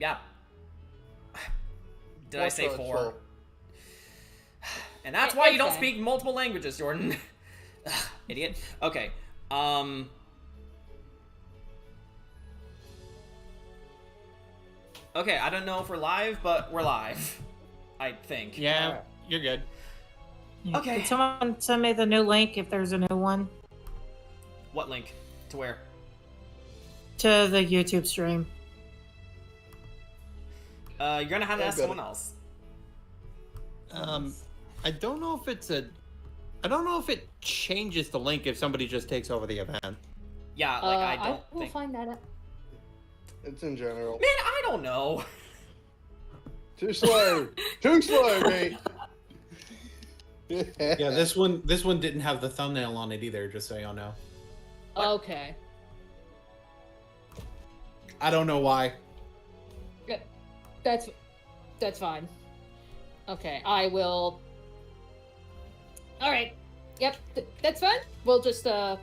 Yeah. Did I say 4? And that's why you don't speak multiple languages, Jordan. Idiot. Okay. Okay, I don't know if we're live, but we're live. I think. Yeah, you're good. Okay. Can someone send me the new link if there's a new one? What link? To where? To the YouTube stream. You're gonna have to ask someone else. I don't know if it's I don't know if it changes the link if somebody just takes over the event. Yeah, like I don't will think. find that out. It's in general. Man, I don't know. Too slow. Too slow, mate. Yeah, this one didn't have the thumbnail on it either, just so y'all know. Okay. I don't know why. Good. That's fine. Okay, I will. All right. Yep, that's fine. We'll just let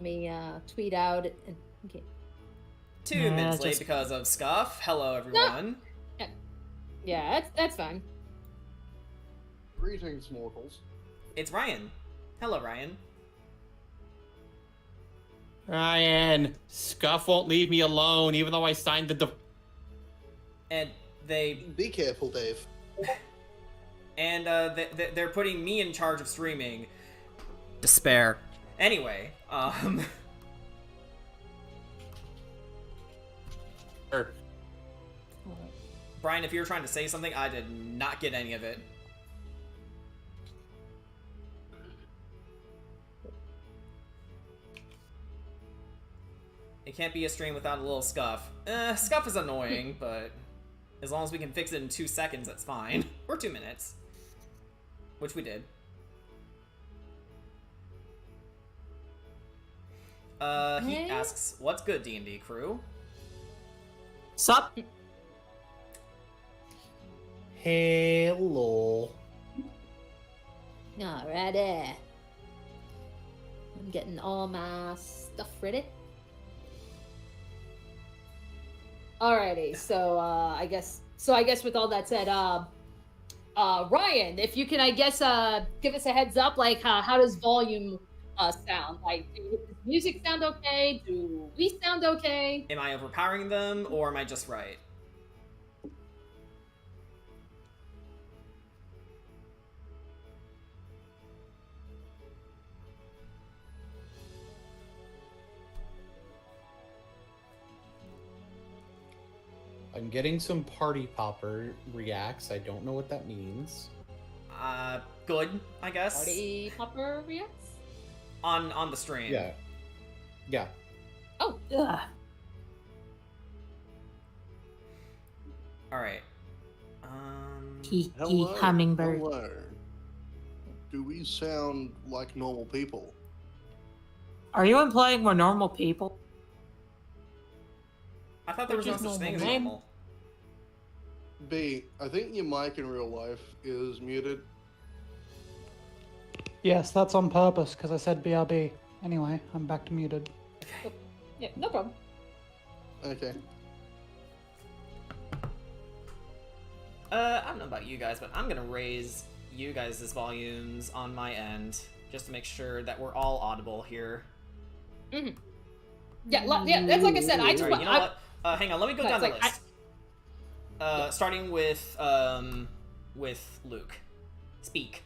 me tweet out. Okay. 2 minutes late because of Scuff. Hello, everyone. No. Yeah, that's fine. Greetings, mortals. It's Ryan. Hello, Ryan. Ryan, Scuff won't leave me alone, even though I signed the. And they. Be careful, Dave. And they're putting me in charge of streaming. Despair. Anyway, Brian, if you were trying to say something, I did not get any of it. It can't be a stream without a little Scuff. Scuff is annoying, but as long as we can fix it in 2 seconds, that's fine. Or 2 minutes. Which we did. He asks, what's good, D&D crew? Sup? Hello. Alrighty. I'm getting all my stuff ready. Alrighty, so I guess with all that said, Ryan, if you can, I guess, give us a heads up, like how does volume sound? Like, does music sound okay? Do we sound okay? Am I overpowering them, or am I just right? I'm getting some party popper reacts. I don't know what that means. Good, I guess. Party popper reacts? On the stream. Yeah. Yeah. Oh. Ugh. Alright. Hello, hummingbird. Hello. Do we sound like normal people? Are you implying we're normal people? I thought there was no such thing as normal. B, I think your mic in real life is muted. Yes, that's on purpose, because I said BRB. Anyway, I'm back to muted. Yeah, no problem. Okay. I don't know about you guys, but I'm gonna raise you guys' volumes on my end, just to make sure that we're all audible here. Mm-hmm. Yeah, that's like I said, I just... Right, you know what? Hang on, let me go down the like, list. Starting with Luke. Speak.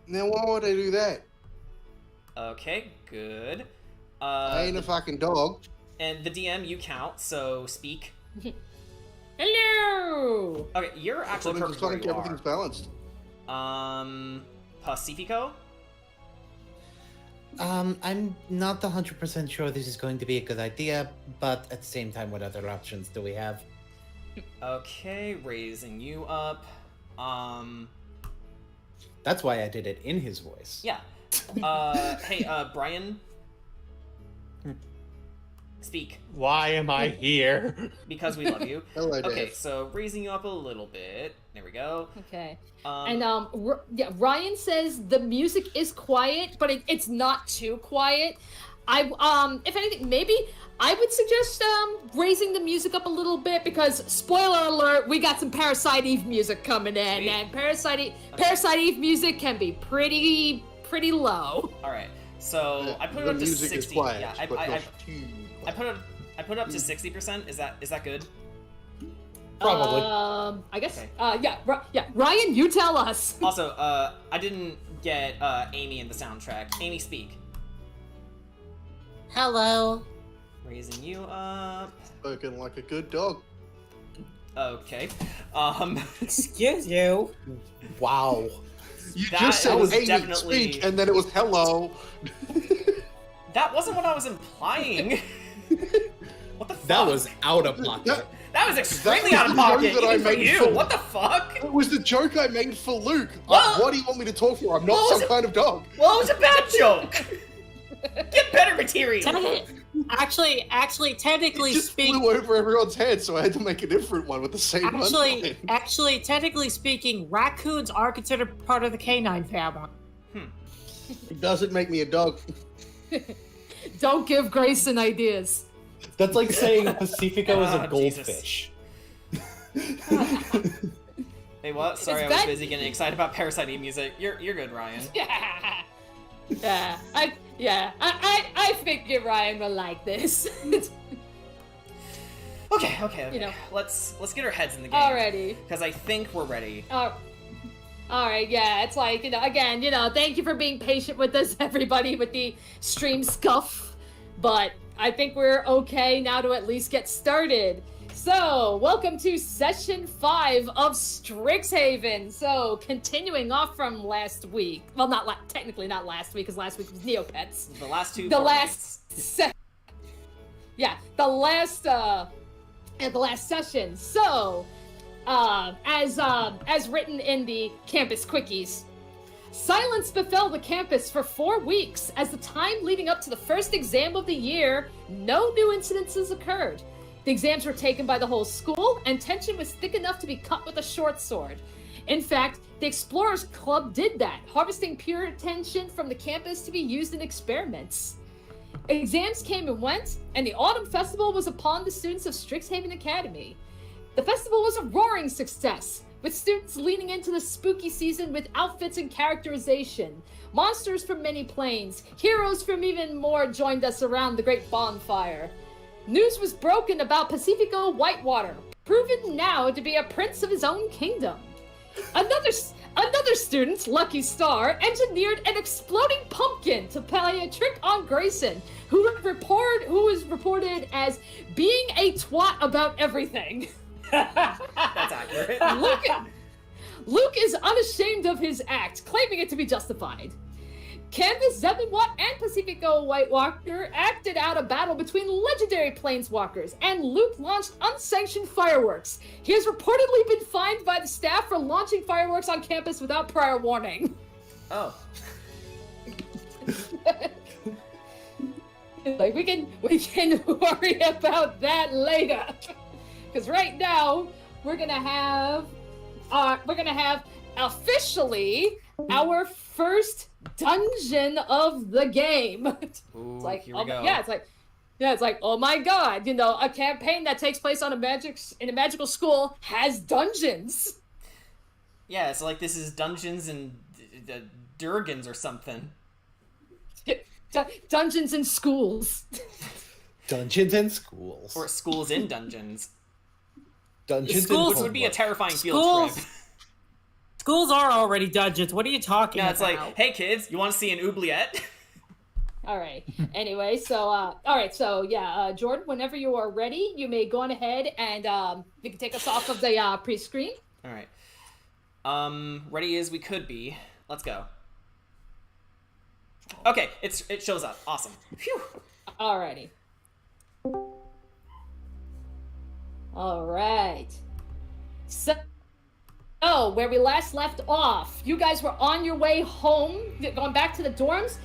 Now, why would I do that? Okay, good. I ain't a fucking dog. And the DM, you count, so speak. Hello! Okay, you're actually perfect where you everything's balanced. Pacifico? I'm not 100% sure this is going to be a good idea, but at the same time, what other options do we have? Okay, raising you up. That's why I did it in his voice. Yeah. Hey, Brian? Speak. Why am I here? Because we love you. Hello, Dave. Okay, so raising you up a little bit. There we go. Okay. Yeah, Ryan says the music is quiet, but it's not too quiet. if anything, maybe I would suggest raising the music up a little bit because, spoiler alert, we got some Parasite Eve music coming in, Sweet. and Parasite Eve music can be pretty low. All right. So I put it the up to music 60. is quiet, Yeah, but not too I put it up to 60%. Is that good? Probably. I guess. Okay. Yeah. Ryan, you tell us. Also, I didn't get Amy in the soundtrack. Amy, speak. Hello. Raising you up. spoken like a good dog. Okay. Excuse you. Wow. You That just said was Amy definitely- speak, and then it was hello. That wasn't what I was implying. What the fuck? That was out of pocket. That was extremely That out of was the pocket, joke that I even for made you. for- What the fuck? It was the joke I made for Luke. Well- What do you want me to talk for? I'm Well, not was some it- kind of dog. Well, it was a bad joke. Get better material. Actually, It technically just speaking, flew over everyone's head, so I had to make a different one with the same punchline. actually, technically speaking, raccoons are considered part of the canine family. It doesn't make me a dog. Don't give Grayson ideas. That's like saying Pacifico is Oh, a goldfish. Hey, what? Sorry, I Is was that- busy getting excited about Parasite Eve music. You're good, Ryan. I figured Ryan would like this. Okay. You know. Let's get our heads in the game. Already. Because I think we're ready. All right, yeah, it's like, again, thank you for being patient with us, everybody, with the stream scuff. But I think we're okay now to at least get started. So, welcome to session 5 of Strixhaven. So, continuing off from last week. Well, technically not last week, because last week was Neopets. The last two. The fortnights. the last session. So, as written in the campus quickies, silence befell the campus for 4 weeks. As the time leading up to the first exam of the year, no new incidences occurred. The exams were taken by the whole school, and tension was thick enough to be cut with a short sword. In fact, the Explorers Club did that, harvesting pure tension from the campus to be used in experiments. Exams came and went, and the Autumn Festival was upon the students of Strixhaven Academy. The festival was a roaring success, with students leaning into the spooky season with outfits and characterization. Monsters from many planes, heroes from even more joined us around the great bonfire. News was broken about Pacifico Whitewater, proven now to be a prince of his own kingdom. Another student, Lucky Star, engineered an exploding pumpkin to play a trick on Grayson, who was reported as being a twat about everything. That's accurate. Luke is unashamed of his act, claiming it to be justified. Canvas, Zebinwatt, and Pacifico Whitewater acted out a battle between legendary planeswalkers, and Luke launched unsanctioned fireworks. He has reportedly been fined by the staff for launching fireworks on campus without prior warning. Oh. Like we can worry about that later, because right now we're gonna have officially our first dungeon of the game. Ooh, It's like, here we go. it's like, oh my god, a campaign that takes place on in a magical school has dungeons. Yeah, it's like this is Dungeons and Durgans or something. Dungeons in schools. Dungeons and schools. Or schools in dungeons. Dungeons Schools Which and would be a terrifying field Schools- trip. Schools are already dungeons. What are you talking No, it's about? like, hey kids, you want to see an oubliette? All right. Anyway, so Jordan, whenever you are ready, you may go on ahead and you can take us off of the pre-screen. All right. Ready as we could be. Let's go. Okay, it shows up. Awesome. Phew. Alrighty. All right. So, where we last left off, you guys were on your way home, going back to the dorms,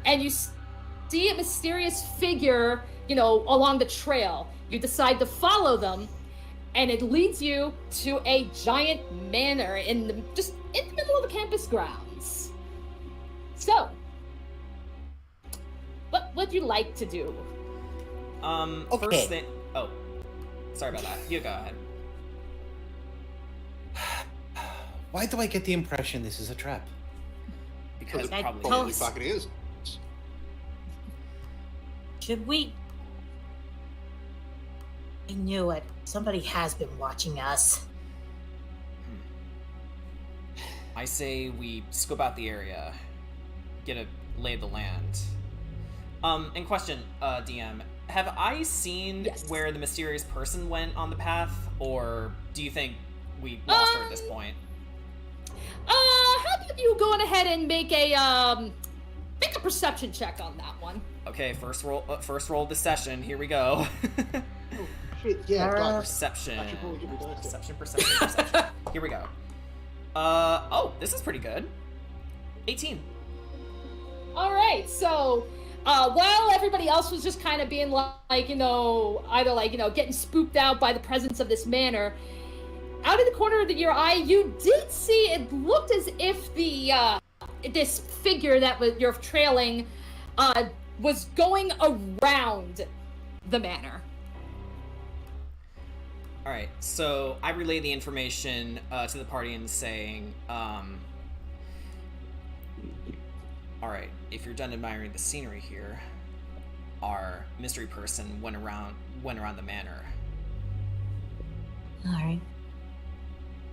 and you see a mysterious figure, along the trail. You decide to follow them, and it leads you to a giant manor in the middle of the campus grounds. So, what would you like to do? Okay. First thing. Oh, sorry about that. You go ahead. Why do I get the impression this is a trap? Because it That probably Probably is. fucking is. Should we? I knew it. Somebody has been watching us. I say we scope out the area, get a lay of the land. In question, DM, have I seen Yes. where the mysterious person went on the path, or do you think we lost her at this point? How about you go on ahead and make a perception check on that one? Okay, first roll of the session. Here we go. Oh, shit, yeah, God. Perception. I should probably give you dice. Perception. Here we go. Oh, this is pretty good. 18. All right, so while everybody else was just kind of being like, either like, getting spooked out by the presence of this manor, out of the corner of your eye, you did see it looked as if the this figure that you're trailing was going around the manor. All right, so I relay the information to the party and saying, all right, if you're done admiring the scenery here, our mystery person went around the manor. All right.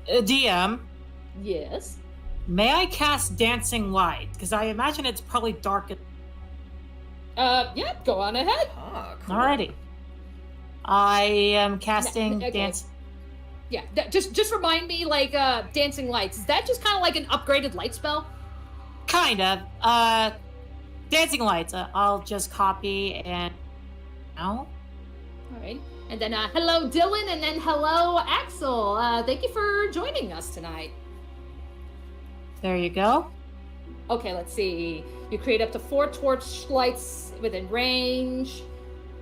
DM, Yes. may I cast Dancing Light? Because I imagine it's probably dark. Yeah, go on ahead. Ah, cool. Alrighty. I am casting okay. dance. Yeah, just remind me, like, dancing lights. Is that just kind of like an upgraded light spell? Kind of. Dancing Lights. I'll just copy and. No. All right. And then, hello, Dylan, and then hello, Axel. Thank you for joining us tonight. There you go. Okay, let's see. You create up to 4 torch lights within range.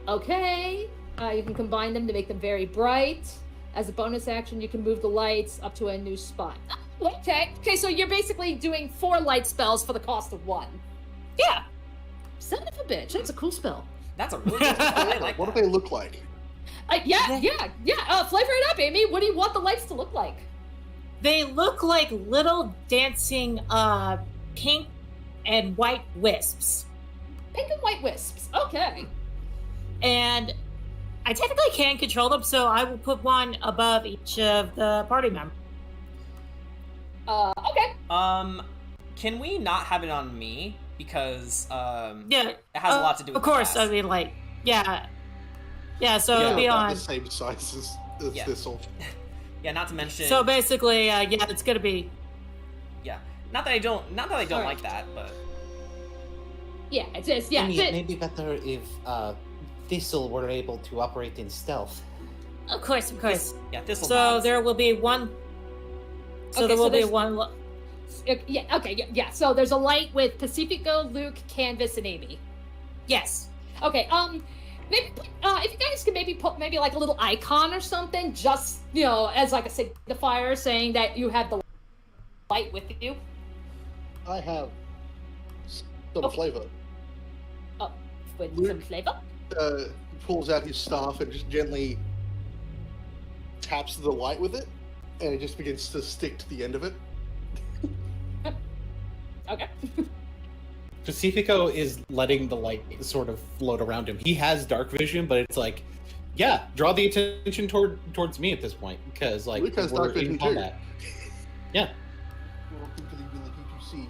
Okay. You can combine them to make them very bright. As a bonus action, you can move the lights up to a new spot. Okay. Okay, so you're basically doing 4 light spells for the cost of 1. Yeah. Son of a bitch. That's a cool spell. That's a really good I like What do that. they look like? Yeah. Flavor it up, Amy. What do you want the lights to look like? They look like little dancing pink and white wisps. Pink and white wisps. Okay. And I technically can control them, so I will put one above each of the party members. Okay. Can we not have it on me? Because, Yeah. it has a lot to do with Of course, the class. I mean, like, yeah. Yeah, so Yeah, it'll be about on. the same size as Yeah. Thistle. Yeah, not to mention... So basically, yeah, it's gonna be. Yeah. Not that I don't Alright. like that, but... Yeah, it's yeah. I mean, it may be better if Thistle were able to operate in stealth. Of course. Yeah, thistle So nods. there will be one. So Okay, there so will be there's- one. Yeah. Okay. Yeah. So there's a light with Pacifico, Luke, Canvas, and Amy. Yes. Okay. Maybe if you guys could maybe put maybe like a little icon or something, just as like a signifier saying that you have the light with you. I have some Okay. flavor. With Luke. some flavor. Pulls out his staff and just gently taps the light with it, and it just begins to stick to the end of it. Okay. Pacifico is letting the light sort of float around him. He has dark vision, but it's like, yeah, draw the attention towards me at this point, because like Luke has we're dark vision in too. combat. Yeah. Welcome to the ability to see.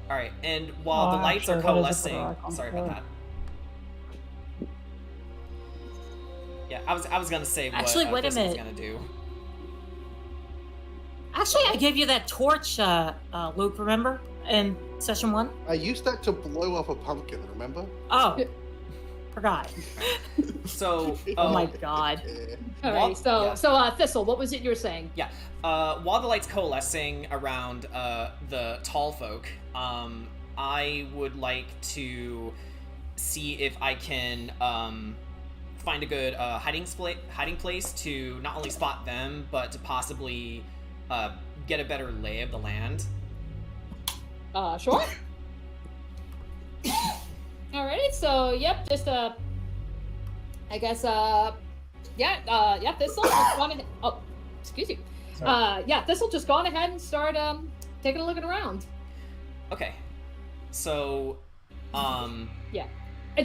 Alright, and while the lights are actually, what is it for coalescing... the icon? Sorry about that. Yeah, I was gonna say what Actually, wait a Thistle was minute. gonna do. Actually, I gave you that torch, Luke. Remember in session 1? I used that to blow up a pumpkin, remember? Oh, forgot. So, Oh my god. Yeah. All Well, right. So yeah. Thistle, what was it you were saying? Yeah. While the light's coalescing around the tall folk, I would like to see if I can find a good hiding place to not only spot them, but to possibly get a better lay of the land. Sure. Alrighty, so yep, just I guess This'll just go on ahead. Oh, excuse you. This'll just go on ahead and start taking a look around. Okay. So, Yeah, and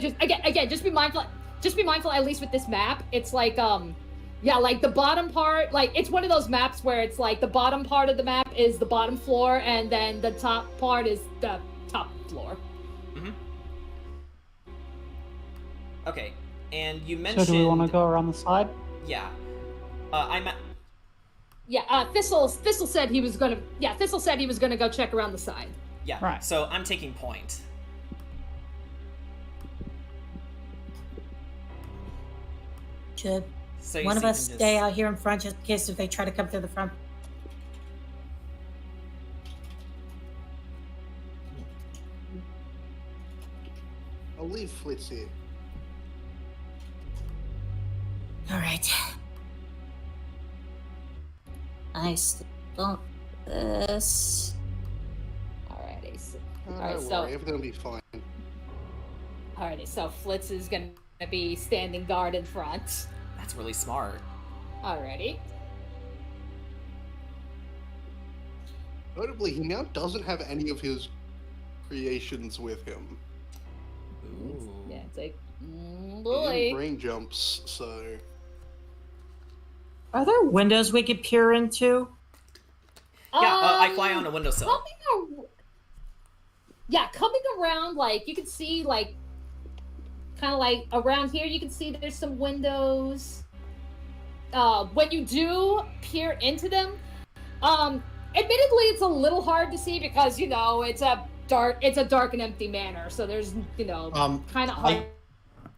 just be mindful. Just be mindful, at least with this map. It's like like the bottom part. Like it's one of those maps where it's like the bottom part of the map is the bottom floor, and then the top part is the top floor. Mm-hmm. Okay, and you mentioned. So do we want to go around the side? Yeah. Thistle said he was gonna. Yeah, Thistle said he was gonna go check around the side. Yeah. Right. So I'm taking point. Should So one of us can stay just- out here in front just in case if they try to come through the front? I'll leave Flitz here. All right. I still don't this. Alrighty. So, Don't worry, everything will be fine. alrighty. So Flitz is gonna be standing guard in front. That's really smart. Alrighty. Notably, he now doesn't have any of his creations with him. Ooh. Yeah, it's like, He boy. didn't brain jumps, so Are there windows we could peer into? I fly on a windowsill. Coming around, like, you can see, like, kind of like around here, you can see there's some windows. When you do peer into them, admittedly, it's a little hard to see because, it's a dark and empty manor, so there's, kind of hard.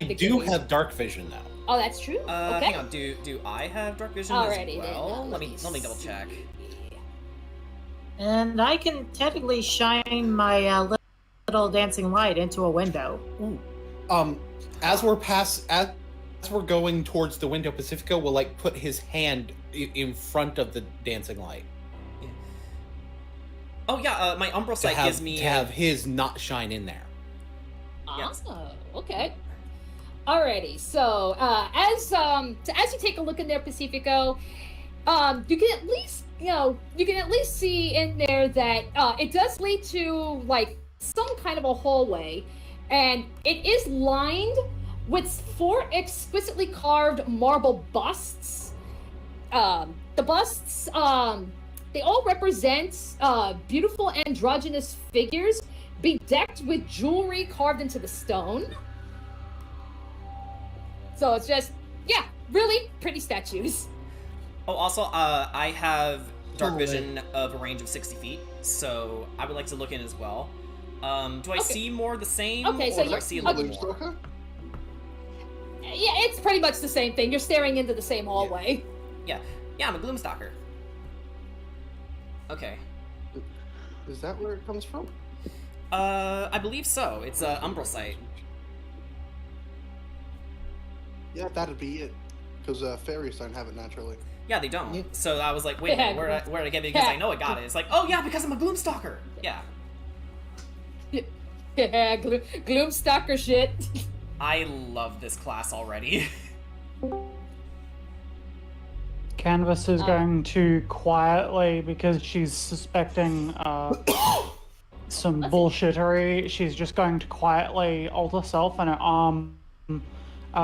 I do have dark vision now. Oh, that's true. Okay. Hang on. Do I have dark vision Alrighty, as well? then, Let me double check. And I can technically shine my little dancing light into a window. As we're going towards the window, Pacifico will like put his hand in front of the dancing light. Yeah. Oh yeah, my umbral sight gives me to have his not shine in there. Yes. Oh, okay. Alrighty, so as you take a look in there, Pacifico, you can at least see in there that it does lead to like some kind of a hallway, and it is lined with 4 exquisitely carved marble busts. The busts, they all represent beautiful androgynous figures bedecked with jewelry carved into the stone. So it's just, really pretty statues. Oh, also, I have dark vision of a range of 60 feet, so I would like to look in as well. Do I see more of the same, Okay, so or do I see a little more? Gloomstalker? Yeah, it's pretty much the same thing. You're staring into the same hallway. Yeah, I'm a Gloomstalker. Okay. Is that where it comes from? I believe so. It's umbral sight. Yeah, that'd be it. Because fairies don't have it naturally. Yeah, they don't. Yeah. So I was like, wait, Yeah. where did I get it? Because I know I got it. It's like, oh yeah, because I'm a Gloomstalker. Yeah. Yeah, Gloomstalker shit. I love this class already. Canvas is going to quietly, because she's suspecting some bullshittery, she's just going to quietly alter self, and her arm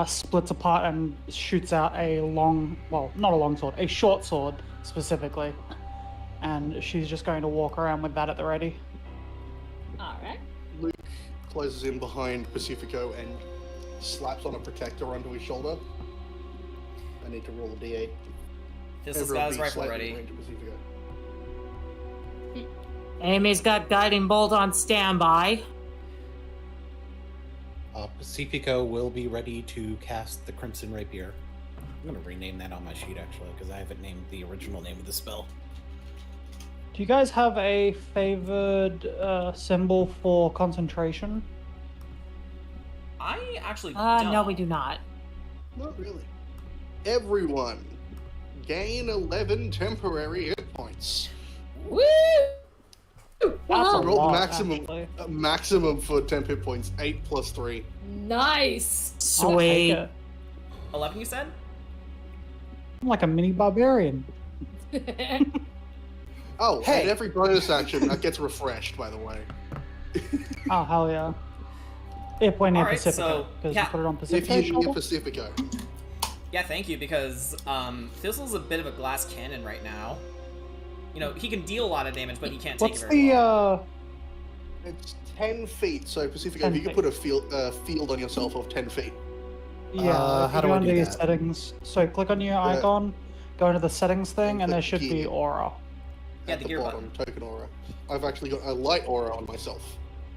splits apart and shoots out a long, well, not a long sword, a short sword specifically. And she's just going to walk around with that at the ready. Alright. Luke closes in behind Pacifico and slaps on a protector onto his shoulder. I need to roll a d8. This has Everyone got his be rifle slightly ready. behind Pacifico. Amy's got guiding bolt on standby. Pacifico will be ready to cast the Crimson Rapier. I'm going to rename that on my sheet, actually, because I haven't named the original name of the spell. Do you guys have a favored symbol for concentration? I actually don't. No, we do not. Not really. Everyone, gain 11 temporary hit points. Woo! That's a Wow. Roll lot, maximum, actually. maximum for 10 hit points. 8 plus 3. Nice. I'll take Sweet. it. 11, you said? I'm like a mini barbarian. Oh, Hey. and every bonus action that gets refreshed, by the way. Oh, hell yeah. If we're near Alright, Pacifica, so, because yeah. you put it on If Pacifica. you're near Shovel? Pacifico. Yeah, thank you, because Thistle's a bit of a glass cannon right now. You know, he can deal a lot of damage, but he can't take What's it very long. It's 10 feet, so Pacifico, 10 if you could feet. put a field on yourself of 10 feet. Yeah, if how you do go I under do your that? settings. So click on your icon, go into the settings thing, and there click should be gear. aura. Yeah, At the the gear bottom, token aura. I've actually got a light aura on myself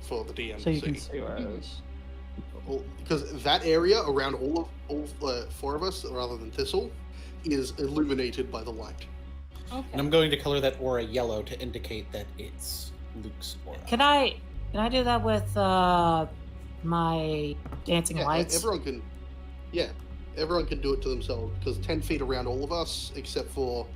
for the DM So you to can see. see where it is. Because that area around all 4 of us, rather than Thistle, is illuminated by the light. Okay. And I'm going to color that aura yellow to indicate that it's Luke's aura. Can I do that with my dancing Yeah, lights? everyone can. Yeah, everyone can do it to themselves because 10 feet around all of us, except for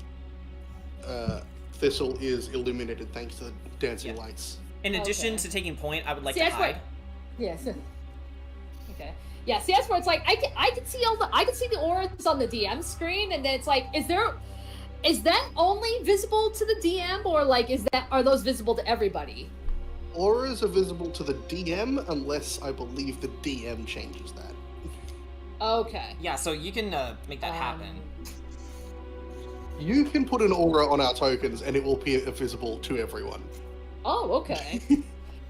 Thistle, is illuminated thanks to the dancing Yeah. lights. In addition Okay. to taking point, I would like See, to that's what- hide. Yes. Okay. Yeah. See, that's where it's like I can see I can see the auras on the DM screen, and then it's like, is that only visible to the DM, or like are those visible to everybody? Auras are visible to the DM unless I believe the DM changes that. Okay. Yeah, so you can make that happen. You can put an aura on our tokens and it will be visible to everyone. Oh, okay.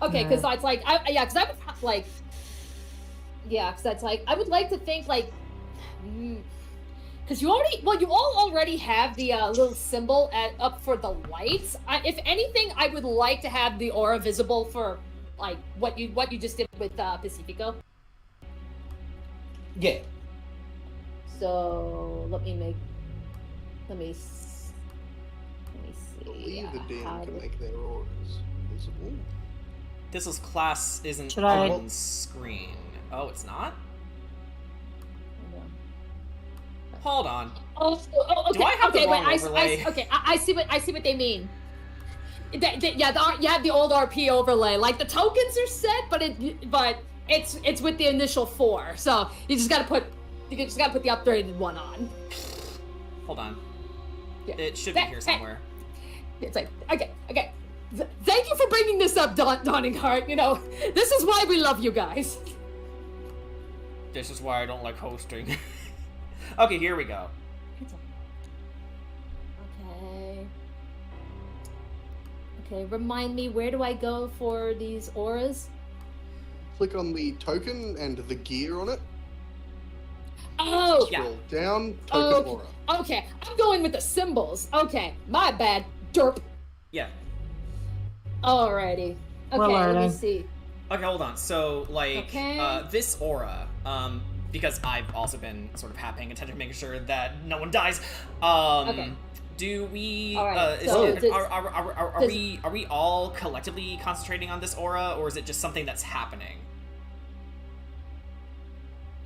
Okay, because that's like, because I would like, because that's like, I would like to think like, because you all already have the little symbol up for the lights. If anything, I would like to have the aura visible for like what you just did with Pacifico. Yeah. So let me see. I believe the how DM can to- make their auras visible. This'le's class isn't Should I- on screen. Oh, it's not? Hold on. Oh, okay. Do I have the okay, wrong wait, overlay? I see what they mean. You have the old RP overlay. Like the tokens are set, but it's with the initial 4. So you just gotta put the upgraded one on. Hold on. Yeah. It should be here somewhere. It's like okay. Thank you for bringing this up, Donninghart. You know, this is why we love you guys. This is why I don't like hosting. Okay, here we go. Okay, remind me, where do I go for these auras? Click on the token and the gear on it. Oh, Yeah. Scroll down, token Oh, aura. okay. I'm going with the symbols. Okay, my bad. Derp. Yeah. Alrighty. We're Okay, let me learning. see. Okay, hold on. So, like, Okay. this aura, because I've also been sort of paying attention, making sure that no one dies. Okay. Do we? All right, Is so it- does- are we all collectively concentrating on this aura, or is it just something that's happening?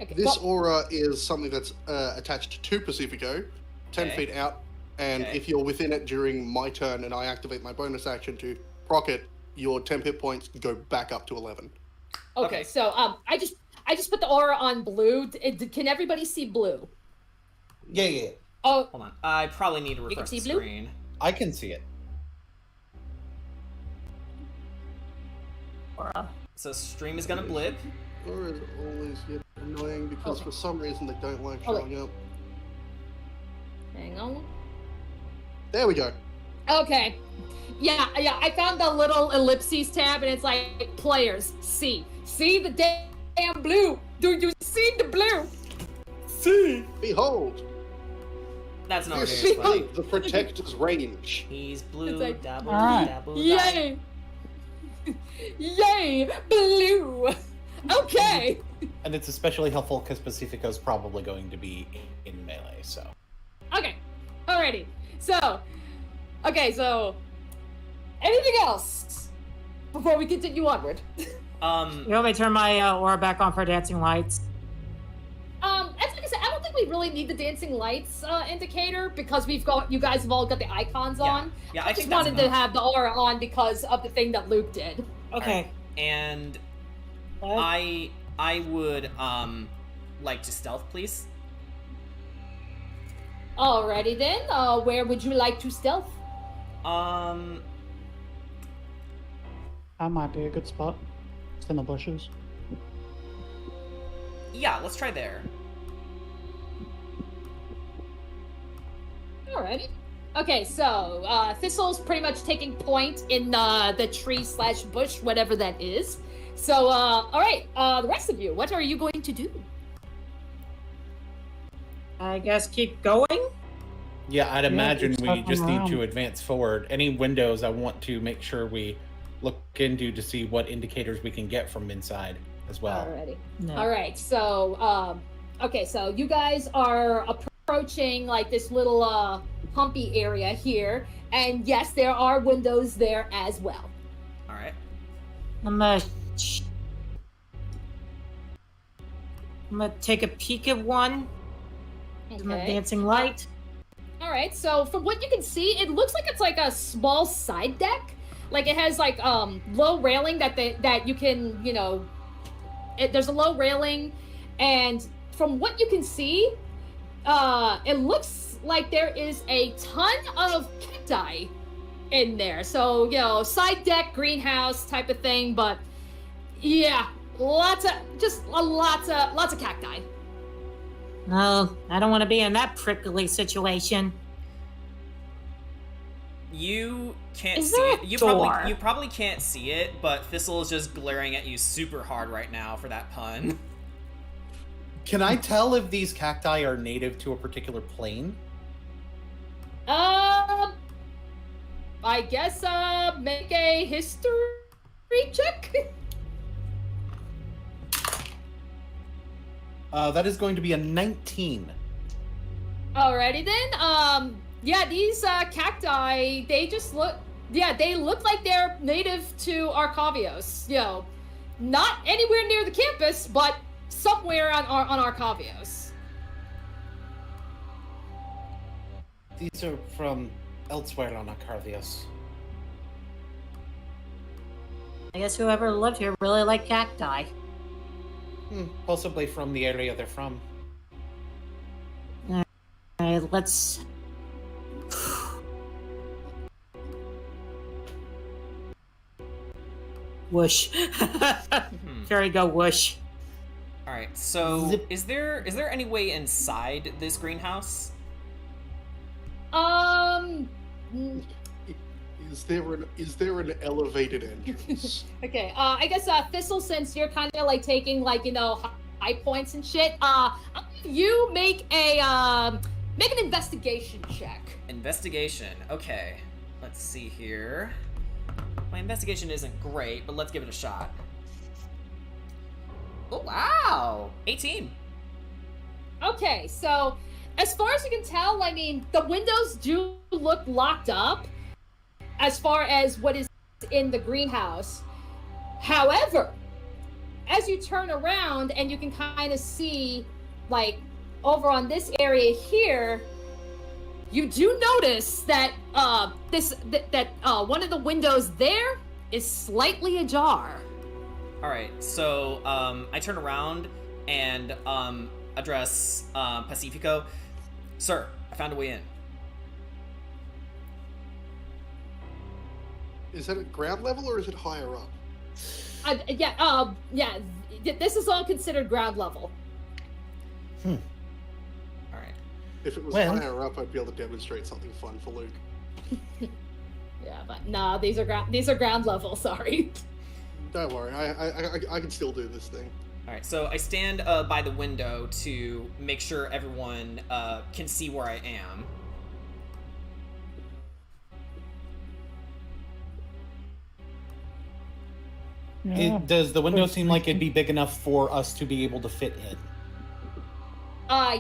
Okay. This well, aura is something that's attached to Pacifico, 10 Okay. feet out, and Okay. if you're within it during my turn and I activate my bonus action to proc it, your 10 hit points go back up to 11. okay, okay. so I just put the aura on blue. Can everybody see blue? Yeah. Oh, Hold on. I probably need to can refresh see the blue? screen. I can see it. So stream is gonna blip. Auras always get annoying because Okay. for some reason they don't like Oh, wait. showing up. hang on. There we go. Okay. Yeah, I found the little ellipses tab, and it's like players. See the damn blue. Do you see the blue? See! Behold! That's not This very is funny. the Protector's range. He's blue. It's like- Dabble, Alright. dabble, Yay! Yay, blue. Okay. And it's especially helpful because Pacifico's probably going to be in melee, so. Okay. Alrighty. So, anything else before we continue onward? You want me to turn my aura back on for dancing lights? As like I said, I don't think we really need the dancing lights indicator because you guys have all got the icons on. Yeah, I I just think that's wanted to enough. have the aura on because of the thing that Luke did. Okay. And What? I would like to stealth, please. Alrighty then. Where would you like to stealth? Um, That might be a good spot. It's in the bushes. yeah, let's try there. Alrighty. Okay, so Thistle's pretty much taking point in the tree/bush, whatever that is. So, alright, the rest of you, what are you going to do? I guess keep going. Yeah, I'd imagine keep we circling just need to around. advance forward. Any windows I want to make sure we look into to see what indicators we can get from inside as well. Alrighty. No. Alright, so, okay, so you guys are approaching, like, this little, humpy area here. And yes, there are windows there as well. All right. I'm gonna take a peek at one. My dancing light. Alright, so from what you can see, it looks like it's like a small side deck. Like it has like low railing that you can, you know, there's a low railing, and from what you can see, it looks like there is a ton of cacti in there. So, you know, side deck, greenhouse type of thing, but yeah, lots of cacti. No, I don't want to be in that prickly situation. You can't Is see there it. a You door? probably can't see it, but Thistle is just glaring at you super hard right now for that pun. Can I tell if these cacti are native to a particular plane? I guess, make a history check? That is going to be a 19. Alrighty then, yeah, these, cacti, they look like they're native to Arcavios. You know, not anywhere near the campus, but somewhere on Arcavios. These are from elsewhere on Arcavios. I guess whoever lived here really liked cacti. Possibly from the area they're from. Alright, let's... Whoosh. Fairy go whoosh. All right. So, Zip. is there any way inside this greenhouse? Is there an elevated entrance? Okay, I guess, Thistle, since you're kind of like taking like, you know, high points and shit, I'll have you make an investigation check. Investigation. Okay. Let's see here. My investigation isn't great, but let's give it a shot. Oh, wow. 18. Okay, so as far as you can tell, I mean, the windows do look locked up as far as what is in the greenhouse. However, as you turn around and you can kind of see, like, over on this area here, you do notice that one of the windows there is slightly ajar. All right. So, I turn around and address Pacifico. Sir, I found a way in. Is that at ground level or is it higher up? Yeah. This is all considered ground level. All right. If it was Well- higher up, I'd be able to demonstrate something fun for Luke. Yeah, but no, these are ground level. Sorry. Don't worry, I can still do this thing. All right. So I stand by the window to make sure everyone can see where I am. Yeah. Does the window seem like it'd be big enough for us to be able to fit in?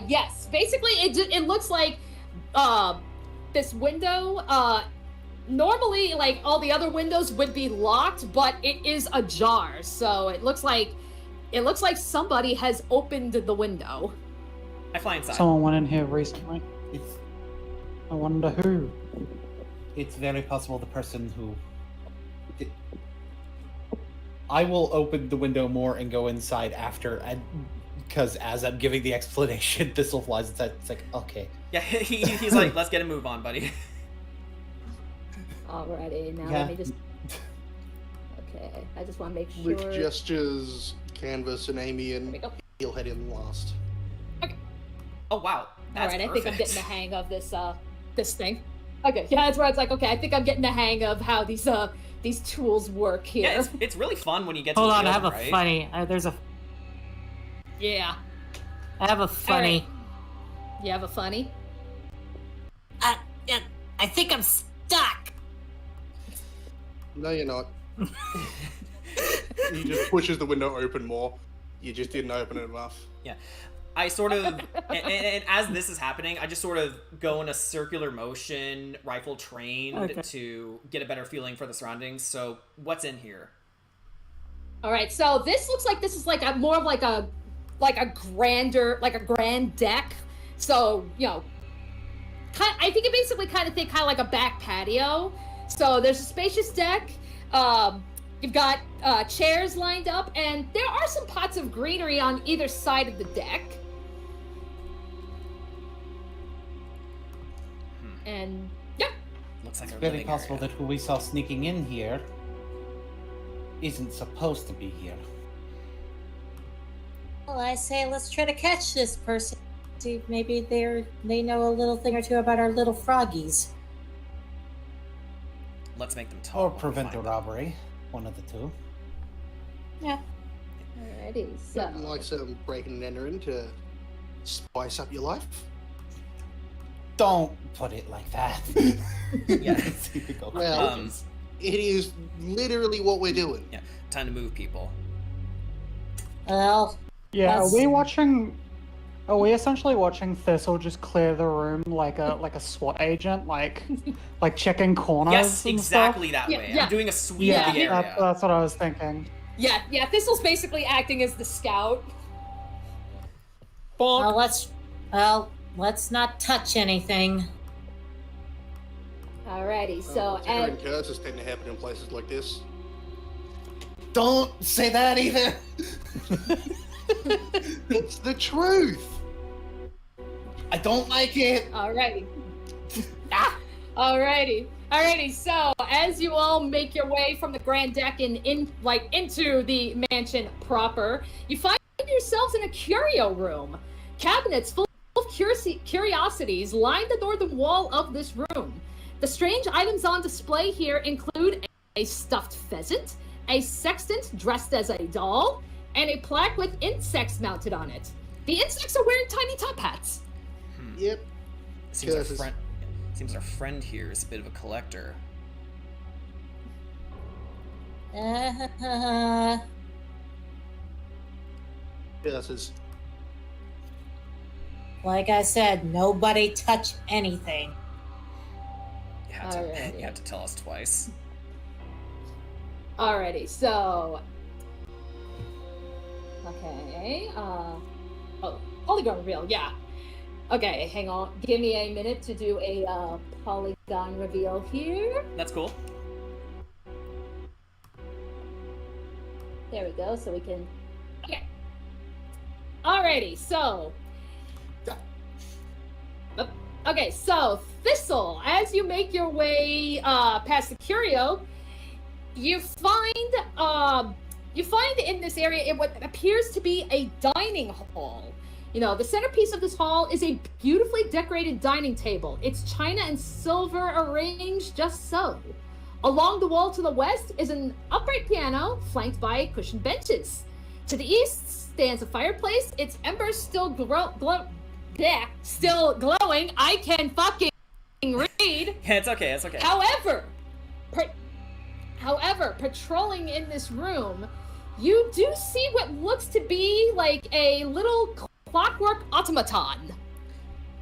Yes. Basically, it looks like this window. Normally, like all the other windows would be locked, but it is ajar. So it looks like somebody has opened the window. I fly inside. Someone went in here recently. It's I wonder who. it's very possible the person who. I will open the window more and go inside after, because as I'm giving the explanation, Thistle flies inside. It's like, okay. Yeah, he's like, let's get a move on, buddy. Alrighty, now Yeah. let me just. Okay, I just want to make sure. Luke gestures Canvas and Amy, There we and go. he'll head in last. Oh wow, that's Alright, I perfect. think I'm getting the hang of this thing. Okay, yeah, that's where it's like, okay, I think I'm getting the hang of how these tools work here. Yeah, it's really fun when you get to Hold the on, I have field, a right? funny. Yeah. I have a funny. You have a funny? Yeah, I think I'm stuck. No, you're not. He just pushes the window open more. You just didn't open it enough. I sort of, and as this is happening, I just sort of go in a circular motion, rifle trained, Okay. to get a better feeling for the surroundings. So, what's in here? Alright, so this looks like this is like a more of like a grand deck. So, you know, I think it basically kind of like a back patio. So there's a spacious deck. You've got chairs lined up, and there are some pots of greenery on either side of the deck. And yeah, Looks like a Very living possible area. that who we saw sneaking in here isn't supposed to be here. Well, I say let's try to catch this person. See if maybe they know a little thing or two about our little froggies. Let's make them talk. Or while we prevent a find them. robbery. One of the two. alrighty. So Something like some breaking and entering to spice up your life. Don't put it like that. Yeah. Typical. Well, it is literally what we're doing. Yeah, time to move people. Well, Yeah, That's- Are we essentially watching Thistle just clear the room like a SWAT agent, like checking corners? Yes, and exactly stuff? that Yeah, way. yeah. I'm doing a sweep Yeah, of the area. that's what I was thinking. yeah, Thistle's basically acting as the scout. well, let's not touch anything. Alrighty, so Ticker and curses tend to happen in places like this. Don't say that either. It's the truth. I don't like it. alrighty. Alrighty, so as you all make your way from the grand deck and into the mansion proper, you find yourselves in a curio room. Cabinets full of curiosities line the northern wall of this room. The strange items on display here include a stuffed pheasant, a sextant dressed as a doll, and a plaque with insects mounted on it. The insects are wearing tiny top hats. Yep. Seems our Curses. friend here is a bit of a collector. Curses. Like I said, nobody touch anything. You had to, Alrighty. you had to tell us twice. Alrighty, so okay. Polygon reveal, yeah. Okay, hang on. Give me a minute to do a polygon reveal here. That's cool. There we go. So we can. Okay. Alrighty, so. Okay, so Thistle, as you make your way past the curio, you find in this area what appears to be a dining hall. You know, the centerpiece of this hall is a beautifully decorated dining table. It's china and silver arranged just so. Along the wall to the west is an upright piano flanked by cushioned benches. To the east stands a fireplace, its embers still still glowing. I can fucking read. Yeah, it's okay. It's okay. However, patrolling in this room, you do see what looks to be like a little clockwork automaton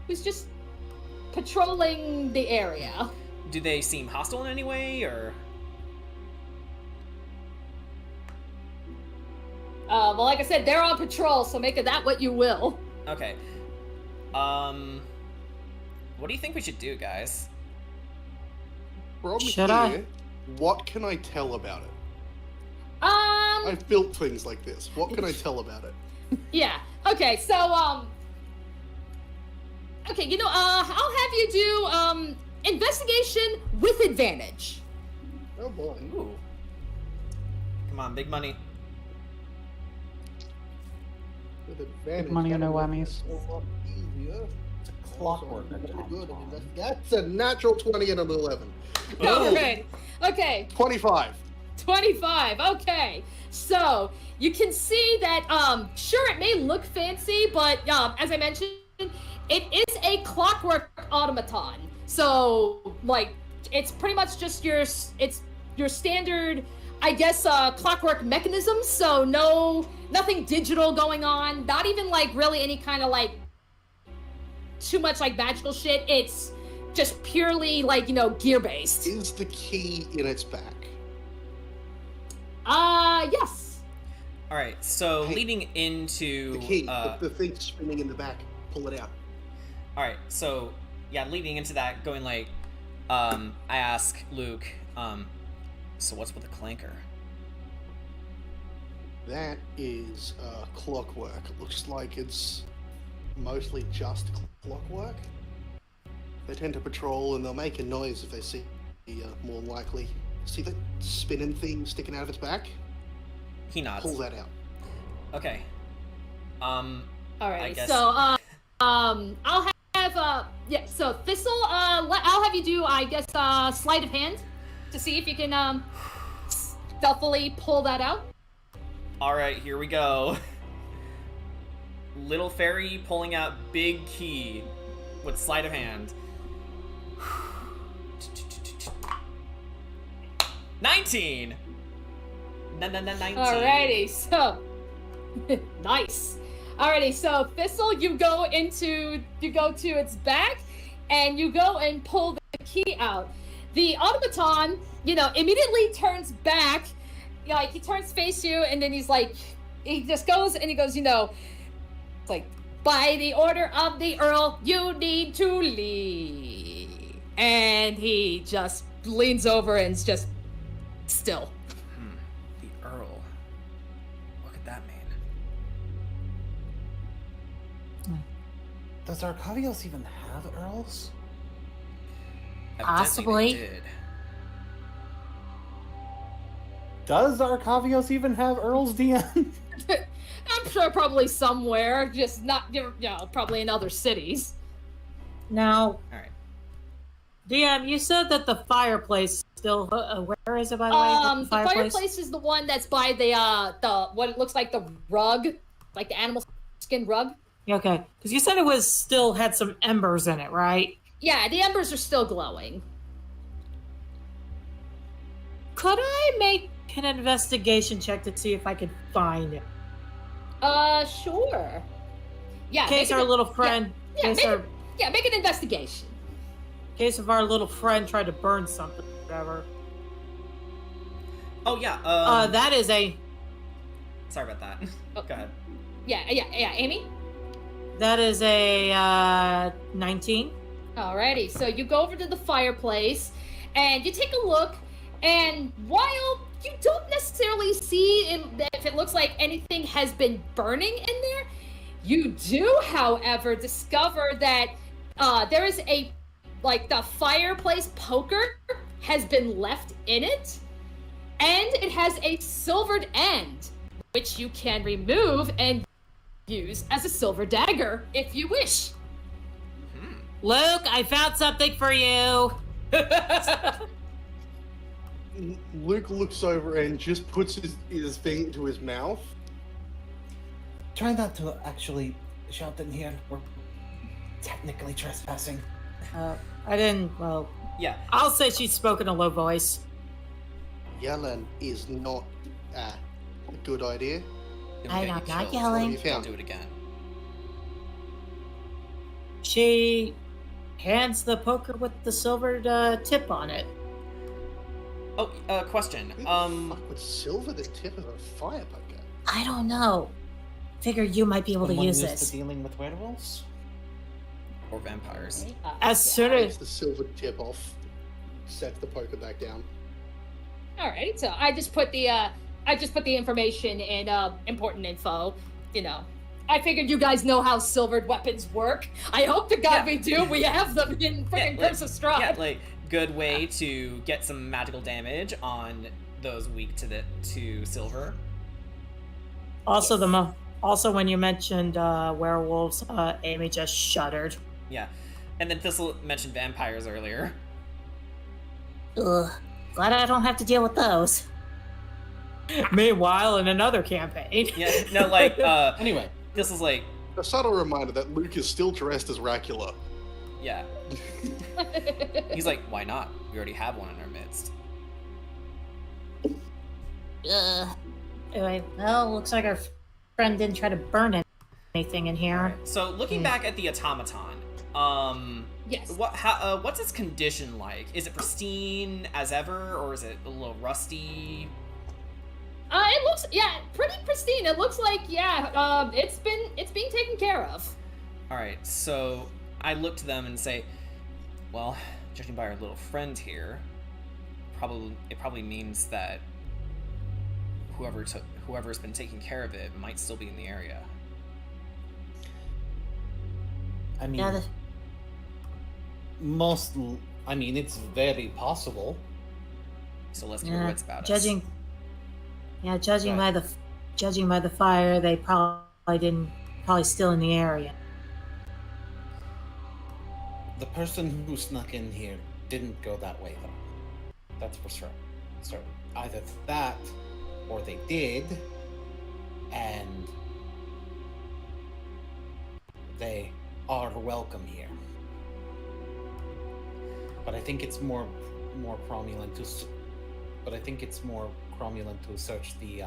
who's just patrolling the area. Do they seem hostile in any way, or? Well, like I said, they're on patrol, so make of that what you will. Okay. What do you think we should do, guys? From Should here, I? what can I tell about it? I've built things like this. What can I tell about it? Yeah. Okay, so, okay, you know, I'll have you do, investigation with advantage. Oh boy. Ooh. Come on, big money. With advantage. money and no that'll make whammies. this a lot easier. It's a clockwork. Also, I'm good at invest- That's a natural 20 and an 11. All right. Okay. 25. 25. Okay. So you can see that sure it may look fancy, but as I mentioned, it is a clockwork automaton. So like it's pretty much just your standard, I guess, clockwork mechanism. So nothing digital going on, not even like really any kind of like too much like magical shit. It's just purely like, you know, gear based. Is the key in its back? Yes. All right, so Hey, leading into The key. The thing spinning in the back. Pull it out. all right, so yeah, leading into that, going like, I ask Luke, so what's with the clanker? That is clockwork. It looks like it's mostly just clockwork. They tend to patrol and they'll make a noise if they see more likely. See that spinning thing sticking out of its back? He nods. Pull that out. Okay. Alright, I guess- so I'll have yeah, so Thistle, I'll have you do, I guess, sleight of hand to see if you can stealthily pull that out. All right, here we go. Little fairy pulling out big key with sleight of hand. 19. 19. Alrighty, so nice. Alrighty, so Thistle, you go to its back, and you go and pull the key out. The automaton, you know, immediately turns back. You know, like he turns face you, and then he's like, he just goes and he goes, you know, it's like, by the order of the Earl, you need to leave. And he just leans over and is just still. The Earl. What could that mean? Does Arcavios even have earls? Evidently Possibly. they did. Does Arcavios even have earls, DM? I'm sure probably somewhere, just not, you know, probably in other cities. Now, All right. DM, you said that the fireplace still. Where is it, by the way? The fireplace is the one that's by the what it looks like the rug, like the animal skin rug. Okay, because you said it was still had some embers in it, right? Yeah, the embers are still glowing. Could I make an investigation check to see if I could find it? Sure. Yeah. In case make our an- little friend, Yeah, in case make an investigation. case of our little friend tried to burn something, whatever. Oh yeah. That is a. Sorry about that. Oh. Go ahead. Yeah, Amy. That is a 19. Alrighty, so you go over to the fireplace and you take a look, and while you don't necessarily see if it looks like anything has been burning in there, you do, however, discover that there is the fireplace poker has been left in it, and it has a silvered end, which you can remove and use as a silver dagger if you wish. Luke, I found something for you. Luke looks over and just puts his thing into his mouth. Try not to actually shout in here. We're technically trespassing. I didn't. Well, Yeah. I'll say she spoke in a low voice. Yelling is not a good idea. You'll I'm get not you killed. yelling. What have you Don't found? do it again. She hands the poker with the silver tip on it. Oh, question. Who the fuck would silver the tip of a fire poker? I don't know. Figure you might be able Someone to use used to this. dealing with werewolves? or vampires. As soon as Takes the silver tip off, sets the poker back down. All right, so I just put the information in important info. You know, I figured you guys know how silvered weapons work. I hope to God we do. We have them in freaking Curse of Strahd. Yeah, like good way to get some magical damage on those weak to silver. also also when you mentioned werewolves, Amy just shuddered. Yeah, and then Thistle mentioned vampires earlier. Ugh, glad I don't have to deal with those. Meanwhile, in another campaign. Yeah, no, like Anyway, this is like, A subtle reminder that Luke is still dressed as Dracula. yeah. He's like, why not? We already have one in our midst. Anyway, well, looks like our friend didn't try to burn anything in here. So looking back at the automaton, Yes. what's its condition like? Is it pristine as ever, or is it a little rusty? It looks pretty pristine. It looks like it's being taken care of. All right, so I look to them and say, well, judging by our little friend here, it probably means that whoever's been taking care of it might still be in the area. I mean, Yeah, it's very possible. So let's keep our wits about us. judging Right. by the fire, they probably still in the area. The person who snuck in here didn't go that way, though. That's for sure. So either that, or they did, and they are welcome here. But I think it's more cromulent to. But I think it's more cromulent to search the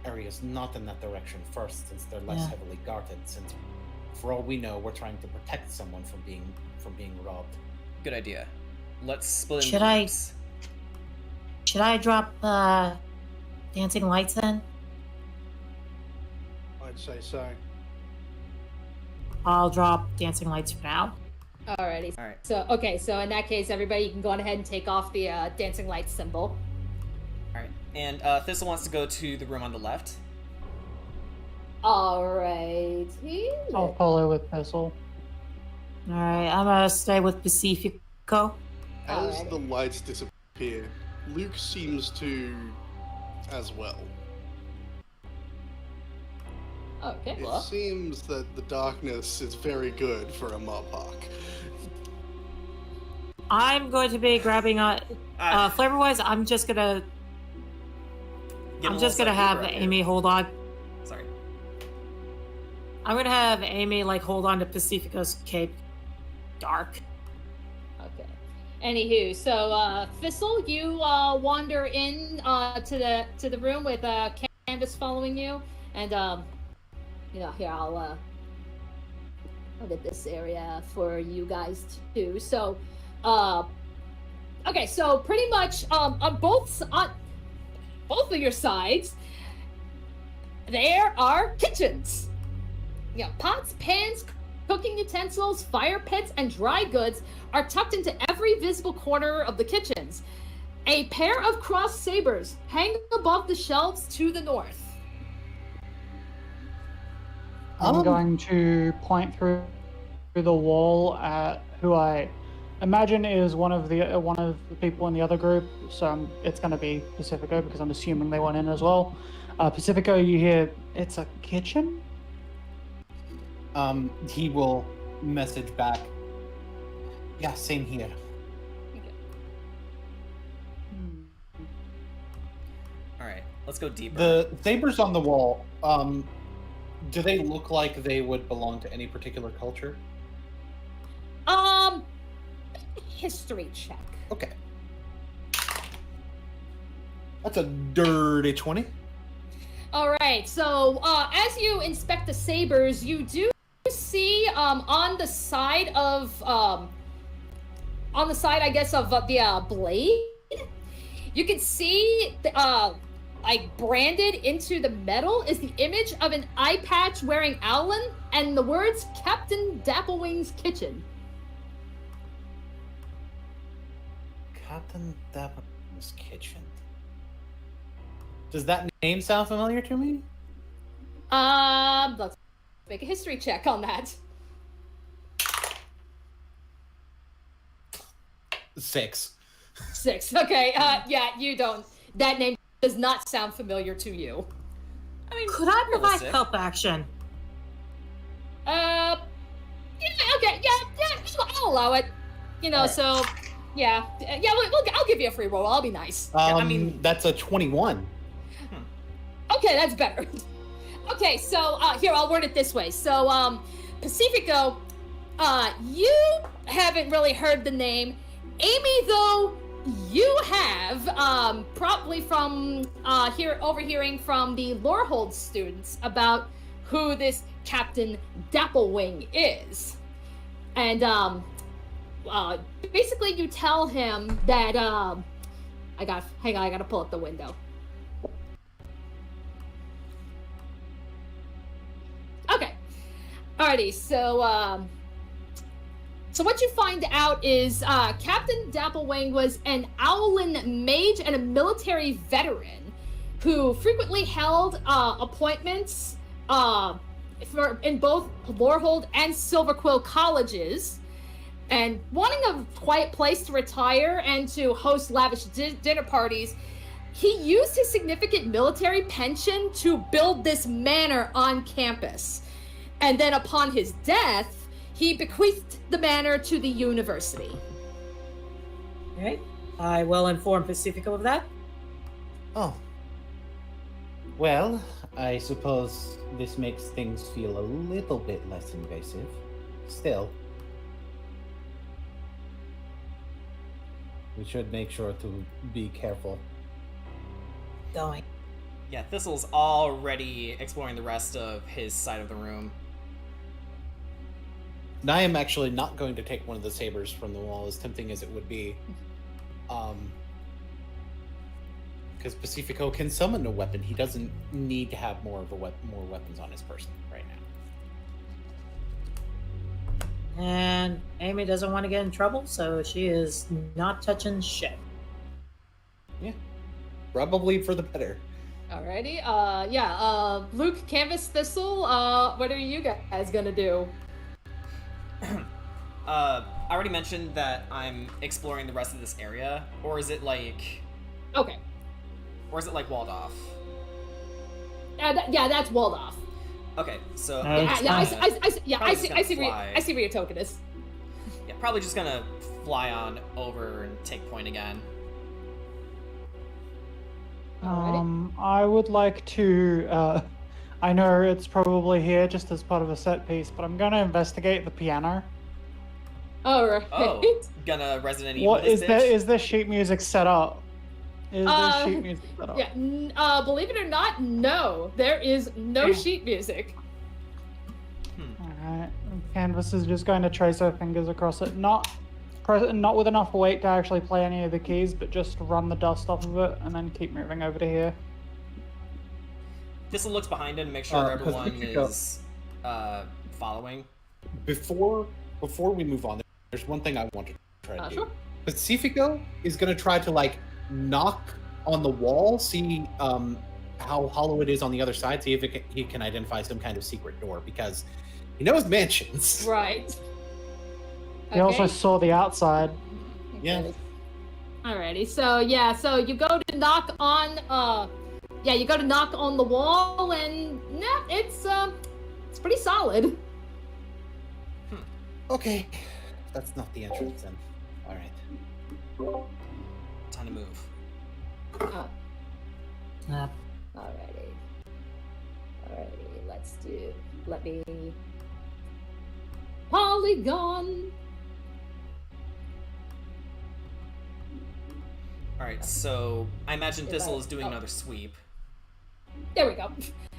areas not in that direction first, since they're less Yeah. heavily guarded. Since, for all we know, we're trying to protect someone from being robbed. Good idea. Let's split Should into I- groups. Should I drop dancing lights then? I'd say so. I'll drop dancing lights for now. Alrighty. All right. So in that case, everybody, you can go on ahead and take off the dancing light symbol. All right. And Thistle wants to go to the room on the left. Alrighty. I'll follow with Thistle. Alright, I'm gonna stay with Pacifico. As Alright. the lights disappear, Luke seems to as well. Okay. It Well, seems that the darkness is very good for a mob park. I'm going to be grabbing flavor wise, I'm just gonna have Amy hold on. Sorry. I'm gonna have Amy hold on to Pacifico's cape. Dark. okay. Anywho, so Thistle, you wander in to the room with Canvas following you, and here I'll get this area for you guys too. So, okay, so pretty much on both of your sides, there are kitchens. Yeah, pots, pans, cooking utensils, fire pits, and dry goods are tucked into every visible corner of the kitchens. A pair of crossed sabers hang above the shelves to the north. I'm going to point through the wall at who I imagine is one of the people in the other group. So it's going to be Pacifico because I'm assuming they went in as well. Pacifico, you hear it's a kitchen? He will message back. Yeah, same here. All right. Let's go deeper. The sabers on the wall, do they look like they would belong to any particular culture? History check. Okay. That's a dirty 20. All right. So as you inspect the sabers, you do see on the side, I guess, of the blade, you can see like branded into the metal is the image of an eye patch wearing Owlin and the words Captain Dapplewing's Kitchen. Captain Dapplewing's Kitchen. Does that name sound familiar to me? Let's make a history check on that. 6. 6. Okay, yeah, you don't. That name does not sound familiar to you. I mean, Could I provide realistic. help action? Yeah, okay, yeah, I'll allow it. You know, Alright. so, yeah, I'll give you a free roll. I'll be nice. I mean- That's a 21. Okay, that's better. Okay, so here, I'll word it this way. So, Pacifico, you haven't really heard the name. Amy, though, you have, probably from overhearing from the Lorehold students about who this Captain Dapplewing is. And basically you tell him that hang on, I gotta pull up the window. Okay. Alrighty, so what you find out is Captain Dapplewing was an Owlin mage and a military veteran who frequently held appointments in both Lorehold and Silverquill colleges, and wanting a quiet place to retire and to host lavish dinner parties, he used his significant military pension to build this manor on campus. And then upon his death, he bequeathed the manor to the university. Okay. I will inform Pacifico of that. Oh. Well, I suppose this makes things feel a little bit less invasive. Still, we should make sure to be careful. Going. Yeah, Thistle's already exploring the rest of his side of the room. And I am actually not going to take one of the sabers from the wall, as tempting as it would be. Because Pacifico can summon a weapon. He doesn't need to have more weapons on his person right now. And Amy doesn't want to get in trouble, so she is not touching shit. Yeah. Probably for the better. Alrighty, Luke, Canvas, Thistle, what are you guys gonna do? I already mentioned that I'm exploring the rest of this area, or is it like... Okay. Or is it like walled off? Yeah, that's walled off. Okay, so... I see where your token is. Yeah, probably just gonna fly on over and take point again. I would like to, I know it's probably here just as part of a set piece, but I'm gonna investigate the piano. Alright. Oh, gonna Resident Evil What this is there? bitch? Is the sheet music set up? Is there sheet music set up? Yeah, believe it or not, no. There is no sheet music. Alright. Canvas is just going to trace her fingers across it. Not with enough weight to actually play any of the keys, but just run the dust off of it and then keep moving over to here. Thistle looks behind him and make sure everyone Pacifico. is following. Before we move on, there's one thing I want to try to do. Sure. Pacifico is going to try to, like, knock on the wall, see how hollow it is on the other side, see if he can identify some kind of secret door, because he knows mansions. Right. He also saw the outside. Yeah. Alrighty, so you go to knock on the wall, and it's pretty solid. Okay. That's not the entrance then. Alright. Time to move. Alrighty, let me polygon. Alright, so I imagine Thistle is doing another sweep. There we go.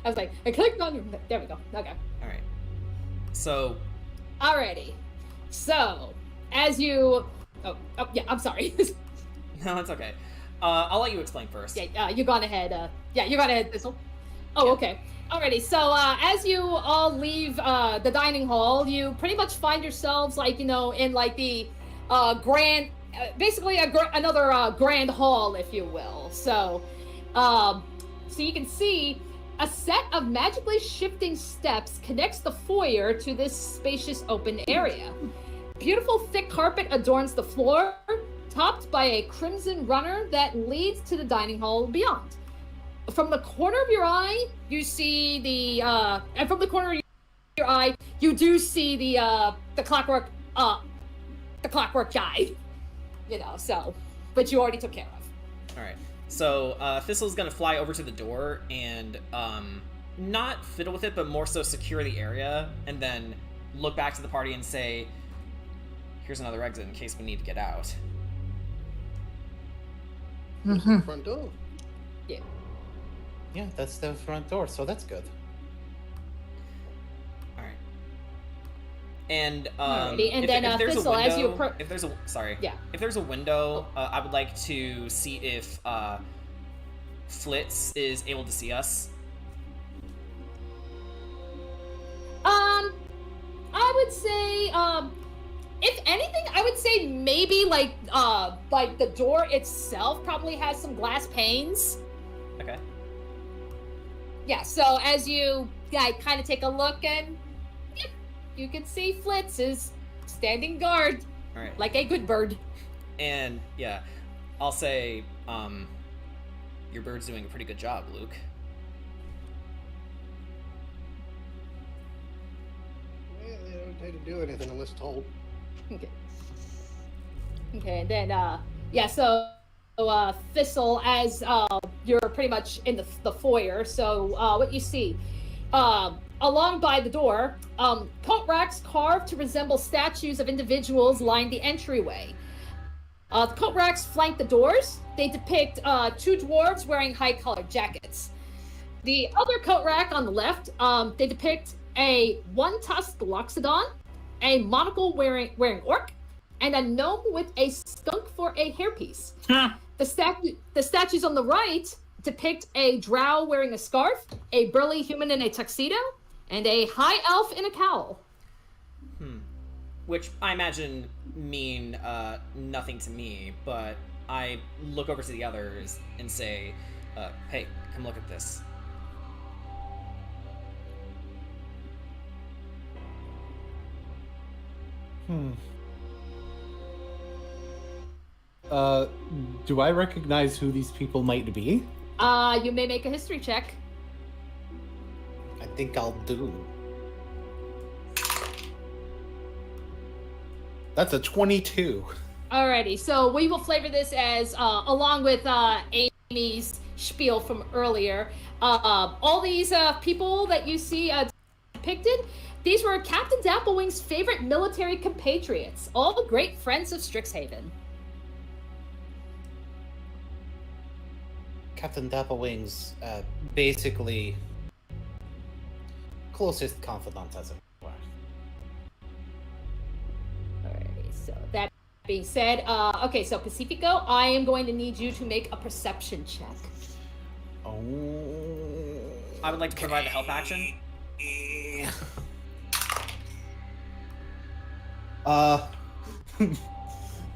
I was like, I clicked on. There we go. Okay. Alright. So, Alrighty. So, as you. Oh yeah. I'm sorry. no, it's okay. I'll let you explain first. Yeah, you gone ahead. You gone ahead, Thistle. Oh, okay. Alrighty, so as you all leave the dining hall, you pretty much find yourselves, like, in like the grand, basically another grand hall, if you will. So you can see a set of magically shifting steps connects the foyer to this spacious open area. Beautiful thick carpet adorns the floor, topped by a crimson runner that leads to the dining hall beyond. From the corner of your eye, you see and from the corner of your eye, you do see the clockwork guy. But you already took care of. All right. So Thistle's gonna fly over to the door and not fiddle with it, but more so secure the area, and then look back to the party and say, "Here's another exit in case we need to get out." Front door. Yeah. Yeah, that's the front door, so that's good. All right. And Alrighty, and if, then if there's Thistle, a window, as you approach, if there's a window, I would like to see if Flitz is able to see us. I would say, if anything, I would say maybe like the door itself probably has some glass panes. Okay. Yeah, so as you kind of take a look, and you can see Flitz is standing guard, All right. like a good bird. And yeah, I'll say, your bird's doing a pretty good job, Luke. Yeah, they don't take to do anything unless told. Okay. Okay, and then so Thistle, as you're pretty much in the foyer, so what you see, along by the door, coat racks carved to resemble statues of individuals line the entryway. The coat racks flank the doors. They depict two dwarves wearing high-colored jackets. The other coat rack on the left, they depict a one-tusked loxodon, a monocle wearing orc, and a gnome with a skunk for a hairpiece. The statues on the right depict a drow wearing a scarf, a burly human in a tuxedo, and a high elf in a cowl. Which I imagine mean nothing to me, but I look over to the others and say, hey, come look at this. Do I recognize who these people might be? You may make a history check. I think I'll do. That's a 22. Alrighty, so we will flavor this as, along with Amy's spiel from earlier, all these people that you see depicted, these were Captain Dapplewing's favorite military compatriots, all the great friends of Strixhaven. Captain Dapplewing's basically closest confidant, as it were. Alrighty, so that being said, okay, so Pacifico, I am going to need you to make a perception check. Oh. I would like to provide the help action.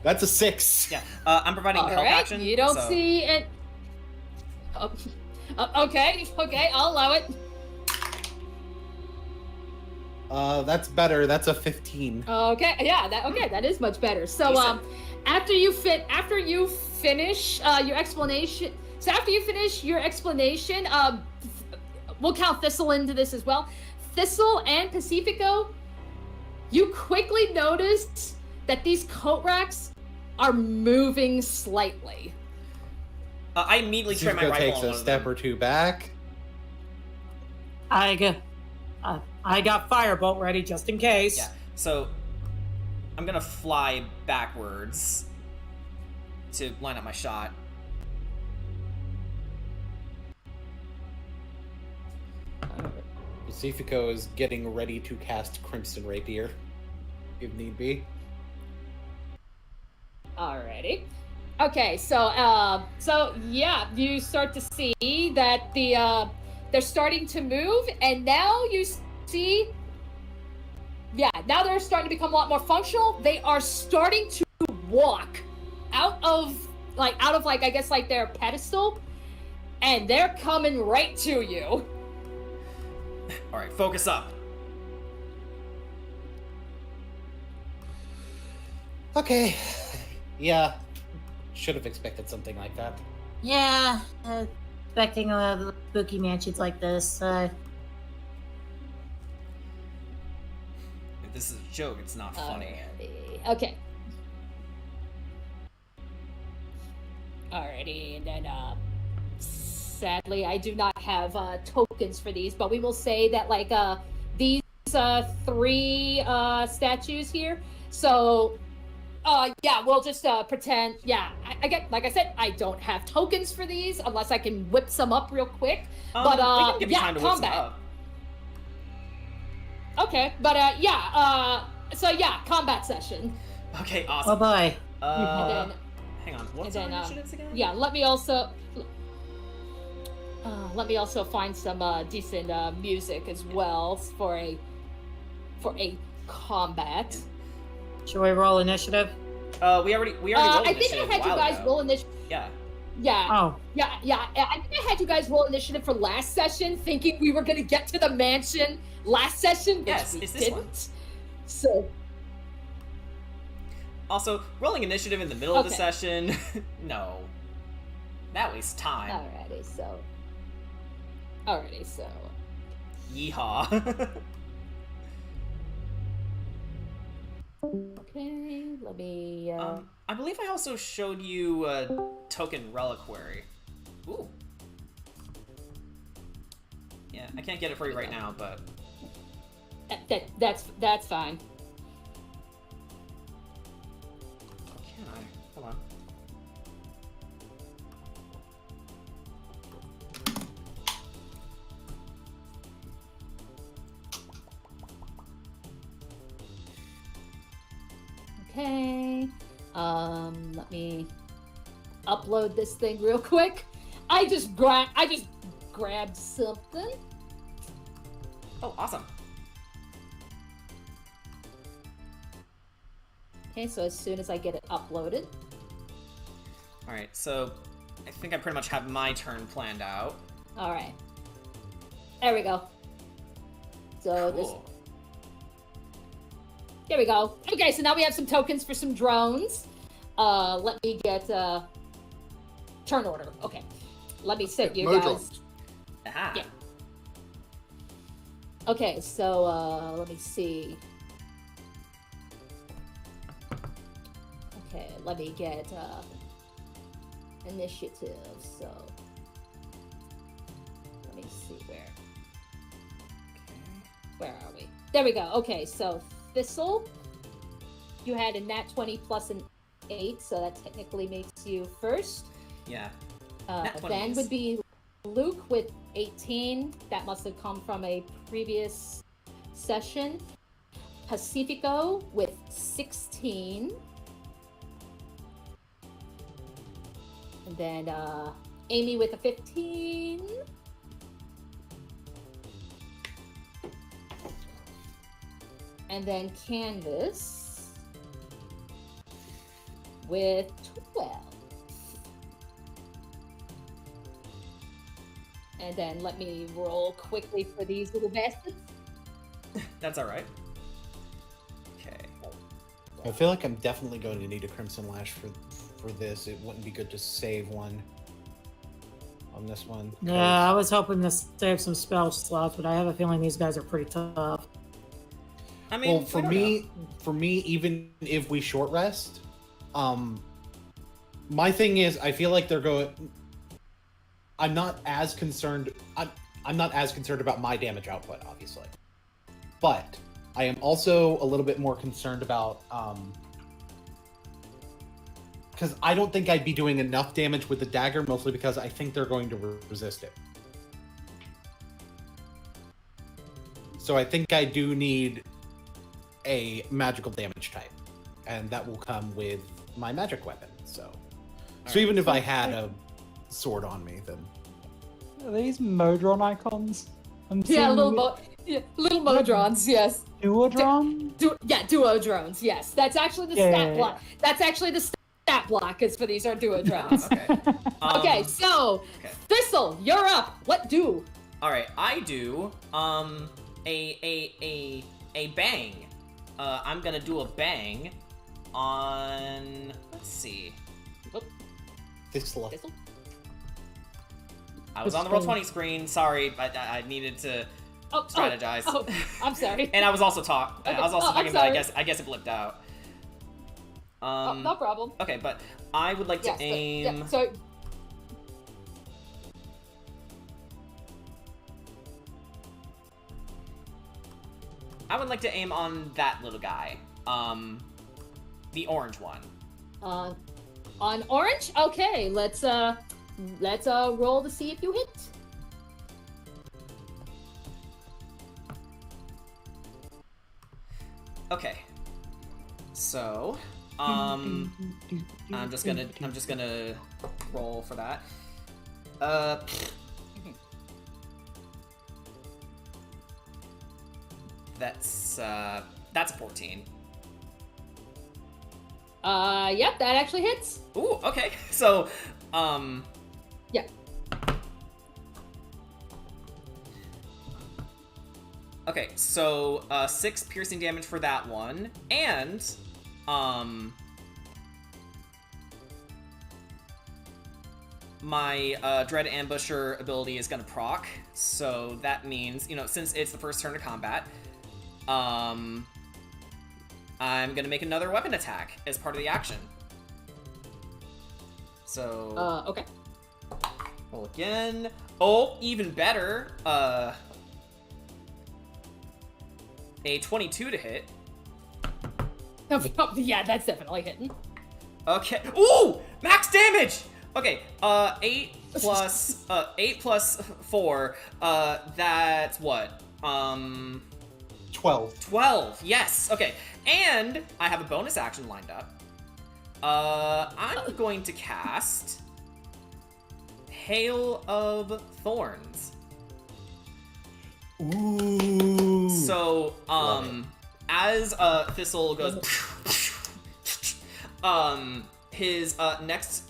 That's a 6. Yeah, I'm providing help action. You don't so... see it. Okay, I'll allow it. That's better. That's a 15. Okay, yeah, that is much better. So, Decent. after you finish your explanation, we'll count Thistle into this as well. Thistle and Pacifico, you quickly notice that these coat racks are moving slightly. I immediately turn my rifle takes on a one of step them. or two back. I got firebolt ready just in case. Yeah, so I'm gonna fly backwards to line up my shot. Pacifico is getting ready to cast Crimson Rapier, if need be. Alrighty. Okay, so yeah, you start to see that they're starting to move, and now you see, yeah, now they're starting to become a lot more functional. They are starting to walk out of I guess like their pedestal, and they're coming right to you. All right, focus up. Okay. Yeah. Should have expected something like that. Yeah, expecting spooky mansions like this. If this is a joke, it's not funny. Okay. Alrighty, and then sadly I do not have tokens for these, but we will say that like these three statues here. So yeah, we'll just pretend. Yeah, I get, like I said, I don't have tokens for these unless I can whip some up real quick. But we can give you yeah, time to whip some combat. up. Okay, but yeah, so yeah, combat session. Okay, Oh awesome. boy. And then, Hang on, what's and our then, initiatives again? yeah, let me also find some decent music as well for a combat. Should we roll initiative? We already rolled I think I initiative had a you while guys ago. roll initiative. Yeah. Yeah. Oh, Yeah. I think I had you guys roll initiative for last session, thinking we were gonna get to the mansion last session, which Yes, we it's this didn't. one. So Also, rolling initiative in the middle of the Okay. session, no. That wastes time. alrighty, so Yeehaw. okay. Let me. I believe I also showed you a token reliquary. Ooh. Yeah, I can't get it for you right now, but That's fine. can I? Hold on. Okay. Let me upload this thing real quick. I just grabbed something. Oh, awesome. Okay, so as soon as I get it uploaded. All right, so I think I pretty much have my turn planned out. All right. There we go. So this. Cool. There we go. Okay, so now we have some tokens for some drones. Let me get turn order. Okay. Let me set you guys. Drones. Aha. Yeah. Okay, so let me see. Okay, let me get initiative. So let me see where are we? There we go. Okay, so Thistle, you had a nat 20 plus an 8, so that technically makes you first. Yeah. Nat 20 Then is- would be Luke with 18. That must have come from a previous session. Pacifico with 16. And then Amy with a 15. And then Canvas with 12. And then let me roll quickly for these little bastards. That's all right. Okay. I feel like I'm definitely going to need a Crimson Lash for this. It wouldn't be good to save one on this one. yeah, I was hoping to save some spell slots, but I have a feeling these guys are pretty tough. I mean, Well, we for don't me, even if we short rest, my thing is, I feel like they're going. I'm not as concerned. I'm not as concerned about my damage output, obviously, but I am also a little bit more concerned about because I don't think I'd be doing enough damage with the dagger, mostly because I think they're going to resist it. So I think I do need a magical damage type, and that will come with my magic weapon. So So even if I had a sword on me, then Are these Modron icons? I'm Yeah, seeing little Modrons, yes. Duodron? Duodrones, yes. That's actually the stat block. That's actually the stat block is for these are duodrones. Okay. Okay, so okay. Thistle, you're up. What do? All right, I do a bang. I'm gonna do a bang on. Let's see. Thistle. Thistle? I was on the Roll20 screen. Sorry, I needed to strategize. Oh, I'm sorry. And I was also talking. Okay. I was also I'm talking, but sorry. I guess it blipped out. No problem. Okay, but I would like to aim. Yeah, so I would like to aim on that little guy. The orange one. on orange? Okay, let's roll to see if you hit. Okay. So, I'm just gonna roll for that. That's a 14. Yep, that actually hits. Ooh, okay. So, Yeah. okay, so 6 piercing damage for that one, and my Dread Ambusher ability is gonna proc, so that means, since it's the first turn of combat, I'm gonna make another weapon attack as part of the action. So Okay. roll again. Oh, even better. A 22 to hit. Yeah, that's definitely hitting. Okay. Ooh! Max damage! Okay, 8 plus 4, that's what? 12. 12, yes! Okay, and I have a bonus action lined up. I'm going to cast Hail of Thorns. Ooh. So, Love as Thistle goes, his next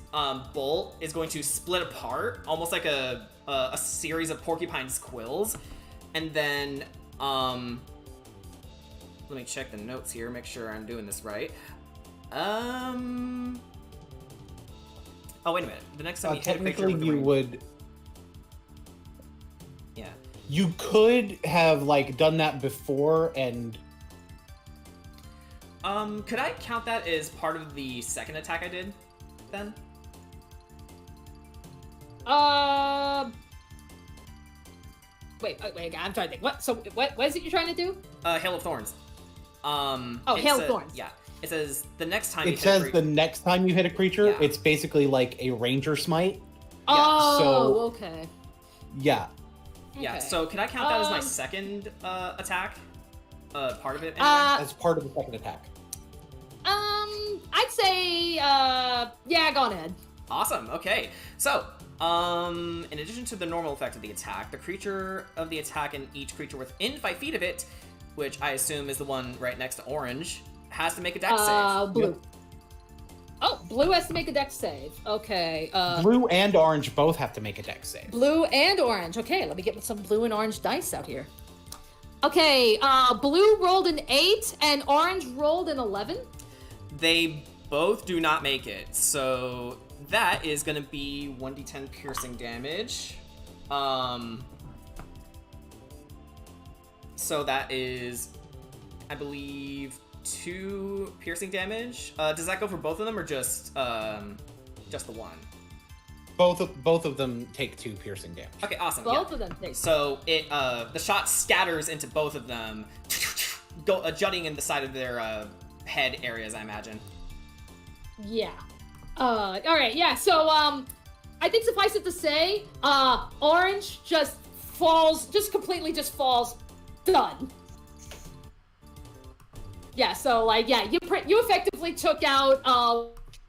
bolt is going to split apart, almost like a series of porcupine's quills, and then let me check the notes here, make sure I'm doing this right. Oh wait a minute. The next time you hit a creature Technically, with a you ring- would. Yeah. You could have done that before, and Could I count that as part of the second attack I did, then? Wait, I'm trying to think. What? So, what is it you're trying to do? Hail of Thorns. It Hail of sa- Thorns. Yeah. It says the next time you it hit a says creature- the next time you hit a creature, Yeah. it's basically like a ranger smite. Oh, so- okay. Yeah. Yeah, Okay. so can I count that as my Um, second attack? Part of it? Anyway? As part of the second attack. I'd say, yeah, go on ahead. Awesome, okay. So, in addition to the normal effect of the attack, the creature of the attack and each creature within 5 feet of it, which I assume is the one right next to orange, has to make a dex save. Blue. Yep. Oh, blue has to make a dex save. Okay, Blue and orange both have to make a dex save. blue and orange. Okay, let me get some blue and orange dice out here. Okay, blue rolled an 8 and orange rolled an 11. They both do not make it, so that is going to be 1d10 piercing damage. So that is, I believe, 2 piercing damage. Does that go for both of them or just the one? Both of them take 2 piercing damage. Okay, awesome. Both yeah. of them take. So it the shot scatters into both of them, jutting in the side of their head areas, I imagine. Yeah. All right. Yeah. So, I think suffice it to say, orange just completely falls. Done. Yeah. So, you effectively took out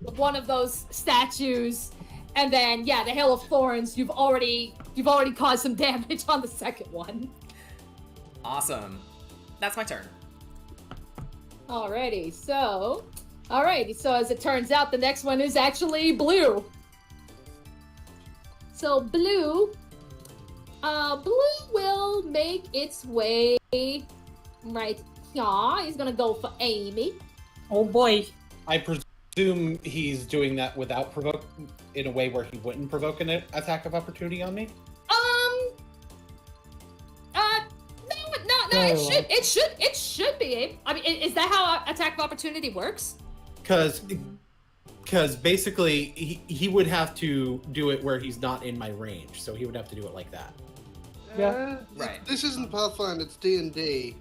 one of those statues, and then the hail of thorns. You've already caused some damage on the second one. Awesome. That's my turn. Alrighty, so as it turns out, the next one is actually blue. So blue will make its way right here. He's gonna go for Amy. Oh boy. I presume he's doing that without provoke, in a way where he wouldn't provoke an attack of opportunity on me. No. It should be. I mean, is that how attack of opportunity works? Because basically he would have to do it where he's not in my range, so he would have to do it like that. Yeah. Right. This isn't Pathfinder, it's D&D.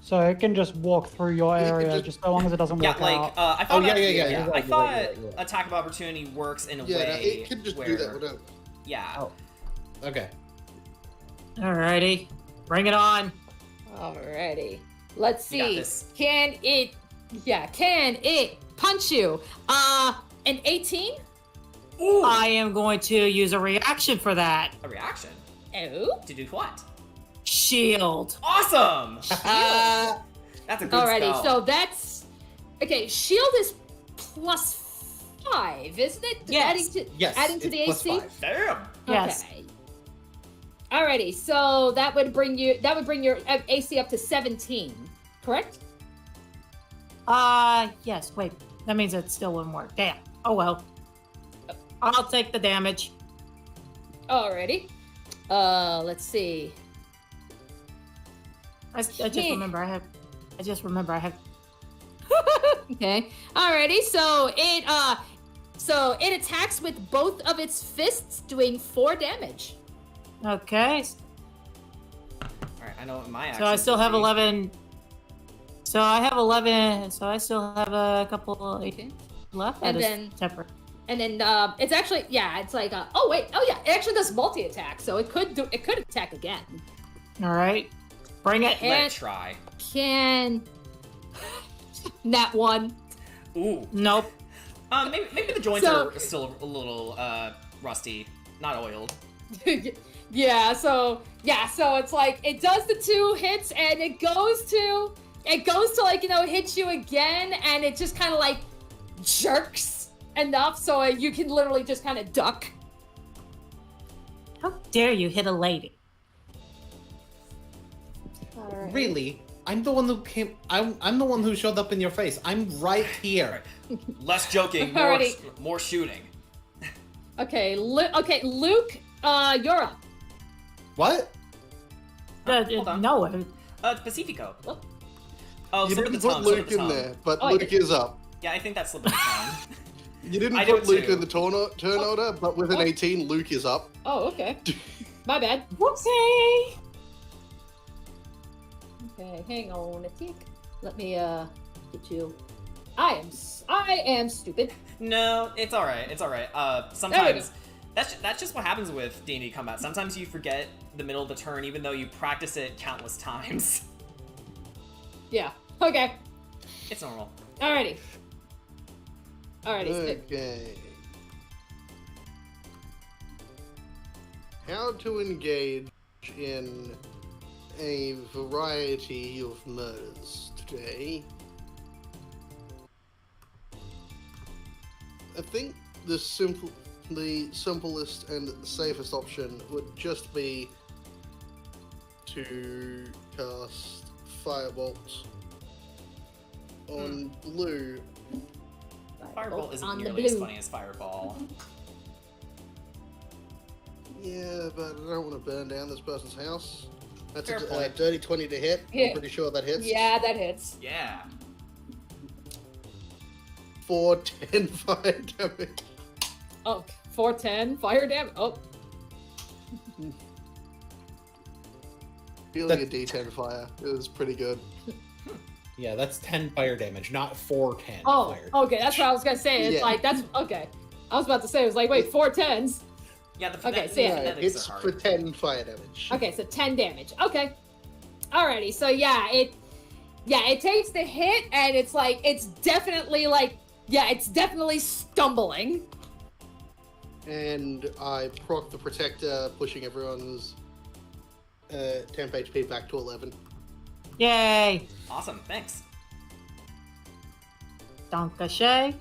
So it can just walk through your Yeah, it area, just- just so long as it doesn't Yeah, walk like out. I thought. yeah. I You're right, thought you're right. attack of opportunity works in a Yeah, way it can just where, do that without. Yeah. Oh. Okay. Alrighty. Bring it on. Alrighty. Let's You got see. this. Can it punch you? An 18? Ooh. I am going to use a reaction for that. A reaction. Oh. To do what? Shield. Awesome. That's a good Alrighty, spell. so that's okay. Shield is +5, isn't it? Yes. Yes. Adding to it's the AC. +5. Damn. Yes. Okay. Alrighty, so that would bring your AC up to 17, correct? Yes, wait. That means it still wouldn't work. Damn. Oh well. I'll take the damage. Alrighty. Let's see. I just remember I have. Okay. Alrighty, so it attacks with both of its fists, doing 4 damage. Okay. Alright, I know what my action. So I still have would be. 11. So I have 11. So I still have a couple left. And That is then- temporary. And then it's actually it's like it actually does multi-attack, so it could attack again. All right. Bring it. Let it try. Can nat 1. Ooh. Nope. Maybe the joints So- are still a little rusty, not oiled. So it's like it does the 2 hits and it goes to like hit you again, and it just kind of like jerks enough so you can literally just kind of duck. How dare you hit a lady? Alright. Really? I'm the one who came. I'm the one who showed up in your face. I'm right here. Less joking, Alrighty. more shooting. Okay, Luke, you're up. What? hold on. No. Pacifico. What? Oh, You slip of didn't the put tongue. slip Luke of the in tongue. there, but Oh, Luke is up. Yeah, I think that's slip of the tongue. You didn't I do put Luke too. in the turn order, but with an 18, Luke is up. Oh, okay. My bad. Whoopsie. Okay, hang on a tick. Let me get you. I am stupid. No, it's all right. It's all right. There we Sometimes that's just what happens with D&D combat. Sometimes you forget the middle of the turn, even though you practice it countless times. Yeah. Okay. It's normal. Alrighty. Okay. How to engage in a variety of murders today. I think the simplest and safest option would just be to cast Firebolt on blue. Fireball isn't on the nearly as blue. funny as Fireball. Yeah, but I don't want to burn down this person's house. That's Fair a point. dirty 20 to hit. Yeah. I'm pretty sure that hits. Yeah, that hits. Yeah. 4, 10 fire damage. Oh, 410 fire damage. Oh, Feeling a D10 fire. It was pretty good. Yeah, that's 10 fire damage, not 410 oh, fire. okay. That's what I was gonna say. It's Yeah. like that's okay. I was about to say it was like wait 410s. Yeah, the Okay, phonet- so yeah. the No, phonetics it's are for hard. 10 fire damage. Okay, so 10 damage. Okay. Alrighty, so it takes the hit and it's like it's definitely like Yeah, it's definitely stumbling. And I proc the protector, pushing everyone's temp HP back to 11. Yay! Awesome, thanks. Donkashay.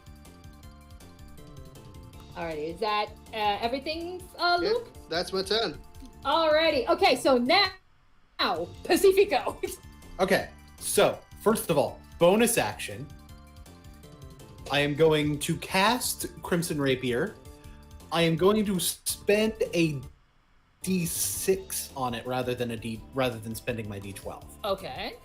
Alrighty, is that everything, Luke? Yep, that's my turn. Alrighty. Okay, so now Pacifico. Okay, so first of all, bonus action. I am going to cast Crimson Rapier. I am going to spend a D6 on it rather than spending my D12. Okay.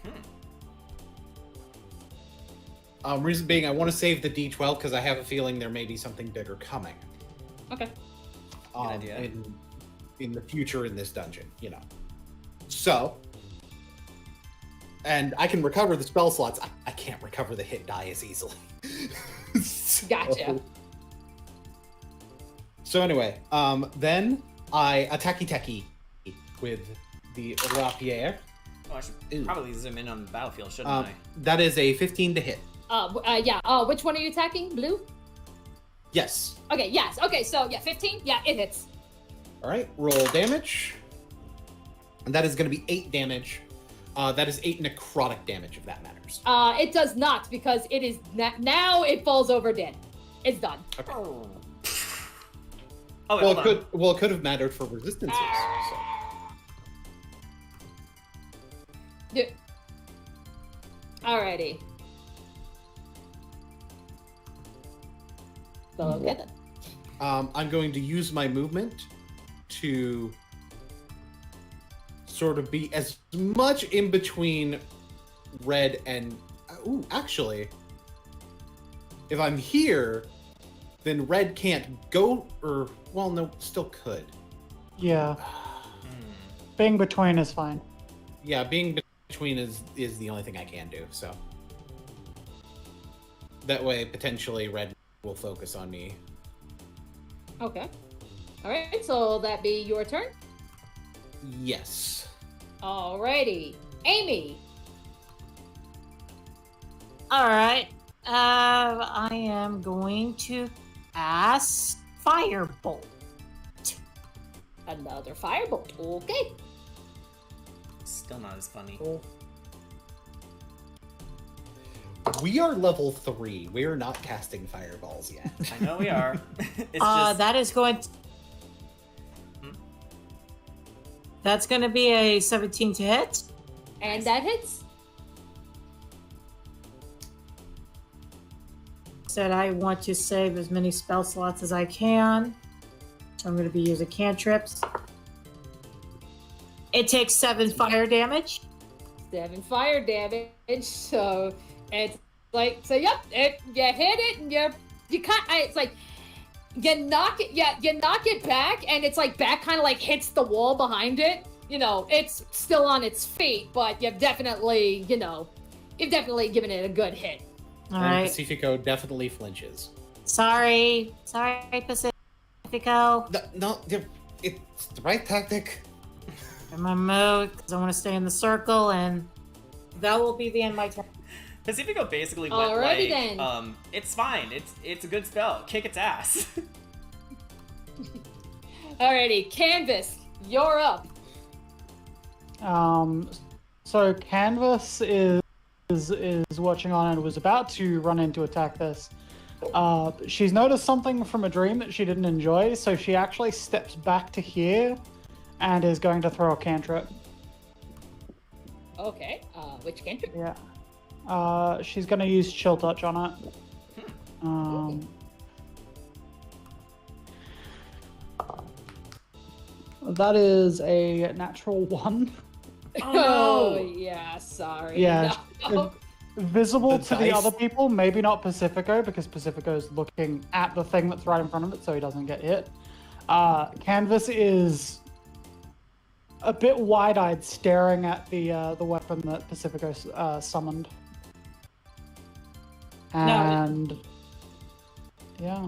Reason being, I want to save the D12 because I have a feeling there may be something bigger coming. Okay. Good idea. In the future in this dungeon, you know. So, and I can recover the spell slots. I can't recover the hit die as easily. Gotcha. So anyway, then I attacky with the rapier. Oh, I should Ooh. probably zoom in on the battlefield, shouldn't I? That is a 15 to hit. Yeah. Which one are you attacking? Blue? Yes. Okay, yes. Okay, so yeah, 15? Yeah, it hits. All right, roll damage. And that is going to be 8 damage. That is 8 necrotic damage, if that matters. It does not, because it is now it falls over dead. It's done. Okay. Oh, Well, wait, hold on. it could have mattered for resistances. So. Yeah. Alrighty. So okay then. I'm going to use my movement to sort of be as much in between red and... Ooh, actually, if I'm here, then red can't go, or... Well, no, still could. Yeah. Being between is fine. Yeah, being between is the only thing I can do, so... That way, potentially, red will focus on me. Okay. Alright, so that be your turn? Yes. Alrighty. Amy! Alright. I am going to cast Firebolt. Another firebolt. Okay. Still not as funny. We are level 3. We are not casting fireballs yet. I know we are. It's just... That is going to... That's going to be a 17 to hit. And that hits? Said I want to save as many spell slots as I can. So I'm going to be using cantrips. It takes 7 fire damage. 7 fire damage. So it's like, so yep, you hit it and you can't, it's like, you knock it back and it's like back kind of like hits the wall behind it. You know, it's still on its feet, but you've definitely given it a good hit. All And right. Pacifico definitely flinches. Sorry, Pacifico. No, it's the right tactic. I'm gonna move because I want to stay in the circle, and that will be the end of my turn. Pacifico basically went Alrighty like, then. it's fine. It's a good spell. Kick its ass. Alrighty, Canvas, you're up. So Canvas is watching on and was about to run in to attack this. She's noticed something from a dream that she didn't enjoy, so she actually steps back to here and is going to throw a cantrip. Okay, which cantrip? Yeah. She's going to use Chill Touch on it. That is a natural 1. Oh, yeah, sorry. Yeah. No. Visible The to the dice. other people, maybe not Pacifico, because Pacifico's looking at the thing that's right in front of it, so he doesn't get hit. Canvas is a bit wide-eyed, staring at the weapon that Pacifico summoned. And yeah,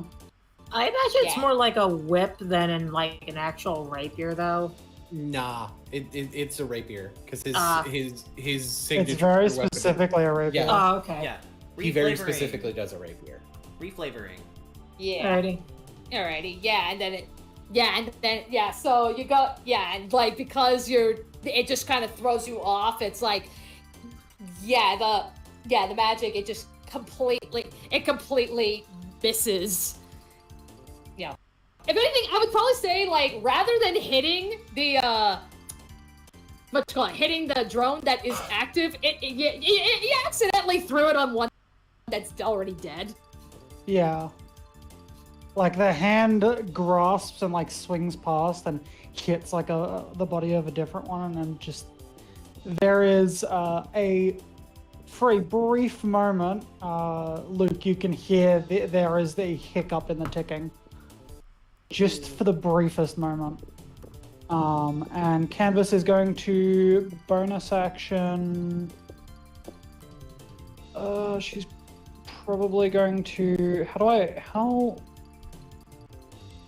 I imagine it's more like a whip than in like an actual rapier, though. Nah, it's a rapier because his signature it's very weapon. specifically a rapier. Yeah. Oh, okay. Yeah. He very Reflavoring. specifically does a rapier. Reflavoring. Yeah. Alrighty. Alrighty. Yeah, and then so you go, and like because it just kind of throws you off. It's like, the magic, it just completely misses. Yeah. If anything, I would probably say, like, rather than hitting the hitting the drone that is active, you accidentally threw it on one that's already dead. Yeah. Like the hand grasps and like swings past and hits like the body of a different one, and then just there is for a brief moment, Luke, you can hear there is the hiccup in the ticking. Just for the briefest moment. And Canvas is going to bonus action. She's probably going to. How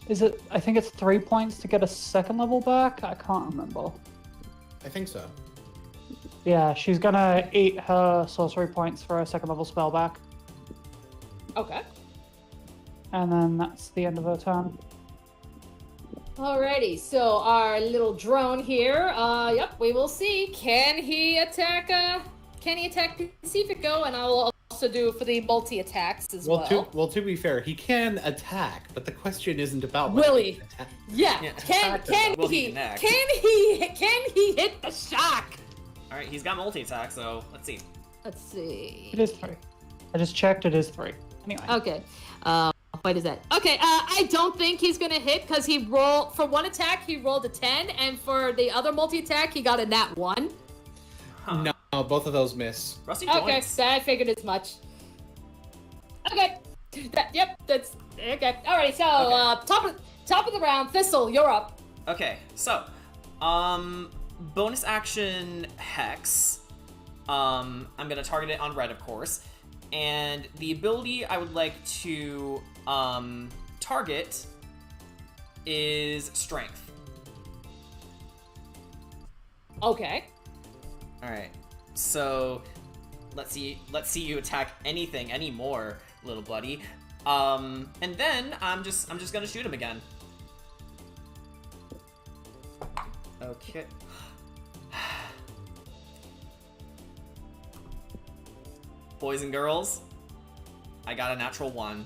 is it? I think it's 3 points to get a second level back. I can't remember. I think so. Yeah, she's gonna eat her sorcery points for a second level spell back. Okay. And then that's the end of her turn. Alrighty, so our little drone here, we will see. Can he attack Pacifico? And I will also do for the multi-attacks as well. To be fair, he can attack, but the question isn't about Will whether he? can attack. Yeah, can he hit the shock? Alright, he's got multi-attack, so let's see. Let's see. It is 3. I just checked, it is 3. Anyway. Okay. What is that? Okay, I don't think he's gonna hit because he rolled for one attack. He rolled a 10, and for the other multi-attack, he got a nat 1. Huh. No, both of those miss. Rusty Okay, joints. so I figured as much. Okay. That's okay. Alright, so top of the round, Thistle, you're up. Okay, so, bonus action Hex. I'm gonna target it on red, of course. And the ability I would like to target is Strength. Okay. All right. So let's see you attack anything anymore, little buddy. And then I'm just gonna shoot him again. Okay. Boys and girls, I got a natural 1.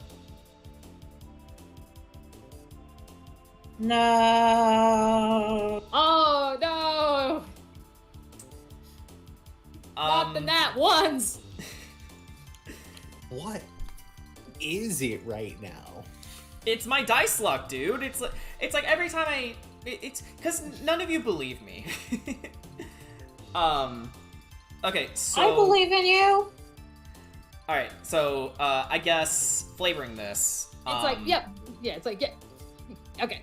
No. Oh no! Not the nat ones. What is it right now? It's my dice luck, dude. It's like every time it's because none of you believe me. Okay, so I believe in you. All right, so I guess flavoring this. It's like, yep. Yeah, it's like, yeah. Okay.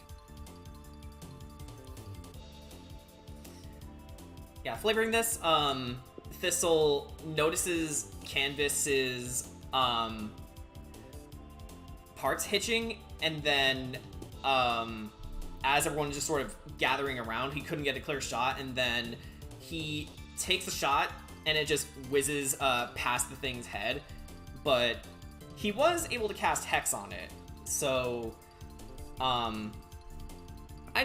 Yeah, flavoring this. Thistle notices Canvas's parts hitching, and then as everyone is just sort of gathering around, he couldn't get a clear shot, and then he takes a shot, and it just whizzes past the thing's head. But he was able to cast Hex on it, so I'd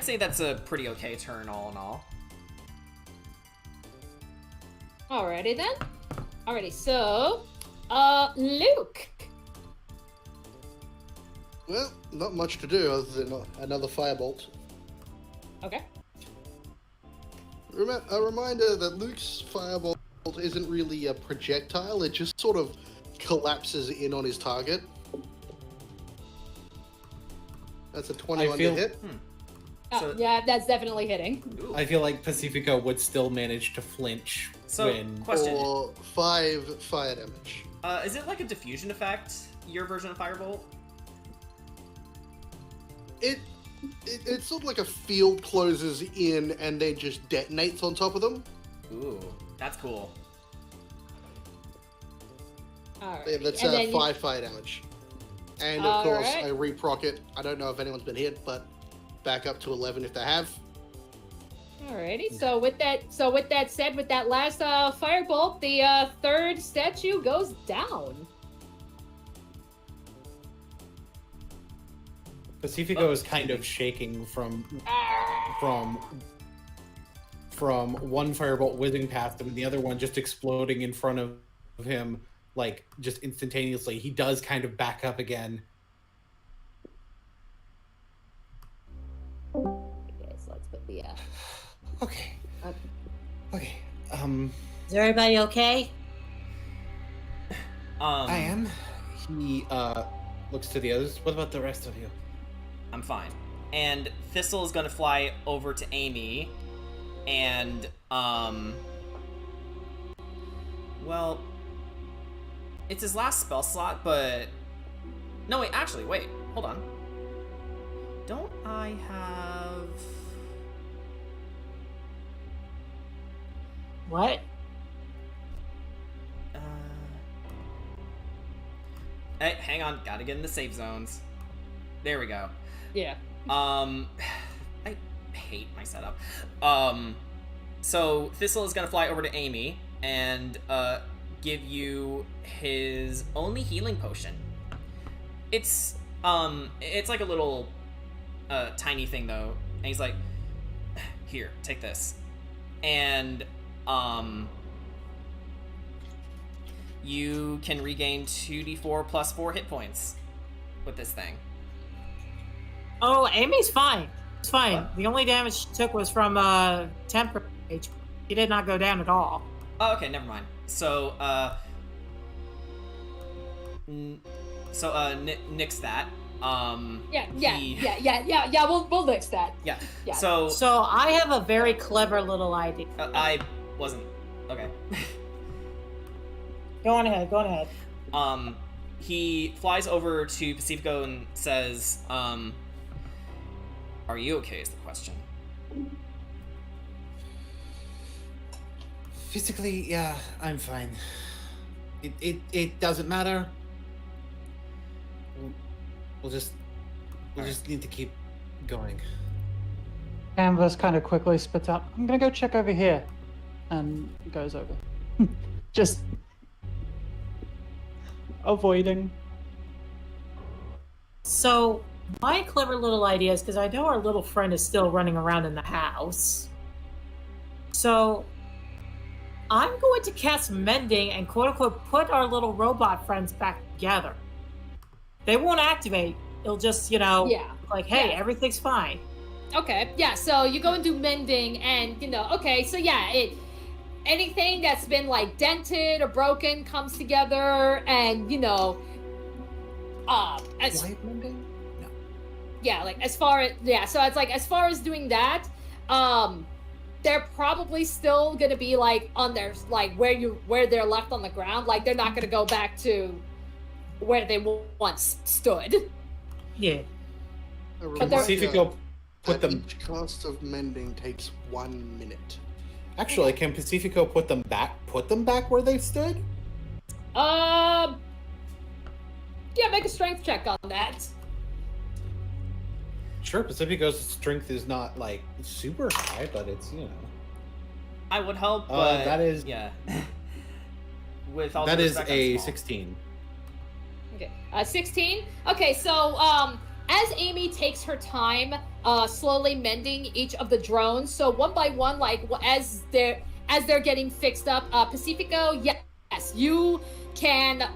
say that's a pretty okay turn all in all. Alrighty then. Alrighty, so Luke. Well, not much to do other than another firebolt. Okay. A reminder that Luke's firebolt isn't really a projectile, it just sort of collapses in on his target. That's a 21 to hit. So- Yeah, that's definitely hitting. Ooh. I feel like Pacifico would still manage to flinch So, when... question. For 5 fire damage. Is it like a diffusion effect, your version of Firebolt? It's sort of like a field closes in and then just detonates on top of them. Ooh, that's cool. Alright. Yeah, that's And then 5 fire damage. And of course, Alright. I reproc it. I don't know if anyone's been hit, but back up to 11 if they have. Alrighty. So with that said, with that last firebolt, the third statue goes down. Pacifico is kind of shaking from one firebolt whizzing past him and the other one just exploding in front of him, like just instantaneously. He does kind of back up again. Okay, so let's put the Okay. Okay. Is everybody okay? I am. He looks to the others. What about the rest of you? I'm fine. And Thistle is gonna fly over to Amy, and well, it's his last spell slot, but no, wait, actually, wait, hold on. Don't I have? What? Hey, hang on, gotta get in the safe zones. There we go. yeah. I hate my setup. So Thistle is gonna fly over to Amy and give you his only healing potion. It's like a little tiny thing though, and he's like, "Here, take this," and you can regain 2d4 plus 4 hit points with this thing. Oh, Amy's fine. It's fine. What? The only damage she took was from temper HP. She did not go down at all. Oh, okay, never mind. So, nix that. Yeah. We'll nix that. Yeah. Yeah. So I have a very clever little idea. I wasn't okay. Go on ahead. He flies over to Pacifico and says, "Are you okay?" is the question. Physically, yeah, I'm fine. It doesn't matter. We'll just need to keep going. Canvas kind of quickly spits out, "I'm gonna go check over here," and goes over. Just avoiding. So, my clever little idea is, because I know our little friend is still running around in the house. So, I'm going to cast Mending and quote-unquote put our little robot friends back together. They won't activate. It'll just, Yeah. like, hey, Yeah. everything's fine. Okay, yeah, so you go and do mending, and, okay, so yeah, anything that's been, like, dented or broken comes together, and, as... Light mending? No. Yeah, like, so it's like, as far as doing that, they're probably still gonna be, like, on their, like, where they're left on the ground, like, they're not gonna go back to where they once stood. Yeah. But they're- Pacifico put them. Each cast of mending takes 1 minute. Actually, can Pacifico put them back where they stood? Yeah, make a strength check on that. Sure, Pacifico's strength is not like super high, but it's I would help, but that is- yeah. With all that due is respect, a I'm small. 16. Okay, 16. Okay, so as Amy takes her time, slowly mending each of the drones, so one by one, like as they're getting fixed up, Pacifico, yes, you can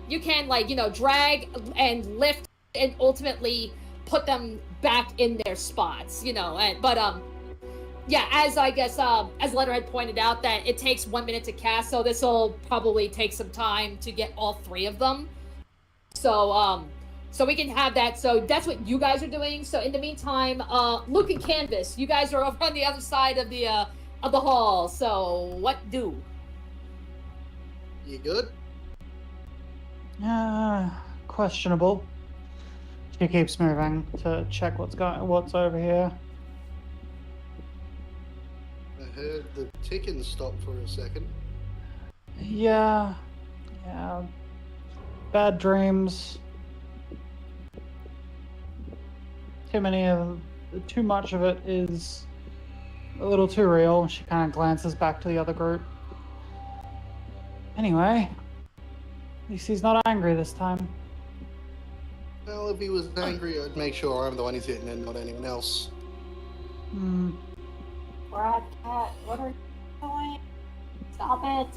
like drag and lift and ultimately put them back in their spots, yeah, as I guess as Letterhead pointed out, that it takes 1 minute to cast, so this will probably take some time to get all 3 of them. So we can have that. So that's what you guys are doing. So in the meantime, Luke and Canvas, you guys are over on the other side of the hall. So what do? You good? Questionable. She keeps moving to check what's over here. I heard the ticking stop for a second. Yeah. Bad dreams. Too much of it is a little too real. She kind of glances back to the other group. Anyway, at least he's not angry this time. Well, if he was angry, I'd make sure I'm the one he's hitting and not anyone else. Brad, Cat, what are you doing? Stop it.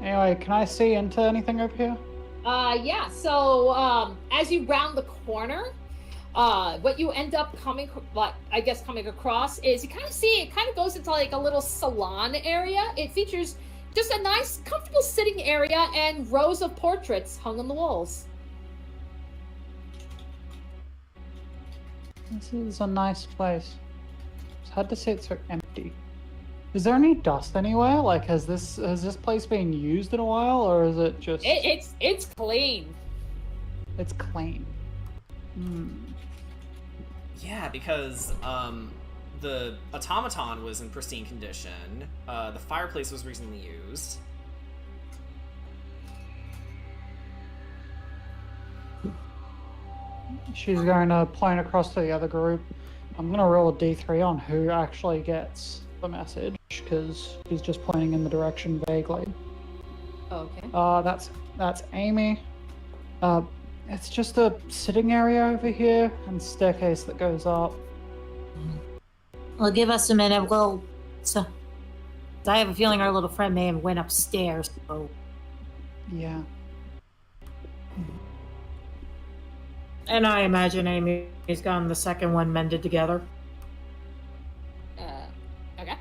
Anyway, can I see into anything over here? Yeah, so as you round the corner, what you end up coming across is you kind of see it kind of goes into like a little salon area. It features just a nice, comfortable sitting area and rows of portraits hung on the walls. This is a nice place. It's hard to say it's so empty. Is there any dust anywhere? Like, has this place been used in a while, or is it just? It's clean. It's clean. Yeah, because the automaton was in pristine condition. The fireplace was recently used. She's going to point across to the other group. I'm going to roll a d3 on who actually gets the message, because he's just pointing in the direction vaguely. Okay. That's Amy. It's just a sitting area over here and staircase that goes up. Well, give us a minute. So I have a feeling our little friend may have went upstairs. So Yeah. And I imagine Amy's gotten the second one mended together. Okay.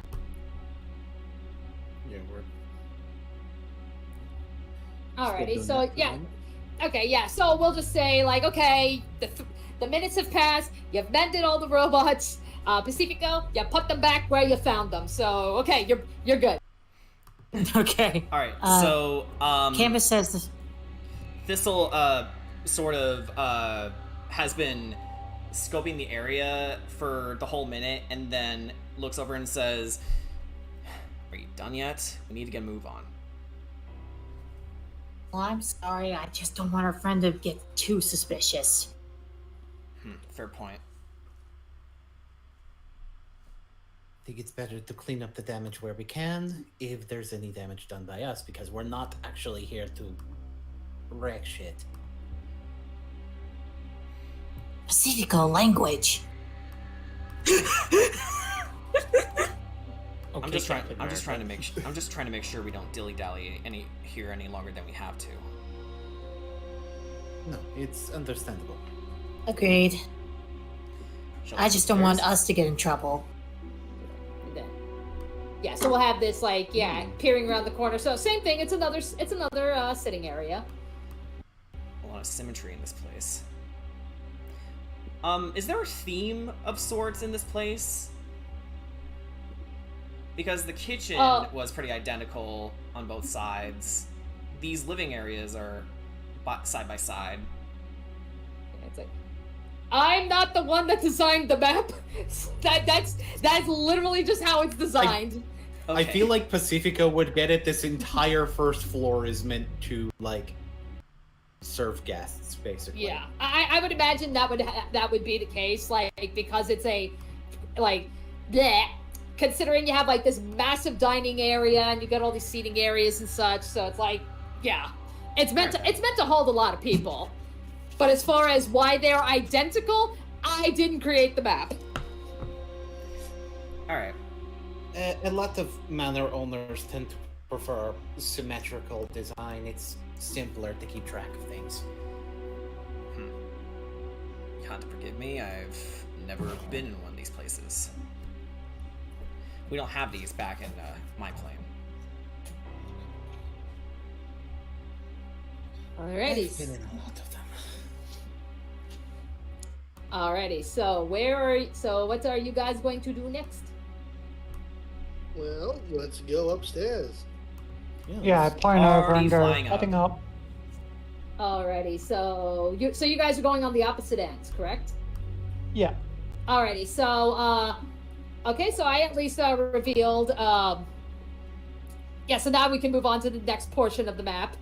Yeah, we're. Alrighty, so yeah. Okay, yeah, so we'll just say, like, okay, the minutes have passed, you've mended all the robots, Pacifico, you put them back where you found them, so, okay, you're good. Okay. Alright, so, Canvas says this. Thistle, sort of, has been scoping the area for the whole minute, and then looks over and says, "Are you done yet? We need to get a move on." Well, I'm sorry. I just don't want our friend to get too suspicious. Fair point. I think it's better to clean up the damage where we can, if there's any damage done by us, because we're not actually here to wreck shit. Pacifico language. I'm just trying to make sure we don't dilly-dally here any longer than we have to. No, it's understandable. Agreed. Shall we I just don't want upstairs? us to get in trouble. Yeah, so we'll have this, like, yeah, peering around the corner. So same thing, it's another sitting area. A lot of symmetry in this place. Is there a theme of sorts in this place? Because the kitchen was pretty identical on both sides. These living areas are side by side. It's like, I'm not the one that designed the map. That's literally just how it's designed. Okay. I feel like Pacifico would get it. This entire first floor is meant to, like, serve guests, basically. Yeah, I would imagine that would be the case, like, because it's a, like, bleh, considering you have, like, this massive dining area and you got all these seating areas and such, so it's like, yeah, it's meant to hold a lot of people. But as far as why they're identical, I didn't create the map. All right. A lot of manor owners tend to prefer symmetrical design. It's simpler to keep track of things. You have to forgive me. I've never been in one of these places. We don't have these back in my plane. Alrighty. I've been in a lot of them. Alrighty. So what are you guys going to do next? Well, let's go upstairs. Yeah, I point over Already and go, flying up. heading up. Alrighty. So you guys are going on the opposite ends, correct? Yeah. Alrighty. So okay. So I at least revealed. Yeah. So now we can move on to the next portion of the map.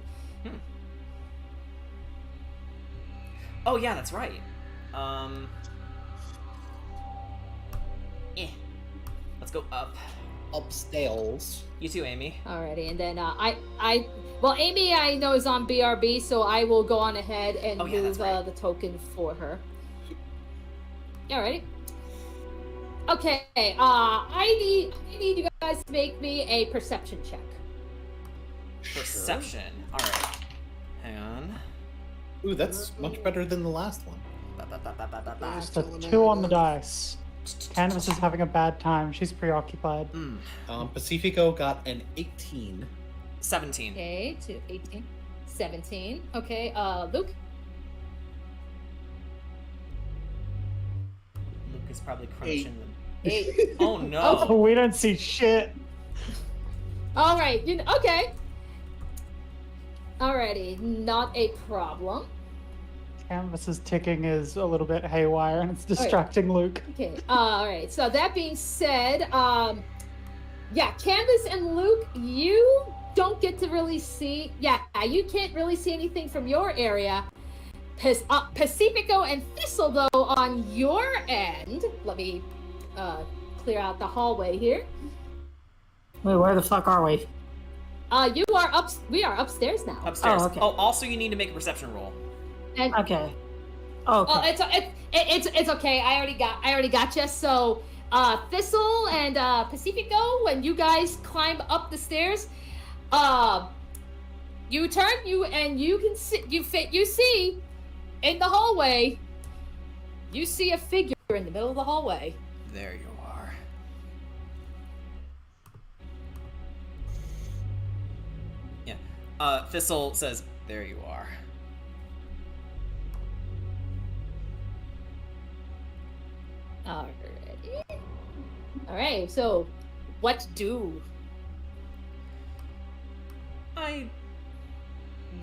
Oh yeah, that's right. Let's go up. upstairs. You too, Amy. Alrighty, and then well, Amy I know is on BRB, so I will go on ahead and Oh, yeah, move that's right. the token for her. Alrighty. Okay, I need you guys to make me a perception check. Perception. All right. Hang on. Ooh, that's much better than the last one. Just a 2 on the dice. Canvas is having a bad time. She's preoccupied. Pacifico got an 18. 17. Okay, to 18, 17. Okay, Luke. Luke is probably crunching them. 8. Oh no. Oh, we don't see shit. All right, okay. Alrighty, not a problem. Canvas's ticking is a little bit haywire and it's distracting Luke. Okay, alright, so that being said, yeah, Canvas and Luke, you don't get to really see, you can't really see anything from your area. Pacifico and Thistle, though, on your end, let me clear out the hallway here. Wait, where the fuck are we? We are upstairs now. Upstairs. Oh, okay. Also you need to make a perception roll. And, Okay. Oh, okay. it's okay. I already got you. So, Thistle and Pacifico, when you guys climb up the stairs, you turn and you can see you see in the hallway. You see a figure in the middle of the hallway. There you are. Yeah. Thistle says, "There you are." Alrighty. Alright, so what do? I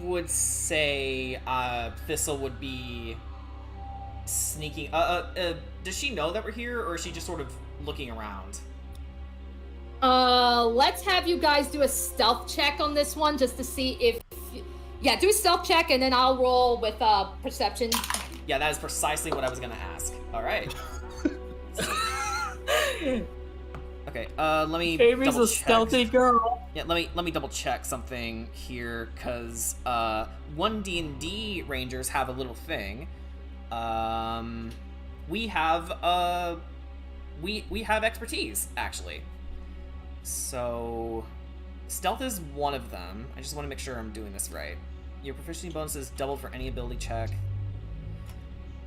would say Thistle would be sneaking. Does she know that we're here, or is she just sort of looking around? Let's have you guys do a stealth check on this one, just to see if. Yeah, do a stealth check, and then I'll roll with perception. Yeah, that is precisely what I was gonna ask. All right. Okay. Let me. Amy's double a check. stealthy girl. Yeah, let me double check something here, cause 1D&D Rangers have a little thing. We have we have expertise actually. So stealth is one of them. I just want to make sure I'm doing this right. Your proficiency bonus is doubled for any ability check.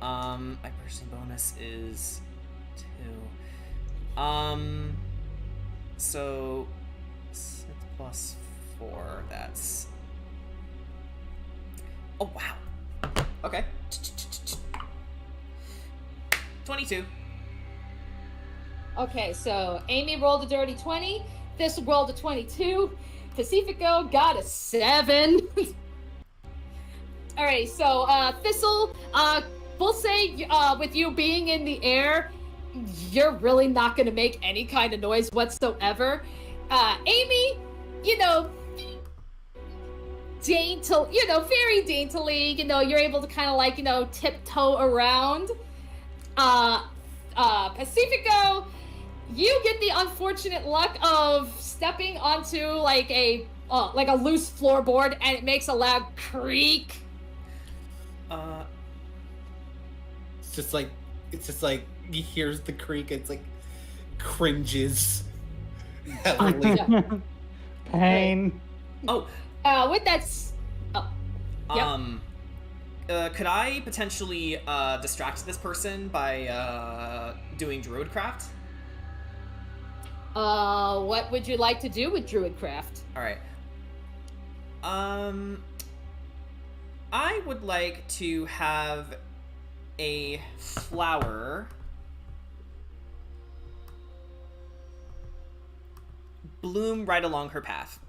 My proficiency bonus is 2. So 6 plus 4, that's... Oh, wow. Okay. 22. Okay, so Amy rolled a dirty 20. Thistle rolled a 22. Pacifico got a 7. Alright, so Thistle, we'll say with you being in the air, you're really not going to make any kind of noise whatsoever. Amy, very daintily, you're able to kind of like, tiptoe around. Pacifico, you get the unfortunate luck of stepping onto like a loose floorboard, and it makes a loud creak. It's just like he hears the creak. It's like cringes. Pain. Oh. With that. Yep. Could I potentially distract this person by doing Druidcraft? What would you like to do with Druidcraft? All right. I would like to have a flower bloom right along her path.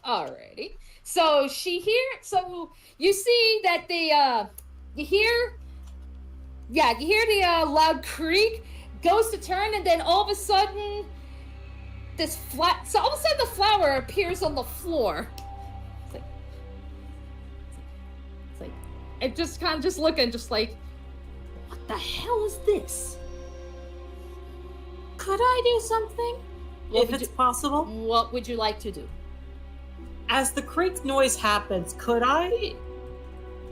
Alrighty. So so you see that you hear the loud creak, goes to turn, and then all of a sudden the flower appears on the floor. It's like it just kind of just looking just like, what the hell is this? Could I do something? What if would it's you- possible? What would you like to do? As the creak noise happens, could I,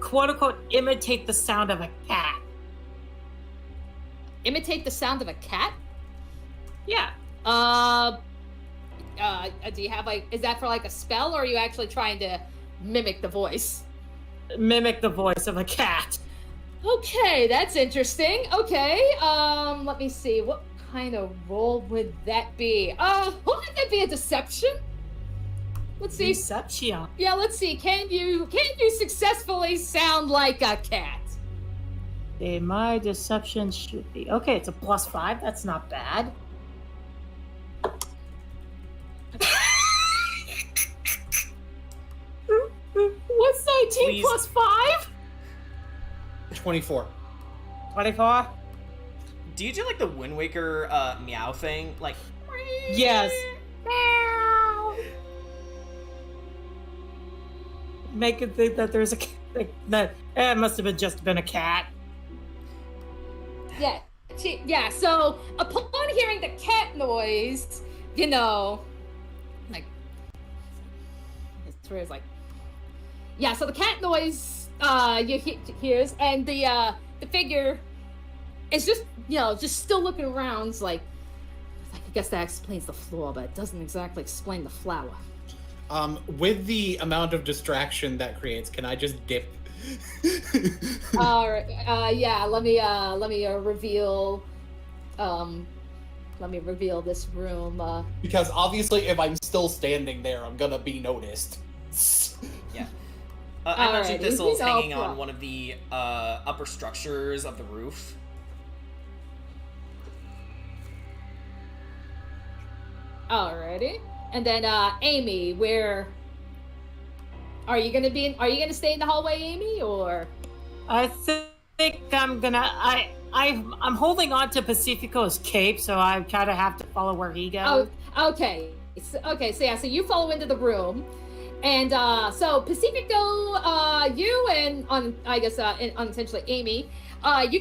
quote unquote, imitate the sound of a cat? Imitate the sound of a cat? Yeah. Do you have like, is that for like a spell, or are you actually trying to mimic the voice? Mimic the voice of a cat. Okay, that's interesting. Okay, let me see. What kind of roll would that be? Wouldn't that be a deception? Let's see. Deception. Yeah, let's see. Can you successfully sound like a cat? Okay, my deception should be okay. It's a +5. That's not bad. What's 19 Please. plus 5? 24. 24. Do you do like the Wind Waker meow thing? Like, Yes. Make it think that there's a that it must have been a cat. Yeah. Yeah, so upon hearing the cat noise, you know, like, it's like, yeah, so the cat noise, you hears, and the figure is just, you know, just still looking around. It's like, I guess that explains the floor, but it doesn't exactly explain the flower. With the amount of distraction that creates, can I just dip? All right, yeah, let me reveal, this room. Because obviously, if I'm still standing there, I'm gonna be noticed. yeah. I imagine Alrighty, Thistle's no hanging on problem. one of the upper structures of the roof. Alrighty. And then Amy, where are you gonna be? Are you gonna stay in the hallway, Amy, or? I think I'm gonna. I'm holding on to Pacifico's cape, so I kind of have to follow where he goes. Oh, okay. Okay, so yeah, so you follow into the room, and so Pacifico, you and unintentionally Amy, you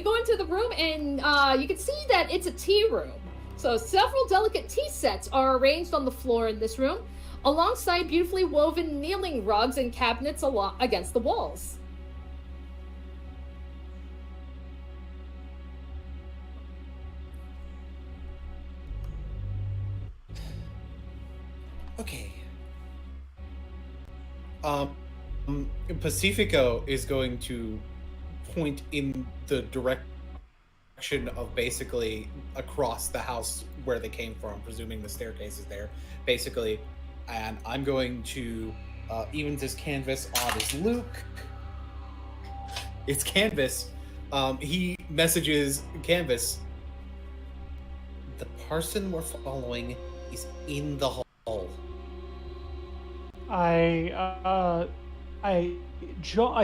go into the room, and you can see that it's a tea room. So several delicate tea sets are arranged on the floor in this room, alongside beautifully woven kneeling rugs and cabinets against the walls. Okay. Pacifico is going to point in the direction of basically across the house where they came from, presuming the staircase is there, basically. And I'm going to even this canvas odd as Luke. It's Canvas. He messages Canvas. The person we're following is in the hall. I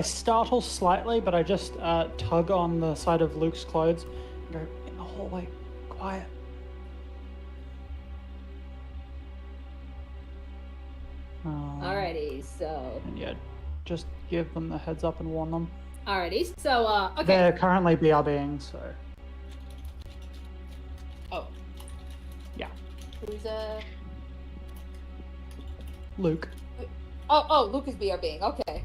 startle slightly, but I just tug on the side of Luke's clothes and go, in the hallway, quiet. Alrighty, so. And yeah, just give them the heads up and warn them. Alrighty, so, okay. They're currently BRBing, so. Oh. Yeah. Who's, Luke. Oh, Luke is BRBing, okay.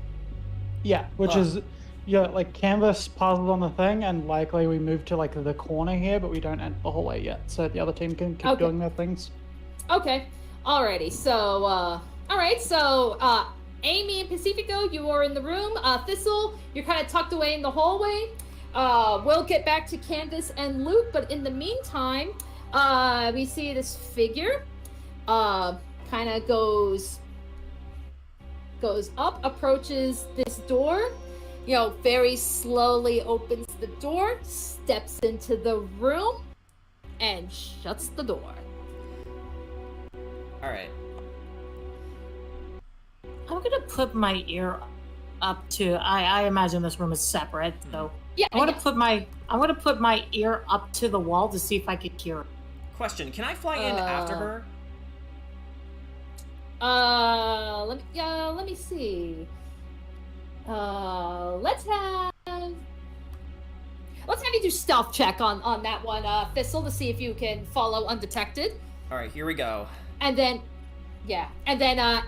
Yeah, which is, yeah, like Canvas pauses on the thing, and likely we move to like the corner here, but we don't enter the hallway yet, so the other team can keep doing their things. Okay, alrighty, so, alright, so, Amy and Pacifico, you are in the room. Thistle, you're kind of tucked away in the hallway. We'll get back to Canvas and Luke, but in the meantime, we see this figure, kind of goes up, approaches this door, you know, very slowly opens the door, steps into the room, and shuts the door. All right. I'm gonna put my ear up to. I imagine this room is separate, so Yeah, I'm gonna put my ear up to the wall to see if I could hear it. Question: can I fly in after her? Let me see. Let's have. let's have you do stealth check on that one, Thistle, to see if you can follow undetected. All right, here we go. And then,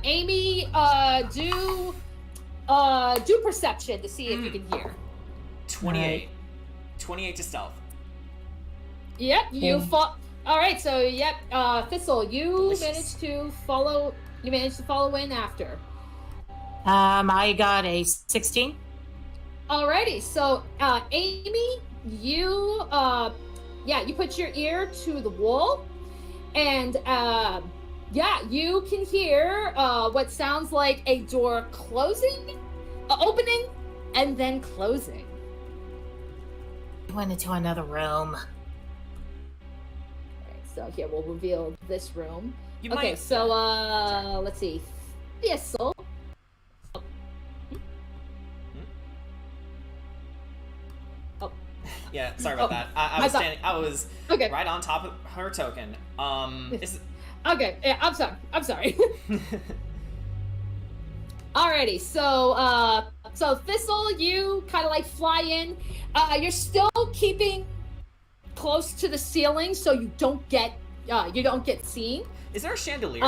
Amy, do perception to see if you can hear. 28. 28 to stealth. Yep, you fall. All right, so yep, Thistle, you managed to follow. You managed to follow in after. I got a 16. Alrighty, so Amy, you you put your ear to the wall, and you can hear what sounds like a door closing, opening, and then closing. I went into another room. Alright, so here we'll reveal this room. You Okay, might. so let's see. Thistle. Yeah, sorry about Oh, that. I was thought- standing. I was Okay. right on top of her token. Okay, yeah, I'm sorry. Alrighty, so Thistle, you kind of like fly in. You're still keeping close to the ceiling, so you don't get seen. Is there a chandelier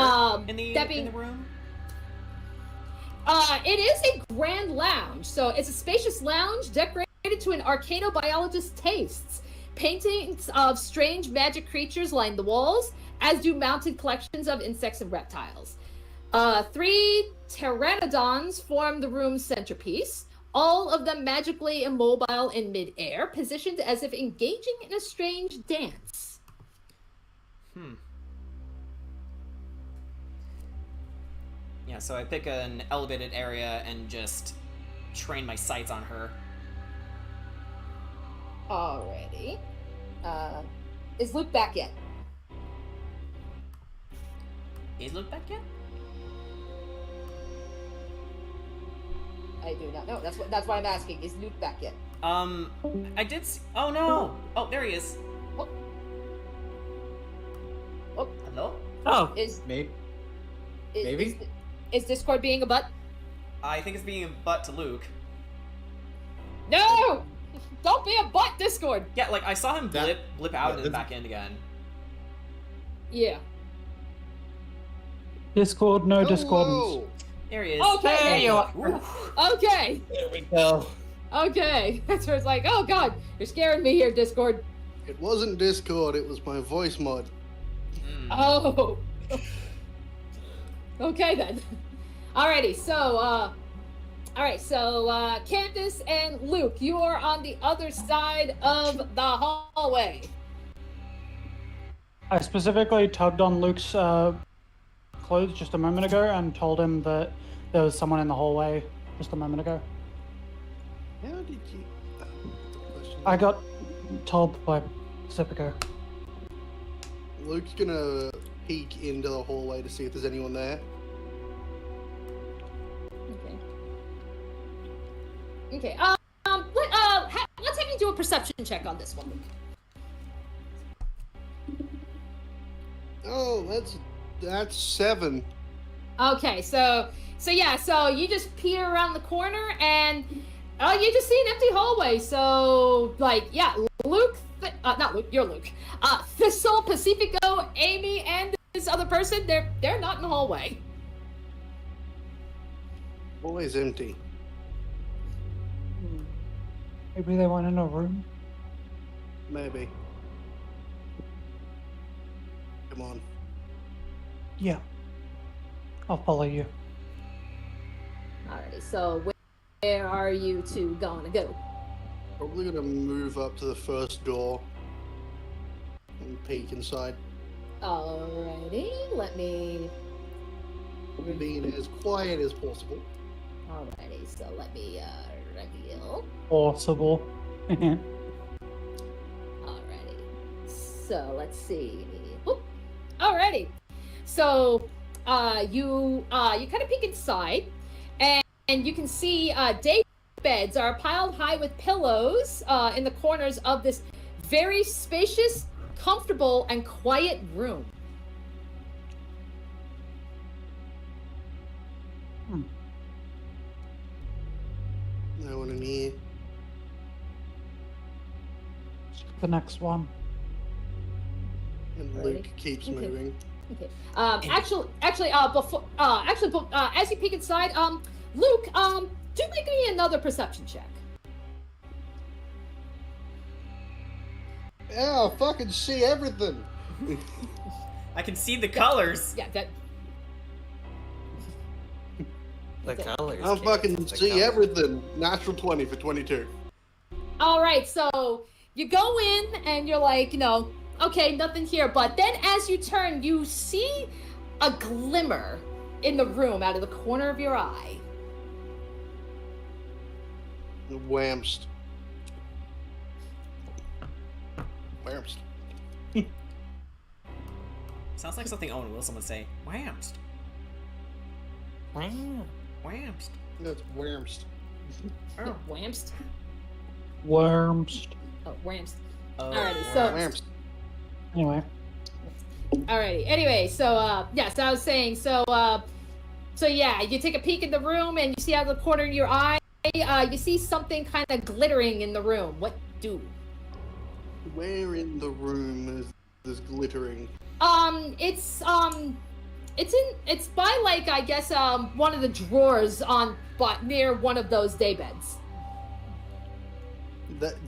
in the room? It is a grand lounge, so it's a spacious lounge decorated to an arcanobiologist's tastes. Paintings of strange magic creatures line the walls, as do mounted collections of insects and reptiles. 3 pteranodons form the room's centerpiece, all of them magically immobile in midair, positioned as if engaging in a strange dance. Yeah, so I pick an elevated area and just train my sights on her. Alrighty. Is Luke back yet? Is Luke back yet? I do not know. That's what I'm asking. Is Luke back yet? I did see... Oh, no! Oh, there he is. Oh. Oh. Hello? Oh, Maybe. Is, Maybe? Is Discord being a butt? I think it's being a butt to Luke. No! Don't be a butt, Discord! Yeah, like, I saw him That- blip out yeah, and then back in again. Yeah. Discord, no discordance. Hello. There he is. Okay. there you are. Ooh. Okay. There we go. Okay. That's where it's like, oh god, you're scaring me here, Discord. It wasn't Discord, it was my voice mod. Mm. Oh. Okay then. Alrighty, so Candace and Luke, you are on the other side of the hallway. I specifically tugged on Luke's clothes just a moment ago and told him that there was someone in the hallway just a moment ago. How did you... I got told by Pacifico. Luke's gonna peek into the hallway to see if there's anyone there. Okay. Let's have you do a perception check on this one, Luke. Oh, that's 7. Okay, so you just peer around the corner and you just see an empty hallway. So Luke, not Luke, you're Luke. Thistle, Pacifico, Amy, and this other person, they're not in the hallway. Always empty. Maybe they weren't in a room. Maybe. Come on. Yeah. I'll follow you. Alrighty, so where are you two going to go? Probably gonna move up to the first door and peek inside. Alrighty, let me. Being as quiet as possible. Alrighty, so let me reveal. Possible. Alrighty, so let's see. Oop. Alrighty, so you kind of peek inside, and you can see day beds are piled high with pillows in the corners of this very spacious, comfortable, and quiet room. No one in here. the next one. And Luke keeps Okay. moving. Okay. Before, as you peek inside, Luke, do make me another perception check. Yeah, I fucking see everything. I can see the colors. Yeah, that. The colors. I kid, fucking the see colors. everything. Natural 20 for 22. All right, so you go in and you're like, okay, nothing here. But then as you turn, you see a glimmer in the room out of the corner of your eye. Whamst. Whamst. Sounds like something Owen Wilson would say. Whamst. Wow. Whamst. That's whamst. Oh. Whamst? Worms. Oh, whamst. Oh, Alrighty, so- Whamst. Anyway. Alrighty. Anyway, so so I was saying, so yeah, you take a peek in the room and you see out of the corner of your eye, you see something kind of glittering in the room. What do? Where in the room is this glittering? It's by like I guess one of the drawers near one of those daybeds.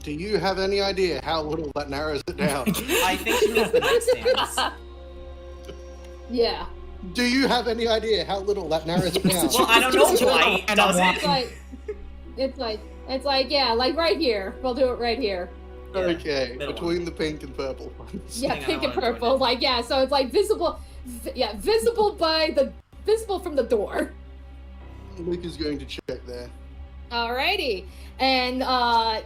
Do you have any idea how little that narrows it down? I think she means the nightstands. Yeah. Do you have any idea how little that narrows it down? Well, I don't know why it does It's like yeah, like right here. We'll do it right here. Okay, middle between the pink and purple ones. Yeah, Hang on, pink I and wanna join purple. in. Like yeah, so it's like visible visible from the door. Luke is going to check there. Alrighty. And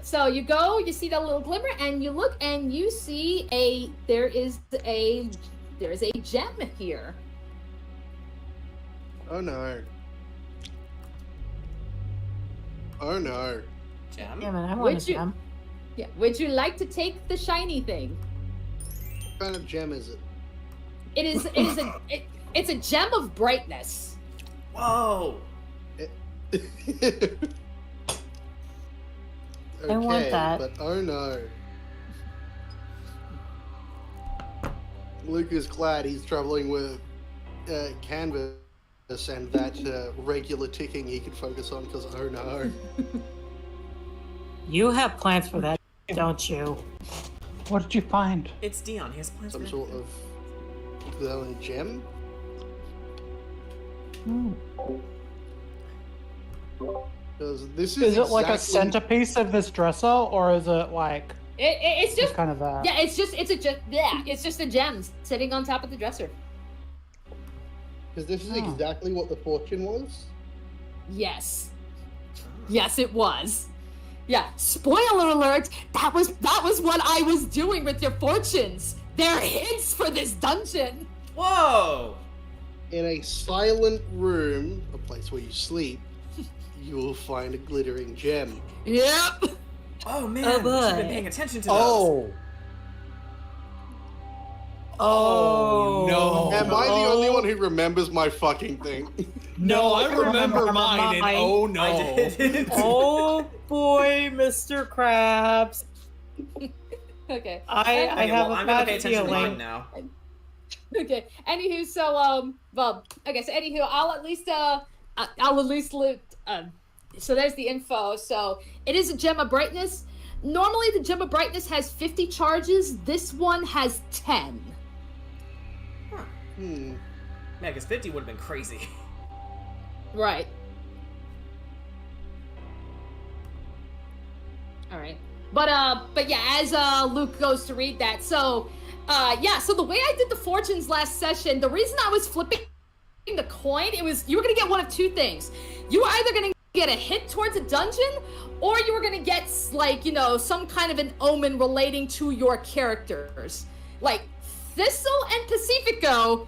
so you go, you see that little glimmer, and you look and you see there is a gem here. Oh no. Oh no. Gem? Yeah, man, I want Would a you- gem. Yeah. Would you like to take the shiny thing? What kind of gem is it? It's a gem of brightness. Whoa! Okay, I want that. But oh no. Luke is glad he's traveling with canvas and that regular ticking he can focus on because oh no. You have plans for that, don't you? What did you find? It's Dion. He has plans Some for sort everything. of glowing gem? Hmm. Because this Is it like a exactly- centerpiece of this dresser, or is it like It's just kind of that? yeah. It's just a gem sitting on top of the dresser. Because this is Oh. exactly what the fortune was. Yes. Yes, it was. Yeah. Spoiler alert. That was what I was doing with your fortunes. They're hints for this dungeon. Whoa! In a silent room, a place where you sleep, you will find a glittering gem. Yep. Oh man, Oh, you've boy. been paying attention to those. Oh no! Am I the only one who remembers my fucking thing? No, I remember mine, and oh no! I did. Oh boy, Mr. Krabs. Okay. I Okay, have well, a I'm gonna pay bad attention to mine feeling. now. Okay. Anywho, so okay. So anywho, I'll at least loot. So there's the info. So it is a gem of brightness. Normally, the gem of brightness has 50 charges. This one has 10. Hmm. Yeah, because 50 would have been crazy. Right. All right. But yeah, as Luke goes to read that, so so the way I did the fortunes last session, the reason I was flipping the coin, it was you were gonna get one of two things. You were either gonna get a hit towards a dungeon, or you were gonna get like some kind of an omen relating to your characters. Like Thistle and Pacifico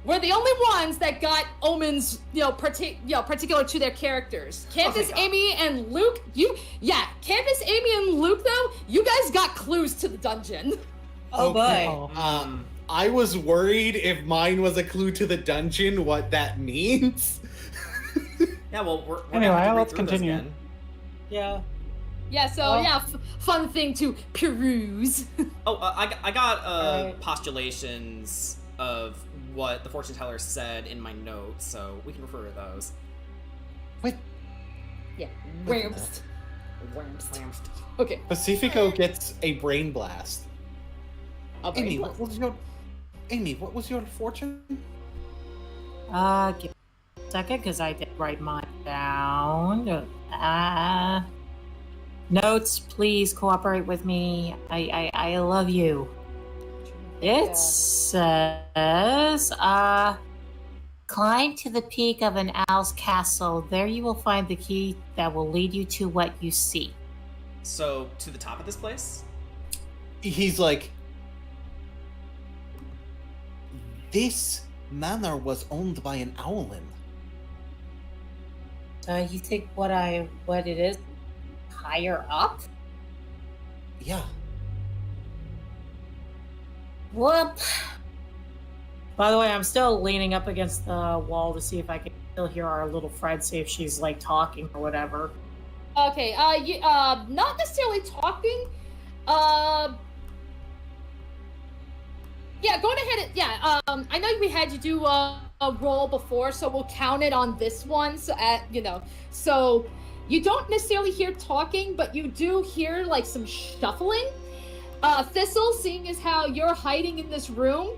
were the only ones that got omens, particular to their characters. Candace, God. Amy, and Luke, Candace, Amy, and Luke, though, you guys got clues to the dungeon. Oh Okay. boy. I was worried if mine was a clue to the dungeon, what that means. Yeah, well, we're Anyway, gonna have to read let's through those continue. again. Yeah. Yeah, so fun thing to peruse. Oh, I got Alright. postulations of what the fortune teller said in my notes, so we can refer to those. Wait, Yeah, Look at whamst. Okay. Pacifico gets a brain blast. Amy, Blast. what was your fortune? Give me a second, because I did write mine down. Notes, please cooperate with me. I love you. It says, climb to the peak of an owl's castle. There you will find the key that will lead you to what you see. So, to the top of this place? He's like, this manor was owned by an owlin. You think what it is higher up? Yeah. Whoop. By the way, I'm still leaning up against the wall to see if I can still hear our little friend, see if she's like talking or whatever. Okay, not necessarily talking. Yeah, go ahead and, I know we had you do a roll before, so we'll count it on this one, so, so you don't necessarily hear talking, but you do hear, like, some shuffling. Thistle, seeing as how you're hiding in this room,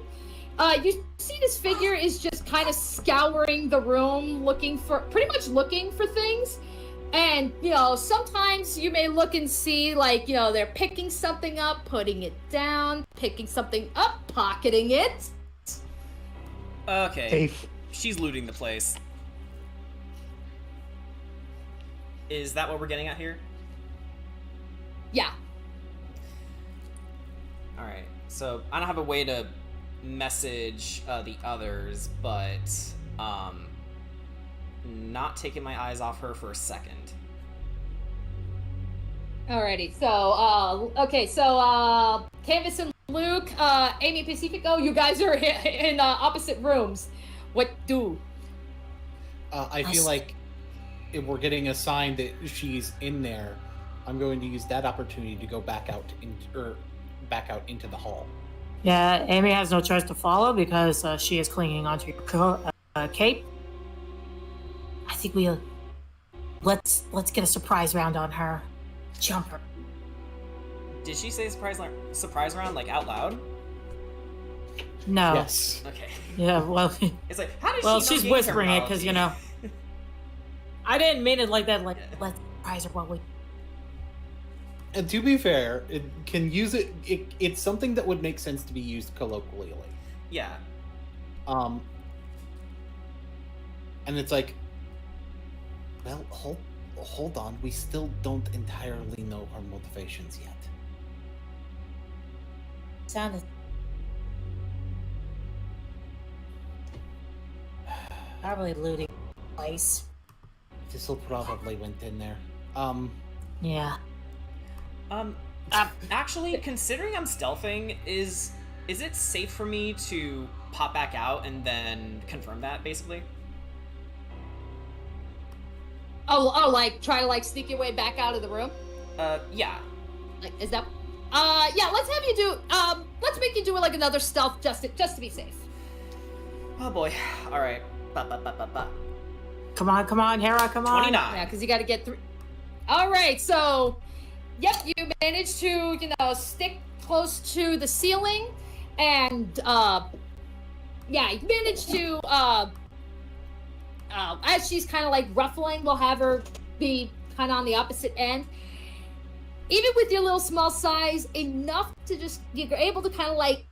you see this figure is just kind of scouring the room, pretty much looking for things. And, sometimes you may look and see, like, they're picking something up, putting it down, picking something up, pocketing it. Okay. Thief. She's looting the place. Is that what we're getting at here? Yeah. Alright, so I don't have a way to message the others, but, not taking my eyes off her for a second. Alrighty, so, Canvas and Luke, Amy Pacifico, you guys are in opposite rooms. What do? I feel like if we're getting a sign that she's in there, I'm going to use that opportunity to go back out into the hall. Yeah, Amy has no choice to follow because she is clinging onto your cape. I think let's get a surprise round on her. Jump her. Did she say surprise round, like, out loud? No. Yes. Okay. Yeah, well, It's like, how does well, she know she's game whispering it because terminology? I didn't mean it like that. Like, let's surprise her while we. And to be fair, it can use it. It's something that would make sense to be used colloquially. Yeah. And it's like, well, hold on. We still don't entirely know her motivations yet. Sounded. Probably looting the place. This'll probably went in there. Yeah. Actually, considering I'm stealthing, is it safe for me to pop back out and then confirm that, basically? Oh, like, try to, like, sneak your way back out of the room? Yeah. Like, is that... yeah, let's have you do... let's make you do, like, another stealth just to be safe. Oh boy. Alright. Ba. Come on, Hera, come on. 29. Yeah, because you gotta get through... Alright, so... Yep, you managed to, stick close to the ceiling, and, yeah, you managed to, as she's kind of, like, ruffling, we'll have her be kind of on the opposite end. Even with your little small size, enough to just, you're able to kind of, like,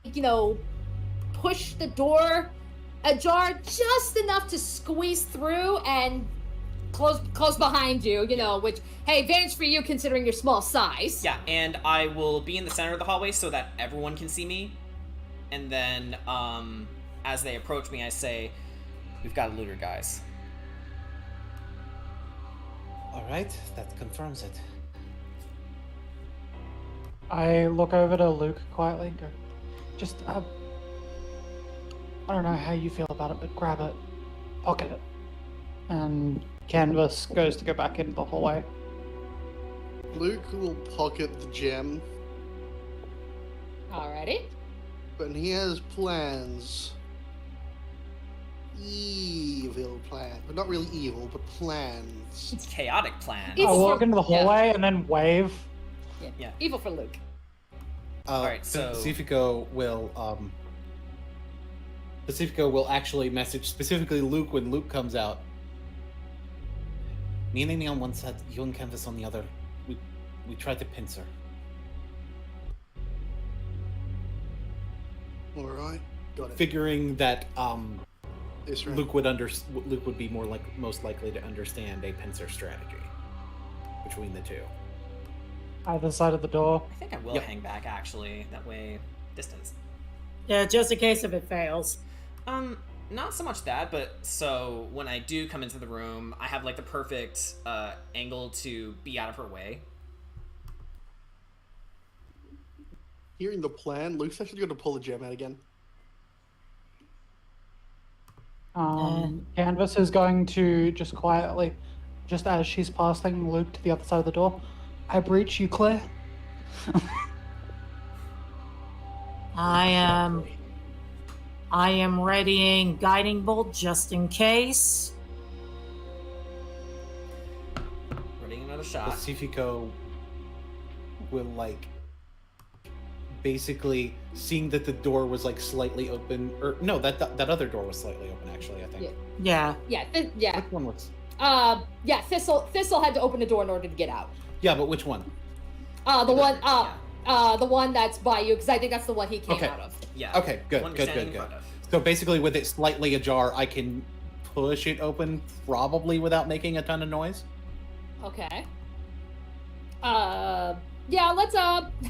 push the door ajar just enough to squeeze through and close behind you, which, hey, advantage for you considering your small size. Yeah, and I will be in the center of the hallway so that everyone can see me. And then, as they approach me, I say, we've got a looter, guys. Alright, that confirms it. I look over to Luke quietly and go, just, I don't know how you feel about it, but grab it, pocket it. And Canvas goes to go back into the hallway. Luke will pocket the gem, Alrighty. but he has plans. Evil plan, but not really evil, but plans. It's chaotic plan. It's- I'll walk for- into the yeah. hallway and then wave. Yeah. Evil for Luke. Alright, so- Pacifico will actually message specifically Luke when Luke comes out. Me and Amy on one side, you and Canvas on the other. We tried to pincer. All right, got it. Figuring that This round. Luke would be most likely to understand a pincer strategy between the two. Either side of the door. I think I will Yep. hang back, actually. That way, distance. Yeah, just in case if it fails. Not so much that, but so when I do come into the room, I have like the perfect angle to be out of her way. Hearing the plan, Luke's actually going to pull the gem out again. Canvas is going to just quietly, just as she's passing Luke to the other side of the door. I breach you, Claire. I am readying guiding bolt just in case. Ready another shot. Pacifico will basically seeing that the door was slightly open, or no, that other door was slightly open actually. I think. Yeah. Yeah. Yeah. Which one was? Yeah. Thistle had to open the door in order to get out. Yeah, but which one? The one. Yeah. The one that's by you, because I think that's the one he came Okay. out of. Yeah. Okay, good, One you're good, standing good, in good. front of. So basically, with it slightly ajar, I can push it open, probably without making a ton of noise. Okay. Yeah. Let's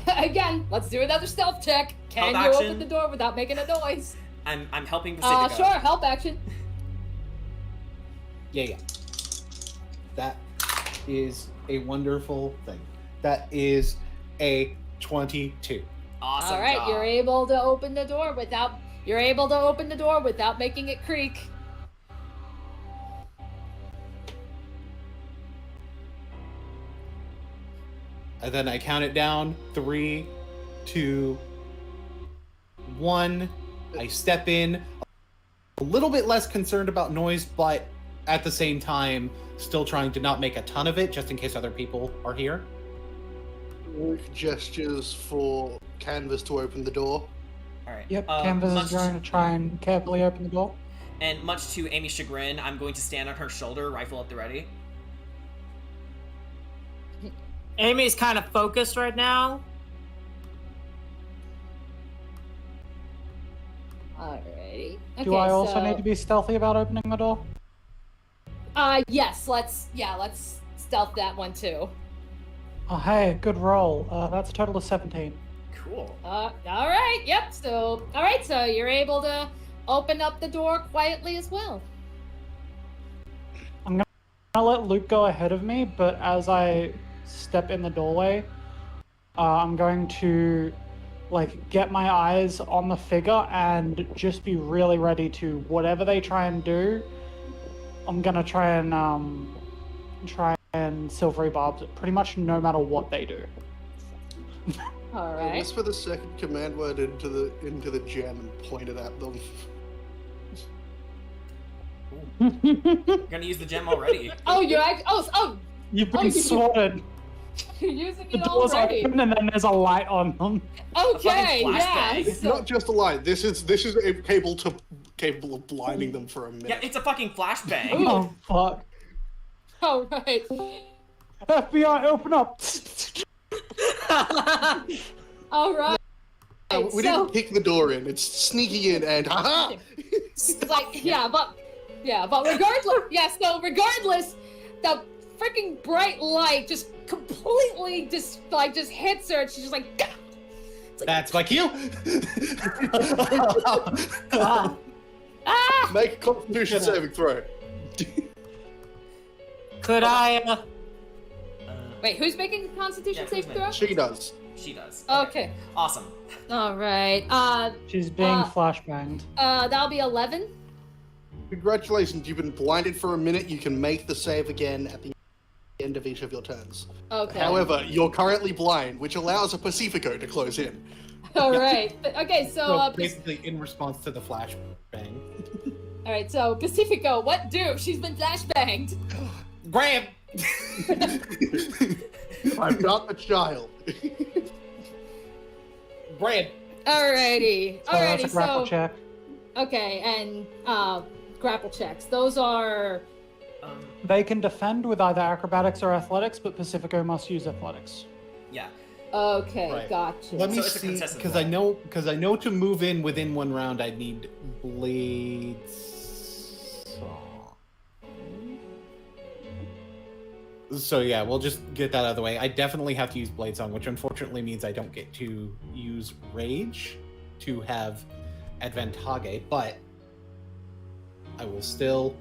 again. Let's do another stealth check. Can Help you action. open the door without making a noise? I'm helping Pacifico. Sure. Help action. Yeah. That is a wonderful thing. That is a 22. Awesome All right. job. You're able to open the door without. You're able to open the door without making it creak. And then I count it down. 3, 2, 1. I step in. A little bit less concerned about noise, but at the same time, still trying to not make a ton of it, just in case other people are here. Luke gestures for Canvas to open the door. All right. Yep, Canvas much is going to try and carefully open the door. And much to Amy's chagrin, I'm going to stand on her shoulder, rifle at the ready. Amy's kind of focused right now. Alrighty. Do I also need to be stealthy about opening the door? Yes. Let's stealth that one too. Oh, hey, good roll. That's a total of 17. Cool. All right. Yep. So, all right. So you're able to open up the door quietly as well. I'll let Luke go ahead of me, but as I step in the doorway, I'm going to get my eyes on the figure and just be really ready to whatever they try and do. I'm gonna try and silvery barbs it pretty much no matter what they do. All I right. whisper the second command word into the gem and point it at them. I'm gonna use the gem already. Oh, you're oh, You've Oh, been you- swatted. you're using The it doors already. open and then there's a light on them. Okay. fucking Yeah. flashbang. It's So, not just a light. This is capable of blinding them for a minute. Yeah, it's a fucking flashbang. Oh fuck! all right. FBI, open up! All right. We didn't kick the door in. It's sneaking in and haha. It's but regardless, so regardless, the freaking bright light just completely just hits her, and she's just like, "Gah!" That's my cue. Make a Constitution saving throw. Could I? Wait, who's making a Constitution Yeah, save who's throw? She does. She does. Okay. Awesome. All right. She's being flashbanged. That'll be 11. Congratulations, you've been blinded for a minute. You can make the save again at the end of each of your turns. Okay. However, you're currently blind, which allows a Pacifico to close in. All right. Okay, so basically, in response to the flashbang. all right, so Pacifico, what do? She's been flashbanged. Grab! I've got the child. Brad. Alrighty. So that's a grapple So check. okay, and grapple checks. Those are They can defend with either acrobatics or athletics, but Pacifico must use athletics. Yeah. okay. Right. Gotcha. Let me So it's a see, contested because I roll. know to move in within 1 round, I need blades. So yeah, we'll just get that out of the way. I definitely have to use Blade Song, which unfortunately means I don't get to use Rage to have Advantage, but I will still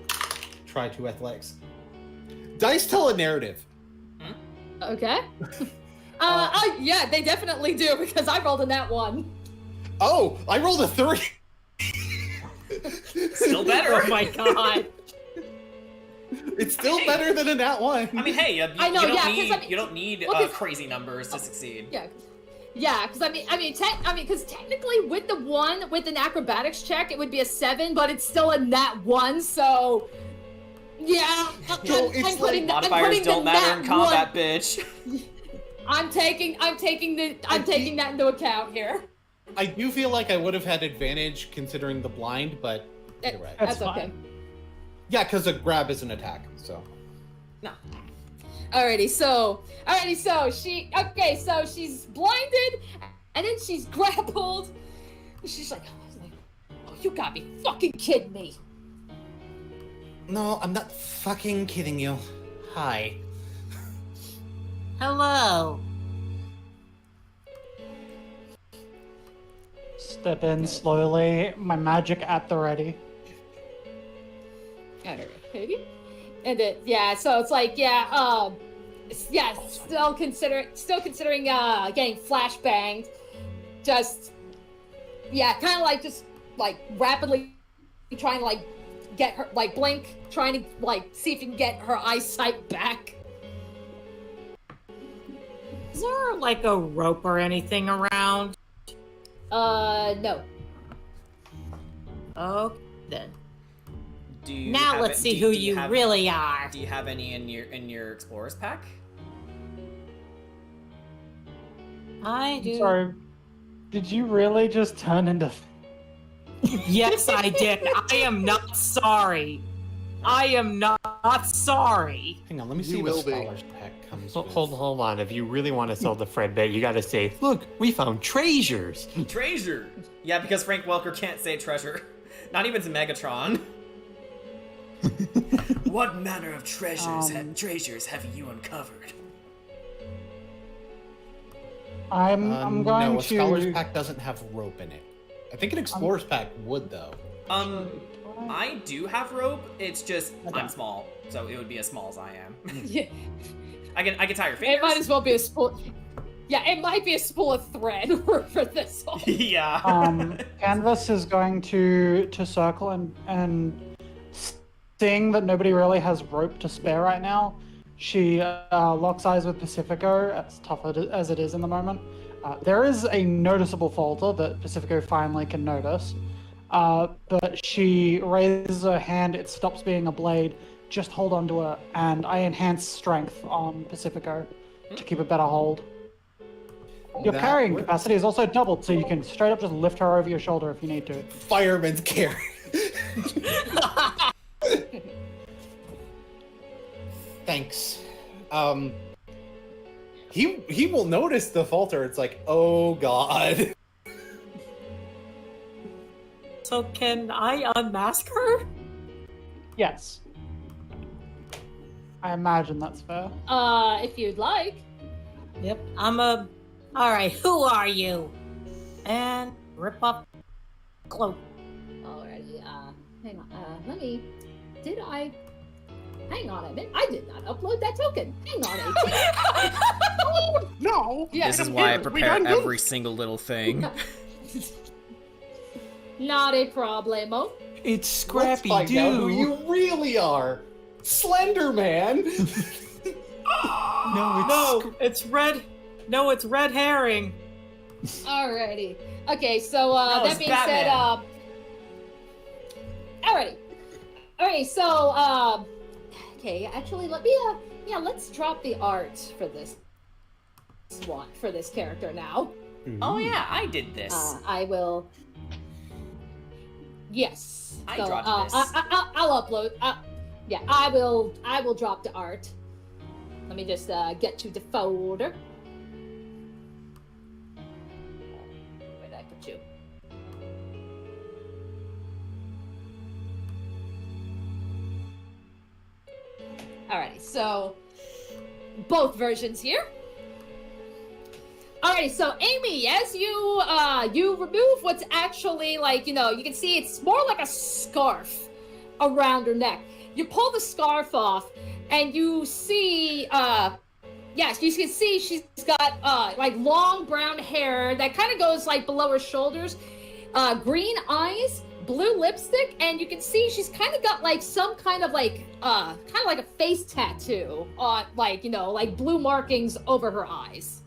try to athletics. Dice tell a narrative. Okay. Yeah, they definitely do because I rolled in that one. Oh, I rolled a 3. Still better. Oh my god. It's still better than a nat 1. I mean, hey, I know, you don't yeah, 'cause need, I mean- you don't need well, 'cause- crazy numbers to succeed. Yeah. Yeah, because because technically with the 1 with an acrobatics check it would be a 7, but it's still a nat 1, so yeah. Joel, it's I'm putting the, I'm Modifiers putting don't the matter in nat combat, 1. bitch. I'm taking that into account here. I do feel like I would have had advantage considering the blind, but you're right. That's That's okay. Yeah, because a grab is an attack, so. No. Alrighty, so she's blinded, and then she's grappled. She's like, oh, you gotta be fucking kidding me. No, I'm not fucking kidding you. Hi. Hello. Step in slowly, my magic at the ready. Alrighty. And then so it's like still considering getting flashbanged. Just kind of like just like rapidly trying to like get her like blink, trying to like see if you can get her eyesight back. Is there like a rope or anything around? No. Okay then. Do you Now have let's it- see do- who do you have- really are. Do you have any in your explorers pack? I do. Sorry, did you really just turn into... Yes, I did. I am not sorry. I am not sorry. Hang on, let me You see will what be. Scholar's pack comes with. Hold on. If you really want to sell the Fredbear, you gotta say, look, we found treasures. Treasure. Yeah, because Frank Welker can't say treasure. Not even to Megatron. What manner of treasures have you uncovered? I'm going no, a Scholar's to... pack doesn't have rope in it. I think an Explorer's pack would, though. I do have rope. It's just Okay. I'm small, so it would be as small as I am. Yeah. I can tie your fingers. It might as well be a spool. Yeah, it might be a spool of thread for this one. Yeah. Canvas is going to circle and seeing that nobody really has rope to spare right now, she locks eyes with Pacifico, as tough as it is in the moment. There is a noticeable falter that Pacifico finally can notice, but she raises her hand, it stops being a blade, just hold on to her, and I enhance strength on Pacifico to keep a better hold. Your That carrying works. capacity is also doubled, so you can straight up just lift her over your shoulder if you need to. Fireman's carry. Thanks. He will notice the falter. It's like, oh god. So can I unmask her? Yes. I imagine that's fair. If you'd like. Yep. Alright, who are you? And rip up cloak. Alrighty, hang on, hang on a minute, I did not upload that token. Hang on a minute. No! Yeah. This is why I We prepare done every single little thing. Not a problemo. It's Let's Scrappy find out who Doo. you really are. Slender Man. No, it's red. No, it's red herring. Alrighty. Okay, so No, that it's being Batman. said, alrighty. Alright, so okay, actually let me let's drop the art for this one for this character now. Oh yeah, I did this. I will. Yes. I so, dropped this. I'll upload. Yeah, I will drop the art. Let me just get to the folder. Where did I put you? Alrighty, so both versions here. Alrighty, so Amy, as you remove what's actually like, you can see it's more like a scarf around her neck. You pull the scarf off, and you see, yes, you can see she's got like long brown hair that kind of goes like below her shoulders, green eyes, blue lipstick, and you can see she's kind of got like some kind of like a face tattoo on, like like blue markings over her eyes.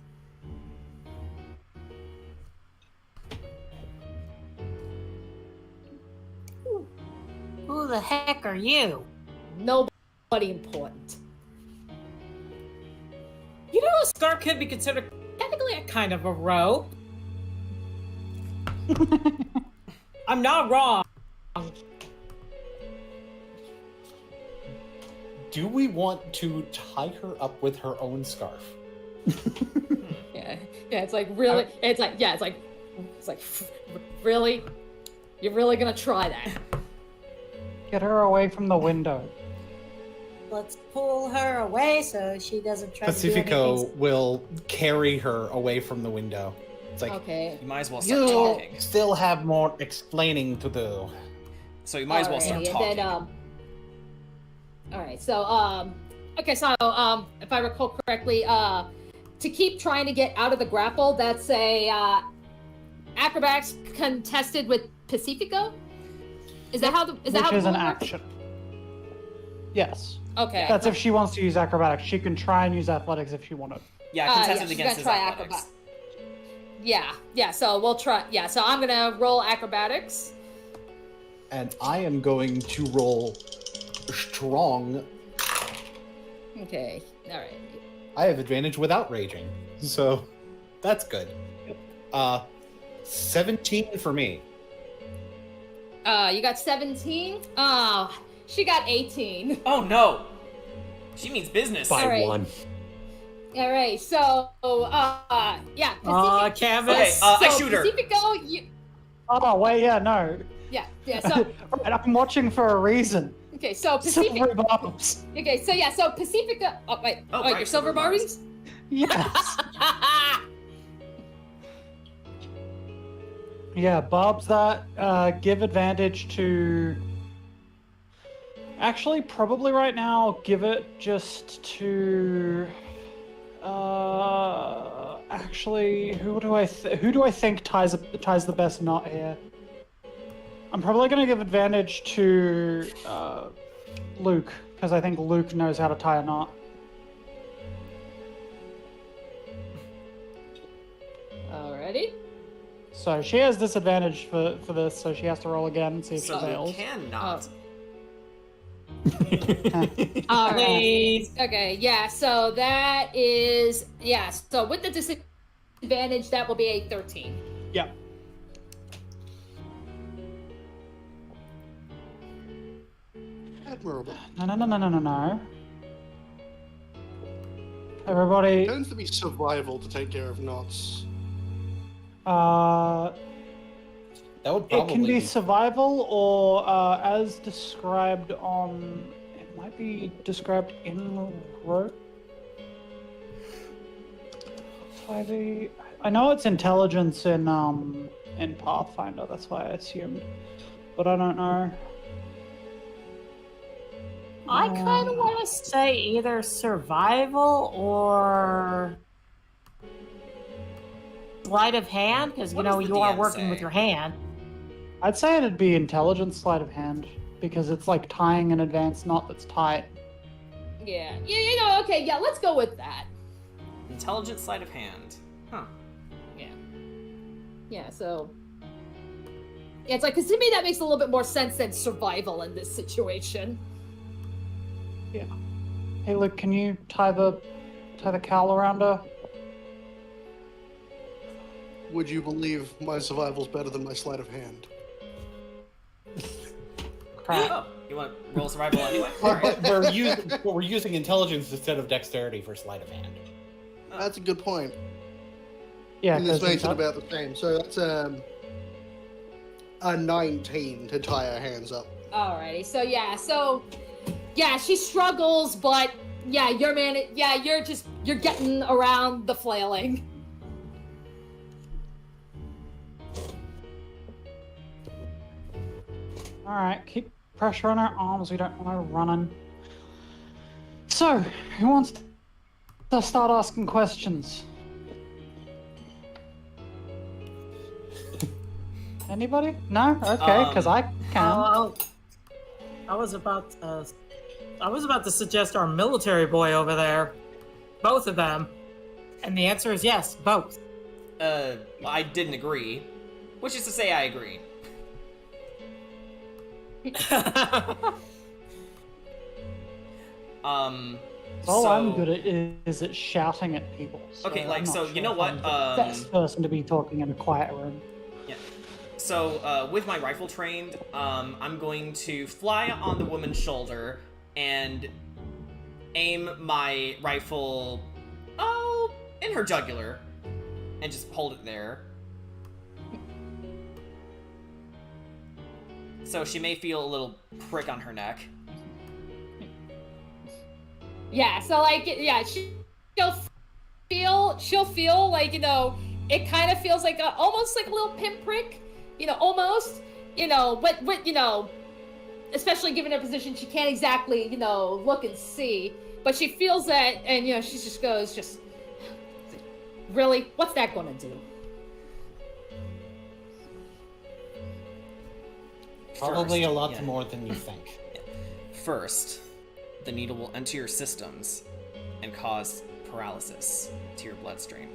Who the heck are you? Nobody important. You know, a scarf could be considered technically a kind of a rope. I'm not wrong. Do we want to tie her up with her own scarf? Yeah, it's like really, it's like really, you're really gonna try that? Get her away from the window. Let's pull her away so she doesn't try to do Pacifico anything. will carry her away from the window. It's like, Okay. You might as well start you talking. still have more explaining to do. So you might as well start Alrighty, talking. and then, all right, so okay, so if I recall correctly, to keep trying to get out of the grapple, that's a acrobatics contested with Pacifico. Is that how the Which how the is an rule works? action. Yes. Okay. That's if she wants to use acrobatics. She can try and use athletics if she wanted. Yeah, contested she's against gonna his try athletics. Yeah. So we'll try. Yeah. So I'm gonna roll acrobatics. And I am going to roll strong. Okay. All right. I have advantage without raging. So that's good. 17 for me. You got 17. She got 18. Oh no! She means business. By Alright. 1. All right. So yeah. Pacific- Canvas. Okay, I shoot her. Pacifico, Oh, wait, yeah, no. yeah. So Right, I'm watching for a reason. okay. So Pacific. Silver Bobs. Okay. So yeah. So Pacifico. Oh wait. Oh, wait. right, Your silver silver Barbies. Yes. Yeah, Bob's that. Give advantage to... Actually, probably right now, give it just to... Actually, who do I think ties the best knot here? I'm probably going to give advantage to Luke, because I think Luke knows how to tie a knot. Alrighty. So she has disadvantage for this, so she has to roll again and see if she So fails. you cannot. All right. Please. Okay. Yeah. So that is So with the disadvantage, that will be a 13. Yep. Admirable. No. Everybody, It tends to be survival to take care of knots. That would it probably can be survival or as described on. It might be described in rope. 5e. I know it's intelligence in Pathfinder. That's why I assumed, but I don't know. I kind of want to say either survival or sleight of hand, because What does the you are DM working say? with your hand. I'd say it'd be intelligence sleight of hand because it's like tying an advanced knot that's tight. Yeah. Okay. Yeah. Let's go with that. Intelligent sleight of hand. Huh. Yeah, so... Yeah, it's like, because to me that makes a little bit more sense than survival in this situation. Hey, look, can you tie the cowl around her? Would you believe my survival's better than my sleight of hand? Crap. Oh, you want to roll survival anyway? But we're using intelligence instead of dexterity for sleight of hand. That's a good point. Yeah, And this 'cause makes it it's- about the same. So that's a 19 to tie her hands up. Alrighty, so she struggles, but yeah, you're getting around the flailing. Alright, keep pressure on our arms, we don't want her running. So, who wants to start asking questions? Anybody? No? Okay, because I can. I was about to suggest our military boy over there. Both of them. And the answer is yes, both. I didn't agree. Which is to say I agree. All so... I'm good at is at shouting at people. Okay, I'm like, not so, sure you know if what, I'm the best person to be talking in a quiet room. So, with my rifle trained, I'm going to fly on the woman's shoulder and aim my rifle, in her jugular, and just hold it there. So she may feel a little prick on her neck. Yeah, so like, yeah, she'll feel like, you know, it kind of feels like almost like a little pinprick, you know, almost, you know, but you know, especially given her position, she can't exactly, you know, look and see, but she feels that, and you know, she just goes, really, what's that gonna do? Probably First, a lot yeah. more than you think. First, the needle will enter your systems and cause paralysis to your bloodstream.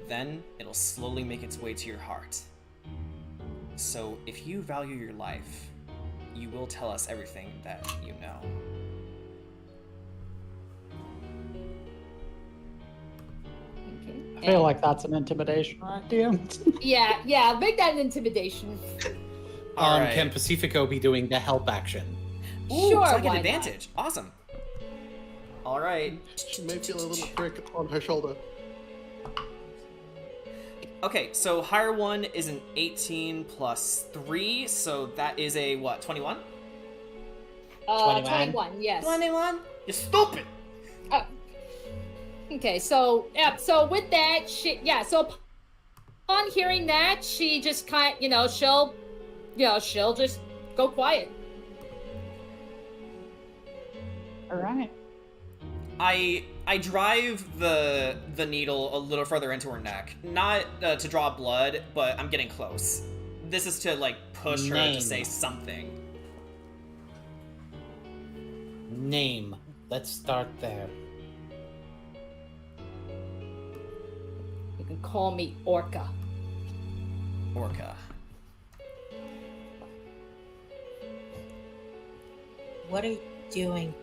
Then, it'll slowly make its way to your heart. So, if you value your life, you will tell us everything that you know. Okay. I feel like that's an intimidation idea. Yeah, make that an intimidation. Alright. Can Pacifico be doing the help action? Ooh, Sure, so I get why advantage. Awesome. Alright. She may feel a little prick on her shoulder. Okay, so higher one is an 18 plus 3, so that is a, what, 21? 21, yes. 21? You stupid! Okay, so yeah, so with that, so upon hearing that, she just kind, she'll just go quiet. All right. I drive the needle a little further into her neck, not to draw blood, but I'm getting close. This is to like push her to say something. Name. Let's start there. You can call me Orca. Orca. What are you doing?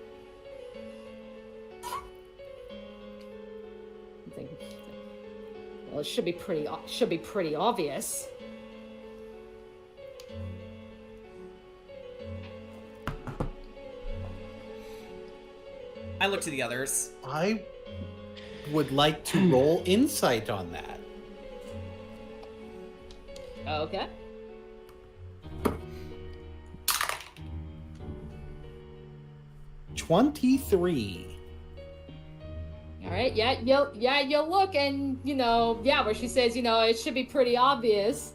Well, it should be pretty obvious. I look to the others. I would like to roll insight on that. Okay. $23. All right. Yeah. You'll look, and where she says, it should be pretty obvious.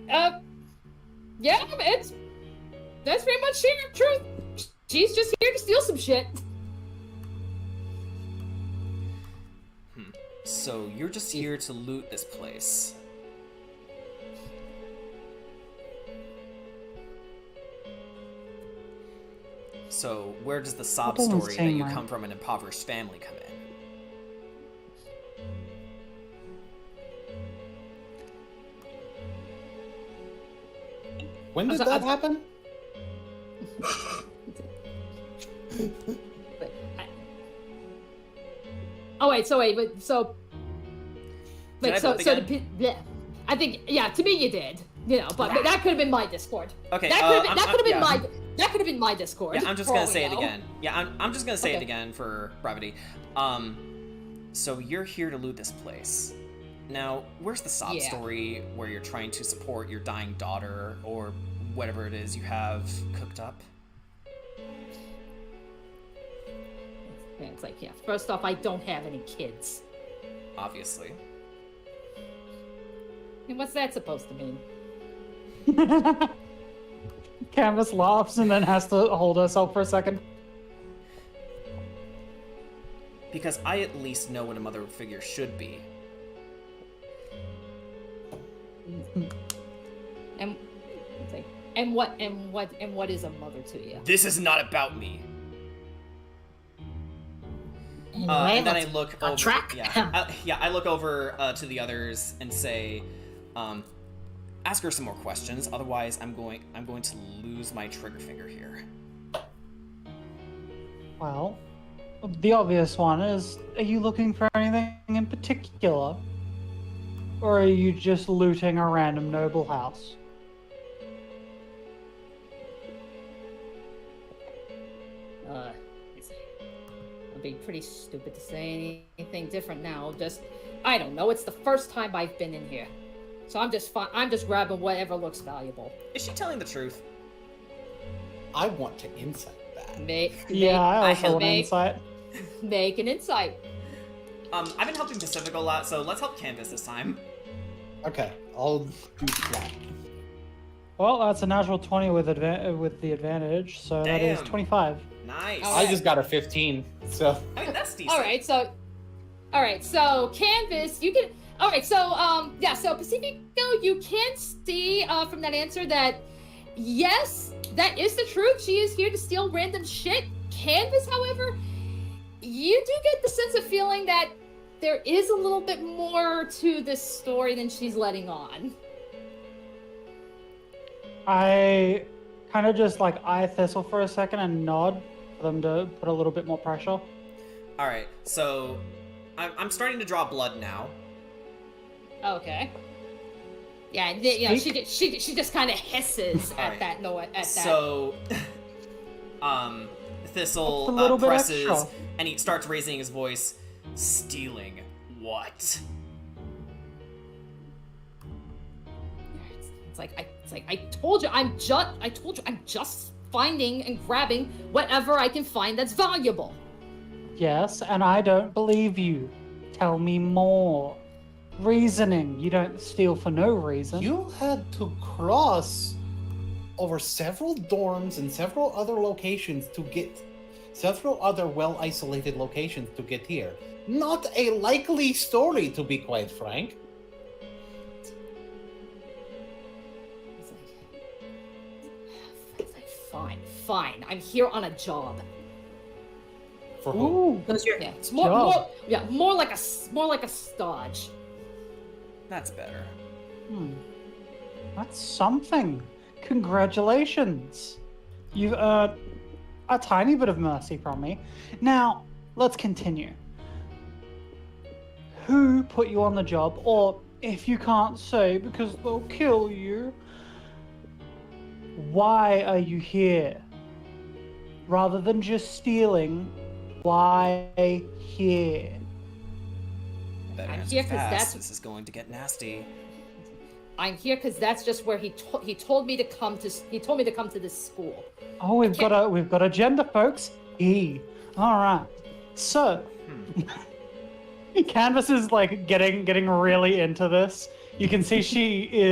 Yeah. That's pretty much the truth. She's just here to steal some shit. So you're just here to loot this place. So where does the sob That doesn't story that seem you right. come from an impoverished family come in? When did I'm so- that I'm- happen? Oh wait, so Did I vote again? yeah. I think to me you did. You know, but that could have been my Discord. Okay, That could have been my Discord. Yeah, I'm just for gonna all we say it know. again. Yeah, I'm just gonna say it Okay. again for brevity. So you're here to loot this place. Now, where's the sob Yeah. story where you're trying to support your dying daughter or whatever it is you have cooked up? And it's like, first off, I don't have any kids. Obviously. And what's that supposed to mean? Canvas laughs and then has to hold herself for a second. Because I at least know what a mother figure should be. And it's like, and what is a mother to you? This is not about me. Anyway, And then I let's look on over. track. I look over to the others and say, ask her some more questions. Otherwise, I'm going to lose my trigger finger here. Well, the obvious one is, are you looking for anything in particular? Or are you just looting a random noble house? It'd be pretty stupid to say anything different now. Just, I don't know. It's the first time I've been in here, so I'm just grabbing whatever looks valuable. Is she telling the truth? I want to insight that. Yeah, I also have want insight. Make an insight. I've been helping Pacific a lot, so let's help Canvas this time. Okay, I'll do that. Well, that's a natural 20 with the advantage, so that is Damn. 25. Nice. Alright. I just got a 15, so I mean, that's decent. All right. So Canvas, you can. All right. So So Pacifico, you can see from that answer that yes, that is the truth. She is here to steal random shit. Canvas, however, you do get the sense of feeling that there is a little bit more to this story than she's letting on. I kind of just eye Thistle for a second and nod for them to put a little bit more pressure. All right, so I'm starting to draw blood now. Okay. Yeah, she just kind of hisses at Alright. that. No, at that. So, Thistle That's a little bit presses, extra. and he starts raising his voice. Stealing what? It's like I told you I'm just finding and grabbing whatever I can find that's valuable. Yes, and I don't believe you. Tell me more. Reasoning. You don't steal for no reason. you had to cross over several dorms and several other locations to get several other well-isolated locations to get here. Not a likely story, to be quite frank. It's like, fine. I'm here on a job. For who? Ooh, Because you're Yeah, it's Job. more like a stodge. That's better. that's something. Congratulations. You've earned a tiny bit of mercy from me. Now, let's continue. Who put you on the job? Or, if you can't say because they'll kill you, why are you here? Rather than just stealing, why here? Better I'm answer here 'cause fast. that's- This is going to get nasty. I'm here because that's just where he told me to come to this school. Oh, we've got agenda, folks. All right. So, Canvas is getting really into this. You can see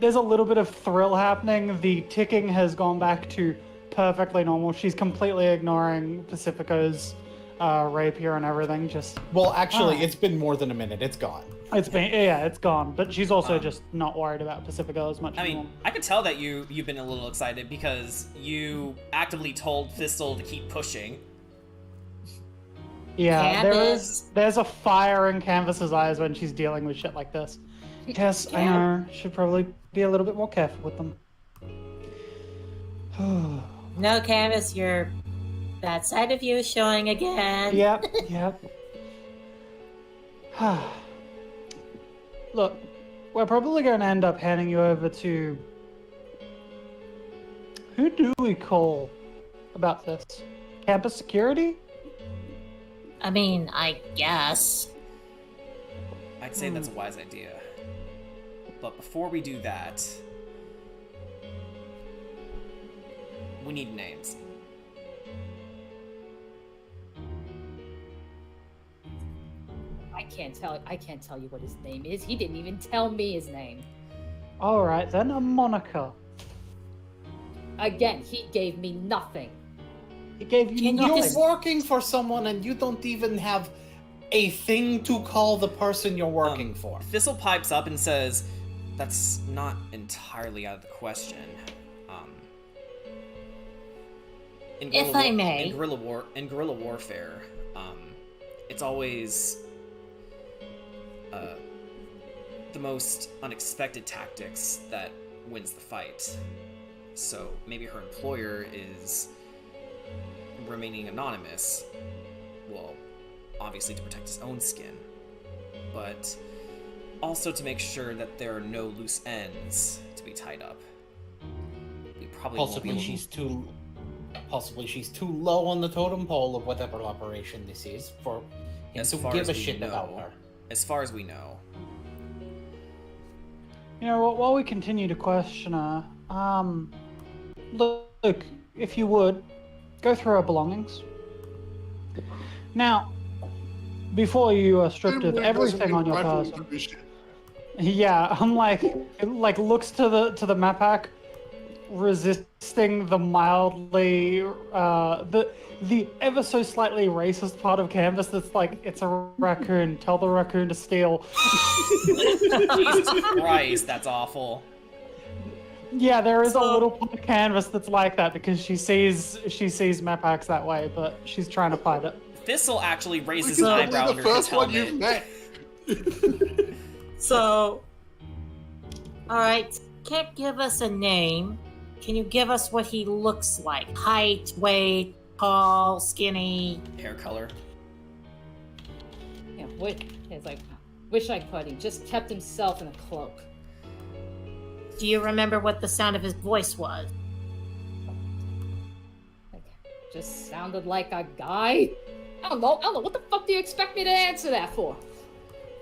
there's a little bit of thrill happening. The ticking has gone back to perfectly normal. She's completely ignoring Pacifico's rapier and everything. Well, actually, Ah. it's been more than a minute. It's gone. It's gone. But she's also just not worried about Pacifico as much I anymore. mean, I could tell that you've been a little excited because you actively told Thistle to keep pushing. Yeah, Canvas. there's a fire in Canvas's eyes when she's dealing with shit like this. Yes, I know. Should probably be a little bit more careful with them. No, Canvas, your bad side of you is showing again. Yep. Look, we're probably going to end up handing you over to... Who do we call about this? Campus security? I mean, I guess. I'd say that's a wise idea. But before we do that, we need names. I can't tell you what his name is. He didn't even tell me his name. Alright, then a moniker. Again, he gave me nothing. He gave you You're nothing. working for someone and you don't even have a thing to call the person you're working for. Thistle pipes up and says, "That's not entirely out of the question." If I may. in guerrilla warfare, it's always the most unexpected tactics that wins the fight. So maybe her employer is remaining anonymous. Well, obviously to protect his own skin, but also to make sure that there are no loose ends to be tied up. We probably won't be able Possibly she's too low on the totem pole of whatever operation this is for him As to far give as a we shit know. about her. As far as we know. You know what, while we continue to question her, look, if you would, go through her belongings. Now, before you are stripped of everything on your person. Yeah, I'm like looks to the map pack, resisting the mildly the ever so slightly racist part of Canvas that's like, it's a raccoon, tell the raccoon to steal. Jesus Christ, that's awful. Yeah, there is a little part of Canvas that's like that because she sees map packs that way, but she's trying to fight it. Thistle actually raises This an is eyebrow the under his first one helmet. you've met. So, alright, can't give us a name. Can you give us what he looks like? Height, weight, tall, skinny? Hair color. Yeah, it's like, wish I could. He just kept himself in a cloak. Do you remember what the sound of his voice was? Like, just sounded like a guy. I don't know. What the fuck do you expect me to answer that for?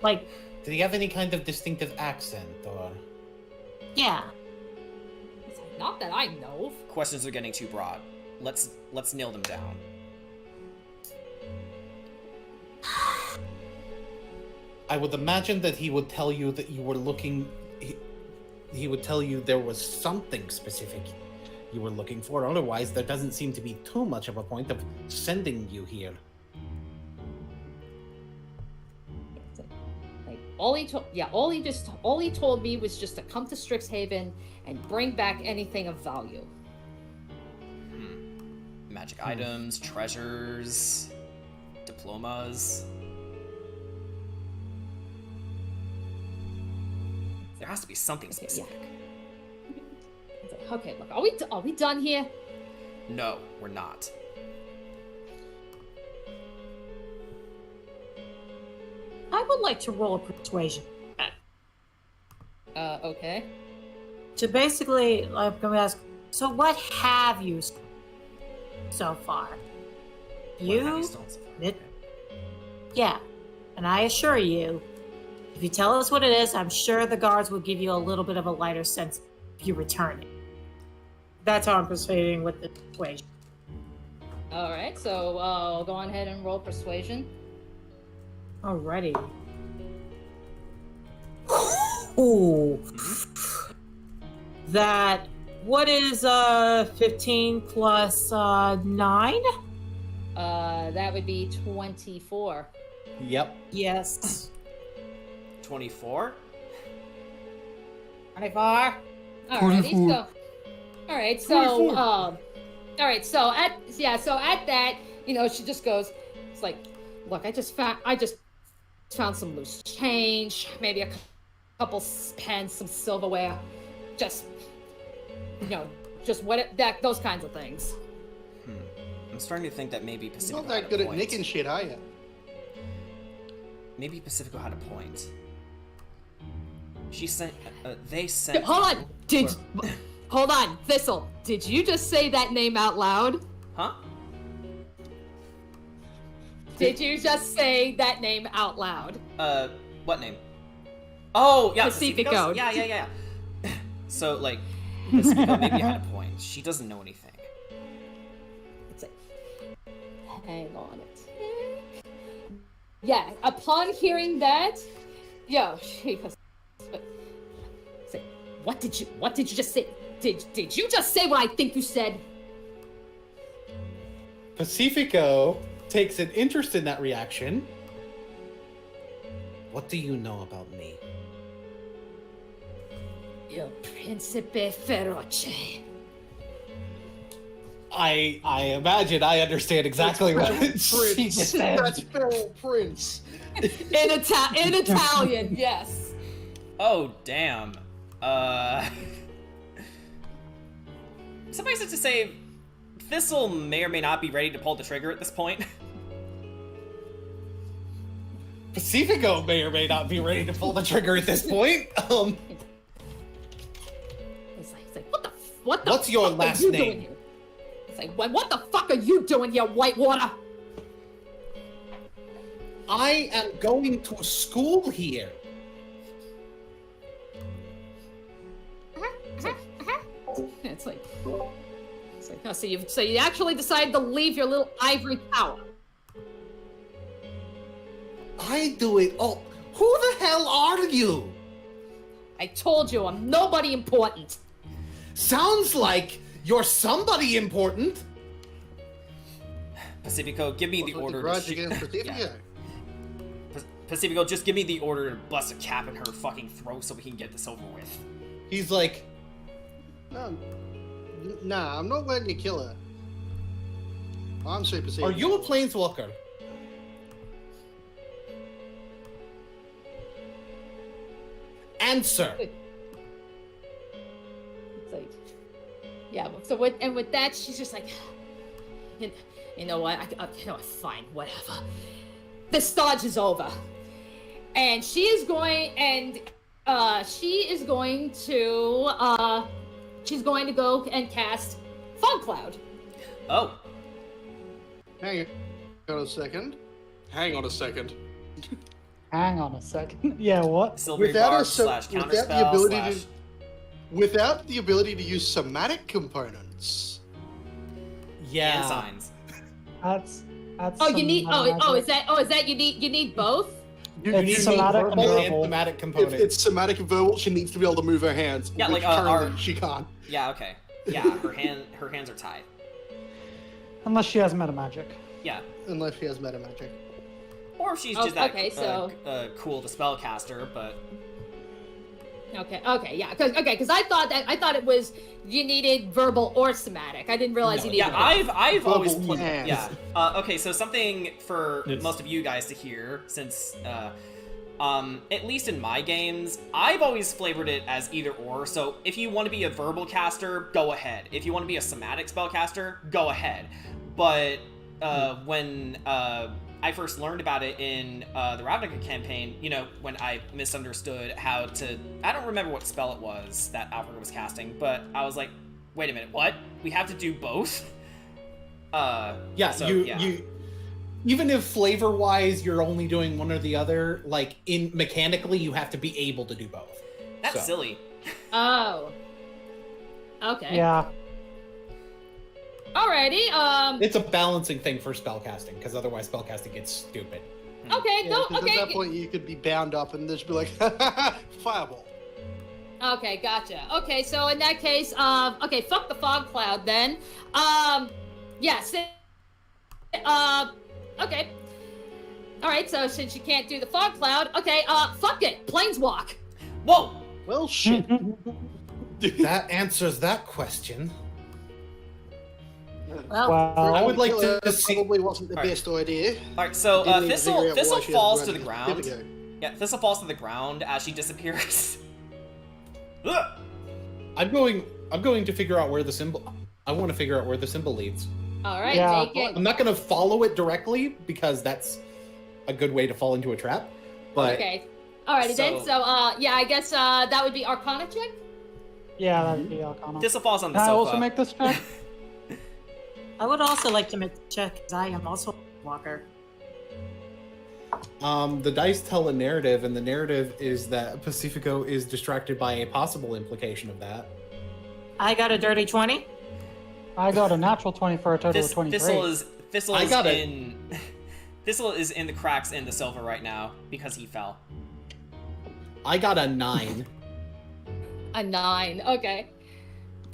Like, Did he have any kind of distinctive accent or? yeah. It's like, not that I know of. Questions are getting too broad. Let's nail them down. I would imagine that he would tell you that you were looking. He would tell you there was something specific you were looking for. Otherwise, there doesn't seem to be too much of a point of sending you here. Like, all he told me was just to come to Strixhaven and bring back anything of value. Magic items, treasures, diplomas. There has to be something specific. It's like, okay, look, are we done here? No, we're not. I would like to roll a persuasion. Okay. To basically, I'm going to ask, so what have you so far? What have You? stolen so far? It- Yeah. And I assure you, if you tell us what it is, I'm sure the guards will give you a little bit of a lighter sense if you return it. That's how I'm persuading with the persuasion. Alright, so I'll go on ahead and roll persuasion. Alrighty. Ooh. That, what is 15 plus 9? That would be 24. Yep. Yes. 24? 24? Alright, so at that, she just goes, it's like, look, I just found some loose change, maybe a couple pens, some silverware, just, just those kinds of things. I'm starting to think that maybe You're Pacifico not that had good a at point. nicking shit, are you? Maybe Pacifico had a point. She sent. They sent. Hold on. Hold on, Thistle. Did you just say that name out loud? Huh? Did you just say that name out loud? What name? Oh, yeah, Pacifico. Pacifico's? Yeah. So, like, Pacifico maybe had a point. She doesn't know anything. It's like, hang on a tick. Yeah, upon hearing that, she goes, say, what did you just say? Did you just say what I think you said? Pacifico takes an interest in that reaction. What do you know about me? Il Principe Feroce. I imagine I understand exactly what she said. That's Feral Prince. In Italian, yes. Oh, damn. Suffice it to say, Thistle may or may not be ready to pull the trigger at this point. Pacifico may or may not be ready to pull the trigger at this point. It's like what the What's your fuck last are you name? doing here? It's like, what the fuck are you doing here, Whitewater? I am going to school here. It's like, oh, so you actually decided to leave your little ivory tower. I do it all. Who the hell are you? I told you I'm nobody important. Sounds like you're somebody important. Pacifico, give me the What's with order the grudge to shoot. against Pacifico? Pacifico, just give me the order to bust a cap in her fucking throat so we can get this over with. He's like, No, nah, I'm not letting you kill her. I'm Super Saiyan. are you a planeswalker? Answer. It's like, yeah. So with that, she's just like, you know what? Fine, whatever. This dodge is over, and she is going to go and cast Fog Cloud. Oh, Hang on a second. Hang on a second. Yeah, what? Silvery Without Barb a so- slash without counterspell the ability slash... to- Without the ability to use somatic components. and Yeah. signs. That's Oh, you some need. magic. Is that you need both? You It's need somatic and verbal and verbal. thematic if component. it's somatic and verbal, she needs to be able to move her hands. Yeah, which like, currently she can't. Yeah, okay. Yeah, her hands are tied. Unless she has meta magic. Yeah. Unless she has meta magic. Or if she's Oh, just that okay, so- cool to spellcaster, but Okay, yeah. Because I thought it was you needed verbal or somatic. I didn't realize you needed. yeah, I've always Verbal played. hands. Yeah. Okay, so something for Yes. most of you guys to hear, since at least in my games, I've always flavored it as either or. So if you want to be a verbal caster, go ahead. If you want to be a somatic spellcaster, go ahead. But when I first learned about it in the Ravnica campaign, when I misunderstood how to... I don't remember what spell it was that Alfred was casting, but I was like, wait a minute, what? We have to do both? Yeah, so, you even if flavor wise you're only doing one or the other, like in mechanically you have to be able to do both. That's So. silly. Oh. Okay. Yeah. Alrighty. It's a balancing thing for spellcasting, because otherwise spellcasting gets stupid. Okay. Yeah, No. 'cause Okay. At that point, you could be bound up and just be like, fireball. Okay. Gotcha. Okay. So in that case, okay. Fuck the fog cloud then. Yes. Okay. All right. So since you can't do the fog cloud, okay. Fuck it. Planeswalk. Whoa! Well, shit. That answers that question. Well. Well, I would like Killer to see- Probably wasn't the Alright. best idea. Alright, so Didn't even Thistle figure out why she had falls a to the grudge. ground. There we go. Yeah, Thistle falls to the ground as she disappears. Ugh! I'm going I'm going to figure out where the symbol. I want to figure out where the symbol leads. All right, Yeah. make it. I'm not going to follow it directly because that's a good way to fall into a trap. But Okay. Alrighty then. So, yeah, I guess that would be Arcana check. Yeah, that'd be Arcana. Thistle falls on the Can I sofa. also make this check? I would also like to make the check because I am also a walker. the dice tell a narrative, and the narrative is that Pacifico is distracted by a possible implication of that. I got a dirty 20. I got a natural 20 for a total of 23. Thistle I is got it. in Thistle is in the cracks in the silver right now because he fell. I got a 9. A 9. Okay.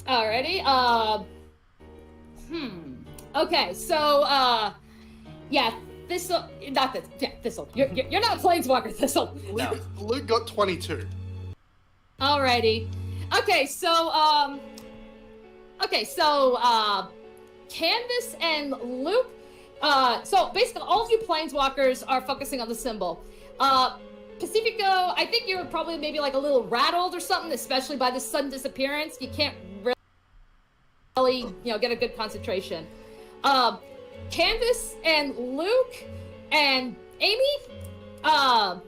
Alrighty. Okay. So, yeah. Thistle. Not this. Yeah. Thistle. You're not a planeswalker, Thistle. No. Luke got 22. Alrighty. Okay. So, Canvas and Luke. So basically, all of you planeswalkers are focusing on the symbol. Pacifico, I think you're probably maybe like a little rattled or something, especially by this sudden disappearance. You can't really, get a good concentration. Canvas and Luke and Amy, I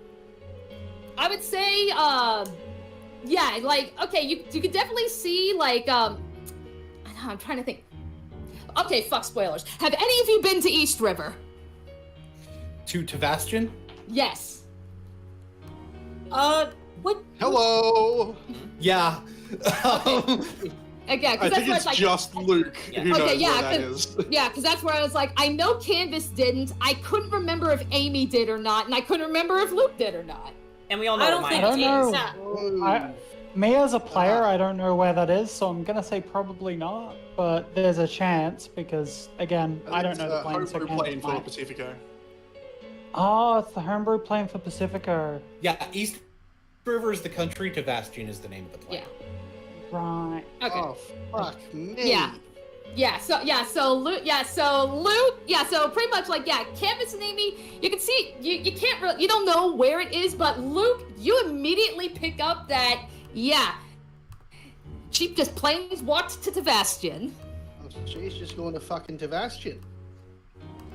would say, yeah, like, okay, you could definitely see, like, I'm trying to think. Okay, fuck spoilers. Have any of you been to East River? To Tavastion? Yes. What? Hello! Yeah. Again, I because think that's it's where just Luke Yeah. who Okay, knows yeah, where that is. yeah, because that's where I was like, I know Canvas didn't. I couldn't remember if Amy did or not, and I couldn't remember if Luke did or not. And we all know I what don't mine think I don't is. know. that. Me as a player, I don't know where that is, so I'm gonna say probably not. But there's a chance because, again, I don't know the plane. So Homebrew plane for might. Pacifico. Oh, it's the homebrew plane for Pacifico. Yeah, East River is the country, Tavastion is the name of the plane. Yeah. Right. Okay. Oh, fuck me. Yeah. So pretty much like, yeah, Canvas and Amy, you can see, you can't really, you don't know where it is, but Luke, you immediately pick up that, yeah, she just plain walked to Tavastion. Oh, she's just going to fucking Tavastion.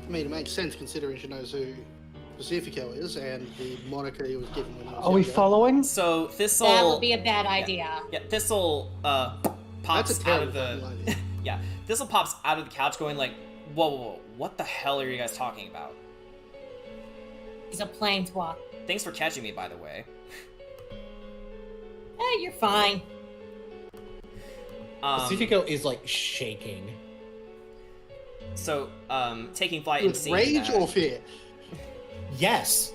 I mean, it makes sense considering she knows who Pacifico is and the moniker he was given when he was Are we younger. following? So Thistle. That would be a bad idea. Yeah, Thistle That's pops a out of terrible the. idea. Yeah, Thistle pops out of the couch, going like, "Whoa! What the hell are you guys talking about?" He's a planeswalker. Thanks for catching me, by the way. You're fine. Pacifico is like shaking. So, taking flight and With seeing rage that- or fear? Yes.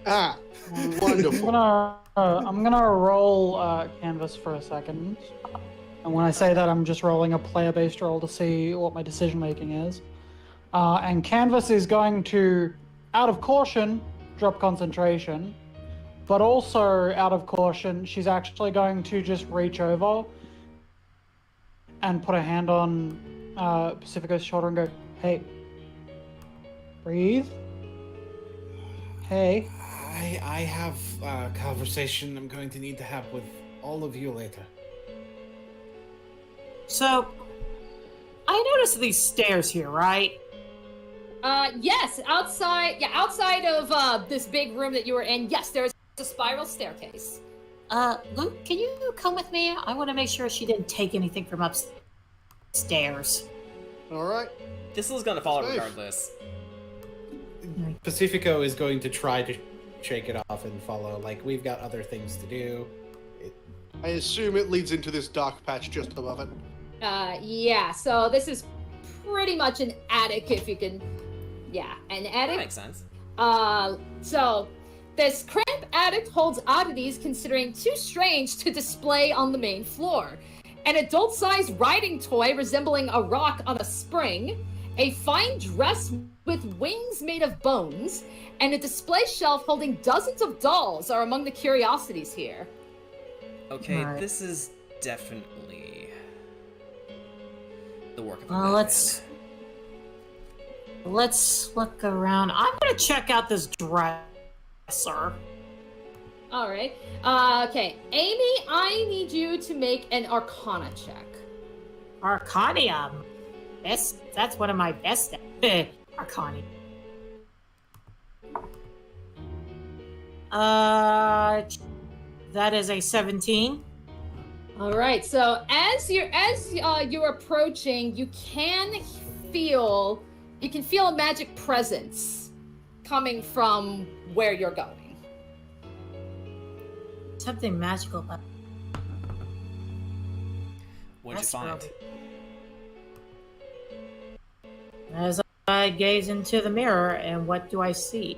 Ah, I'm wonderful. gonna roll Canvas for a second. And when I say that, I'm just rolling a player-based roll to see what my decision making is. And Canvas is going to, out of caution, drop concentration. But also, out of caution, she's actually going to just reach over and put a hand on Pacifico's shoulder and go, "Hey, breathe. Hey." I have a conversation I'm going to need to have with all of you later. So, I noticed these stairs here, right? Yes, outside of this big room that you were in, yes, there's a spiral staircase. Luke, can you come with me? I want to make sure she didn't take anything from upstairs. All right. Thistle's gonna follow Safe. regardless. Pacifico is going to try to shake it off and follow. Like, we've got other things to do. I assume it leads into this dark patch just above it. Yeah, so this is pretty much an attic, if you can. Yeah, an That attic. makes sense. So this cramped attic holds oddities considering too strange to display on the main floor. An adult-sized riding toy resembling a rock on a spring, a fine dress with wings made of bones, and a display shelf holding dozens of dolls are among the curiosities here. Okay, Right. this is definitely the work of a Well, madman. let's look around. I'm gonna check out this dresser. All right. Okay, Amy, I need you to make an Arcana check. Arcanium. That's one of my best Arcani. That is a 17. All right. So as you're approaching, you can feel a magic presence coming from where you're going. Something magical about What'd you find? As I gaze into the mirror, and what do I see?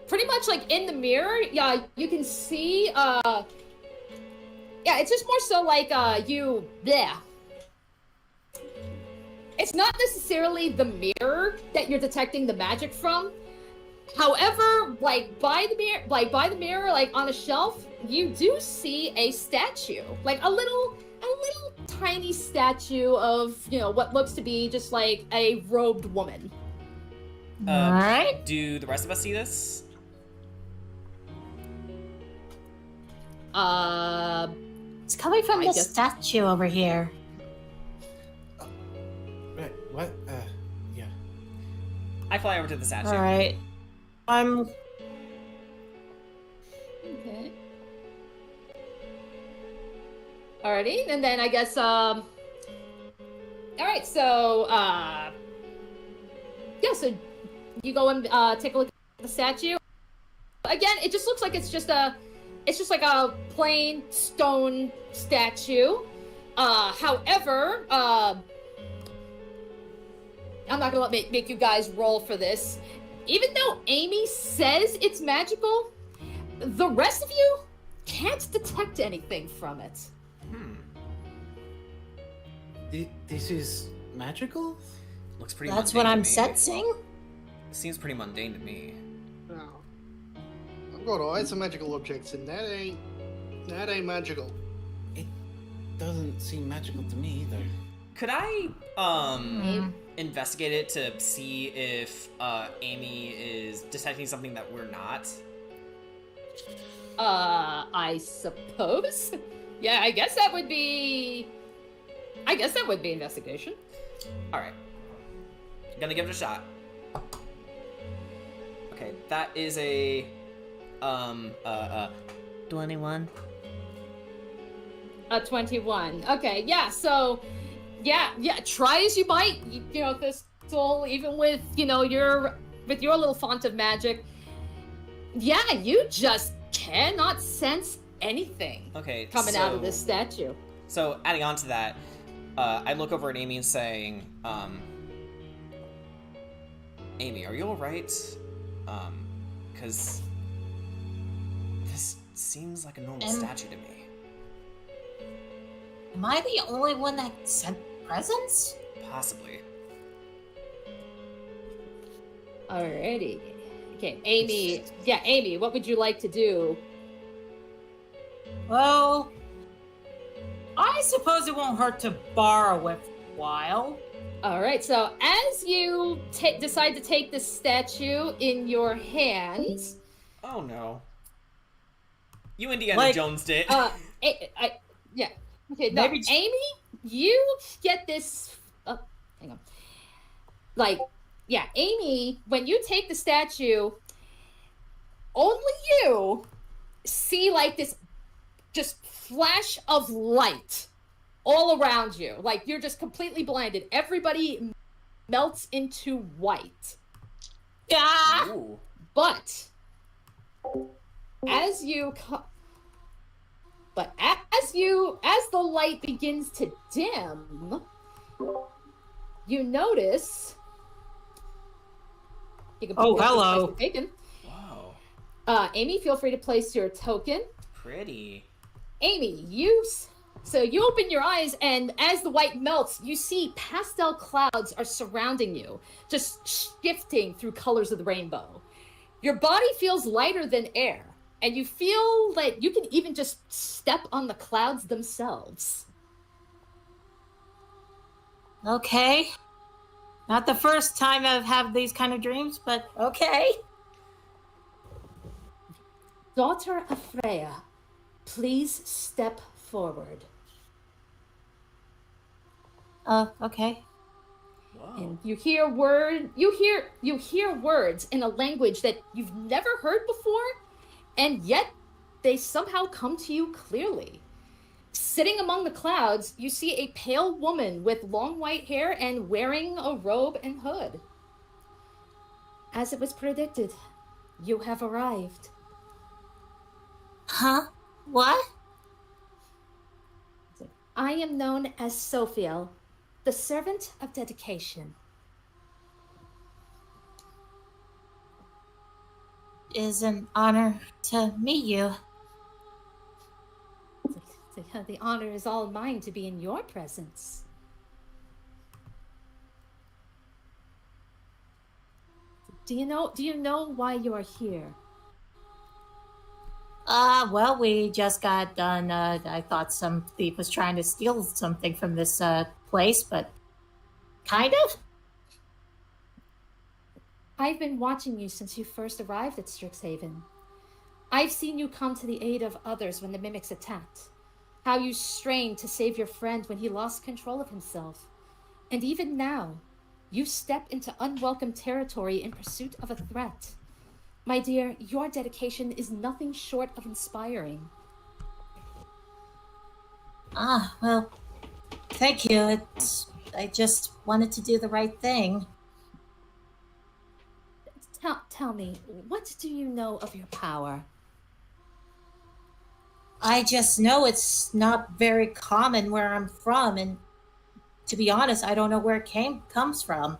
Pretty much like in the mirror, yeah, you can see, yeah, it's just more so like, it's not necessarily the mirror that you're detecting the magic from. However, like by the mirror, like on a shelf, you do see a statue, like a little tiny statue of, what looks to be just like a robed woman. All right. Do the rest of us see this? It's coming from the statue over here. Right, what? Yeah. I fly over to the statue. All right. Okay. Alrighty, and then I guess, alright, so, yeah, so you go and, take a look at the statue. Again, it just looks like it's just like a plain stone statue. However, I'm not gonna make you guys roll for this. Even though Amy says it's magical, the rest of you can't detect anything from it. This is magical? Looks pretty That's mundane what to I'm me. sensing. Seems pretty mundane to me. No. I've got eyes for magical objects, and that ain't magical. It doesn't seem magical to me either. Could I, investigate it to see if, Amy is detecting something that we're not? I suppose? Yeah, I guess that would be investigation. Alright. Gonna give it a shot. Okay, that is a, 21. 21. Okay, yeah, so, yeah, try as you might, Thistle, even with, your little font of magic, yeah, you just cannot sense anything coming out of this statue. So, adding on to that, I look over at Amy and saying, Amy, are you alright? Because this seems like a normal statue to me. Am I the only one that sent presents? Possibly. Alrighty. Okay, Amy. Yeah, Amy, what would you like to do? Well, I suppose it won't hurt to borrow it for a while. Alright, so as you decide to take this statue in your hands... Oh no. You Indiana Jones'd it. Yeah. Okay, no, Maybe Amy, you get this... hang on. Amy, when you take the statue, only you see, this just flash of light all around you. You're just completely blinded. Everybody melts into white. Ah! Ooh. But as the light begins to dim, you notice. You can hello. Taken. Wow. Amy, feel free to place your token. Pretty. Amy, you open your eyes, and as the white melts, you see pastel clouds are surrounding you, just shifting through colors of the rainbow. Your body feels lighter than air, and you feel like you can even just step on the clouds themselves. Okay. Not the first time I've had these kind of dreams, but okay. Daughter of Freya, please step forward. Okay. And you hear words in a language that you've never heard before, and yet they somehow come to you clearly. Sitting among the clouds, you see a pale woman with long white hair and wearing a robe and hood. As it was predicted, you have arrived. Huh? What? I am known as Sophiel, the servant of dedication. It is an honor to meet you. The honor is all mine to be in your presence. Do you know why you are here? Well, we just got done. I thought some thief was trying to steal something from this place, but kind of. I've been watching you since you first arrived at Strixhaven. I've seen you come to the aid of others when the mimics attacked. How you strained to save your friend when he lost control of himself. And even now, you step into unwelcome territory in pursuit of a threat. My dear, your dedication is nothing short of inspiring. Well, thank you. I just wanted to do the right thing. Tell me, what do you know of your power? I just know it's not very common where I'm from, and to be honest, I don't know where it comes from.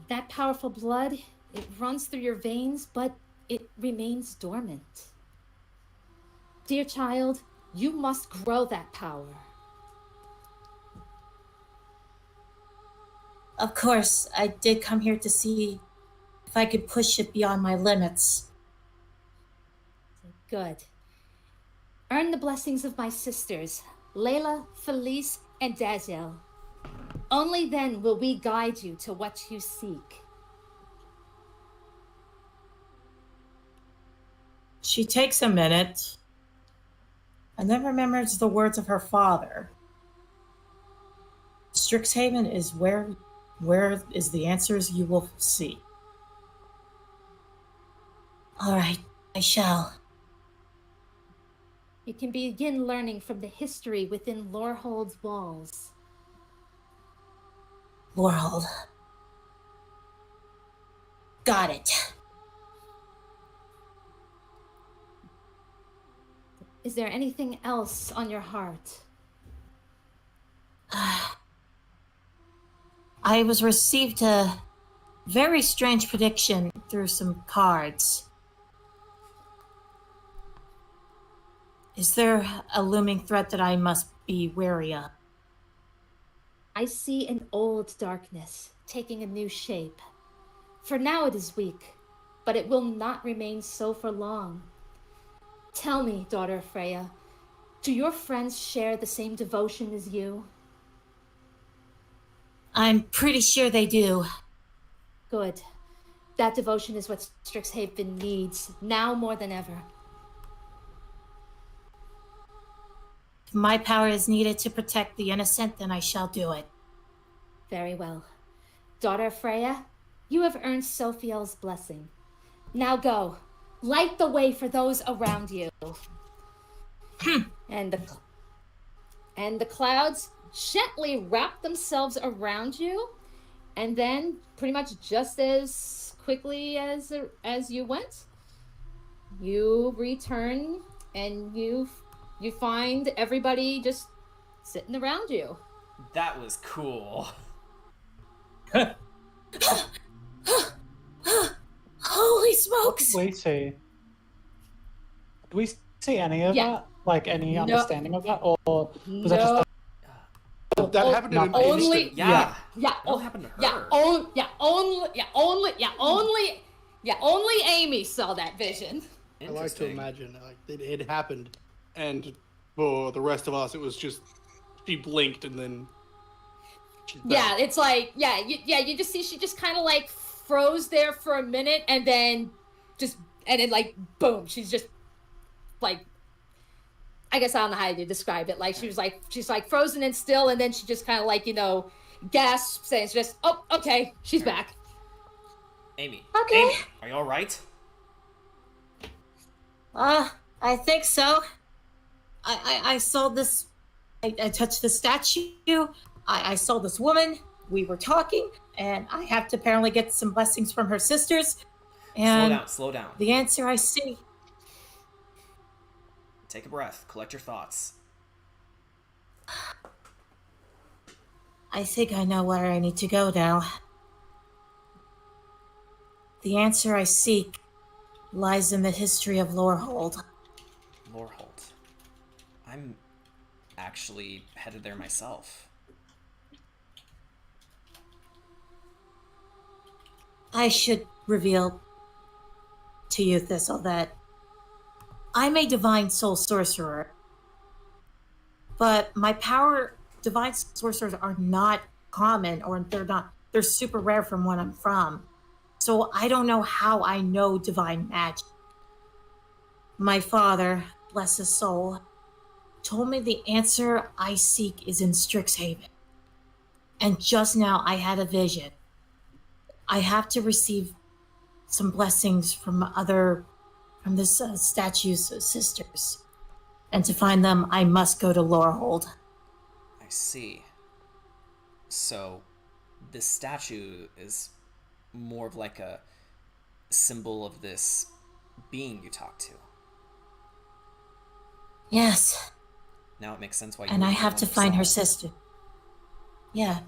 That powerful blood, it runs through your veins, but it remains dormant. Dear child, you must grow that power. Of course, I did come here to see if I could push it beyond my limits. Good. Earn the blessings of my sisters, Layla, Felice, and Dazel. Only then will we guide you to what you seek. She takes a minute and then remembers the words of her father. Strixhaven is where is the answers you will seek. All right, I shall. You can begin learning from the history within Lorehold's walls. Lorehold. Got it. Is there anything else on your heart? I was received a very strange prediction through some cards. Is there a looming threat that I must be wary of? I see an old darkness taking a new shape. For now it is weak, but it will not remain so for long. Tell me, daughter of Freya, do your friends share the same devotion as you? I'm pretty sure they do. Good. That devotion is what Strixhaven needs, now more than ever. If my power is needed to protect the innocent, then I shall do it. Very well. Daughter of Freya, you have earned Sophiel's blessing. Now go. Light the way for those around you. And the clouds gently wrap themselves around you, and then pretty much just as quickly as you went, you return and you find everybody just sitting around you. That was cool. Holy smokes! What did we see? Did we see any of that? Like any understanding of that, or was that just? That happened in an Only, instant. Yeah. yeah, What happened to her? Only Amy saw that vision. I like to Interesting. imagine like it happened, and for the rest of us, it was just she blinked and then. Yeah, it's like you just see she just kind of like froze there for a minute and then just and then like boom, she's just like, I guess I don't know how to describe it. Like she's like frozen and still, and then she just kind of like, you know, gasps and it's just, oh, okay, she's back. Amy. Okay. Amy, are you all right? I think so. I saw this. I touched the statue. I saw this woman. We were talking, and I have to apparently get some blessings from her sisters. And Slow down. the answer I see. Take a breath. Collect your thoughts. I think I know where I need to go now. The answer I seek lies in the history of Lorehold. Lorehold. I'm actually headed there myself. I should reveal to you, Thistle, that I'm a divine soul sorcerer. But my divine sorcerers are not common, or they're super rare from what I'm from. So I don't know how I know divine magic. My father, bless his soul, told me the answer I seek is in Strixhaven. And just now I had a vision. I have to receive some blessings from this statue's sisters. And to find them, I must go to Lorehold. I see. So, this statue is more of like a symbol of this being you talked to. Yes. Now it makes sense why you And were I the have one to that find saw her it. sister. Yeah.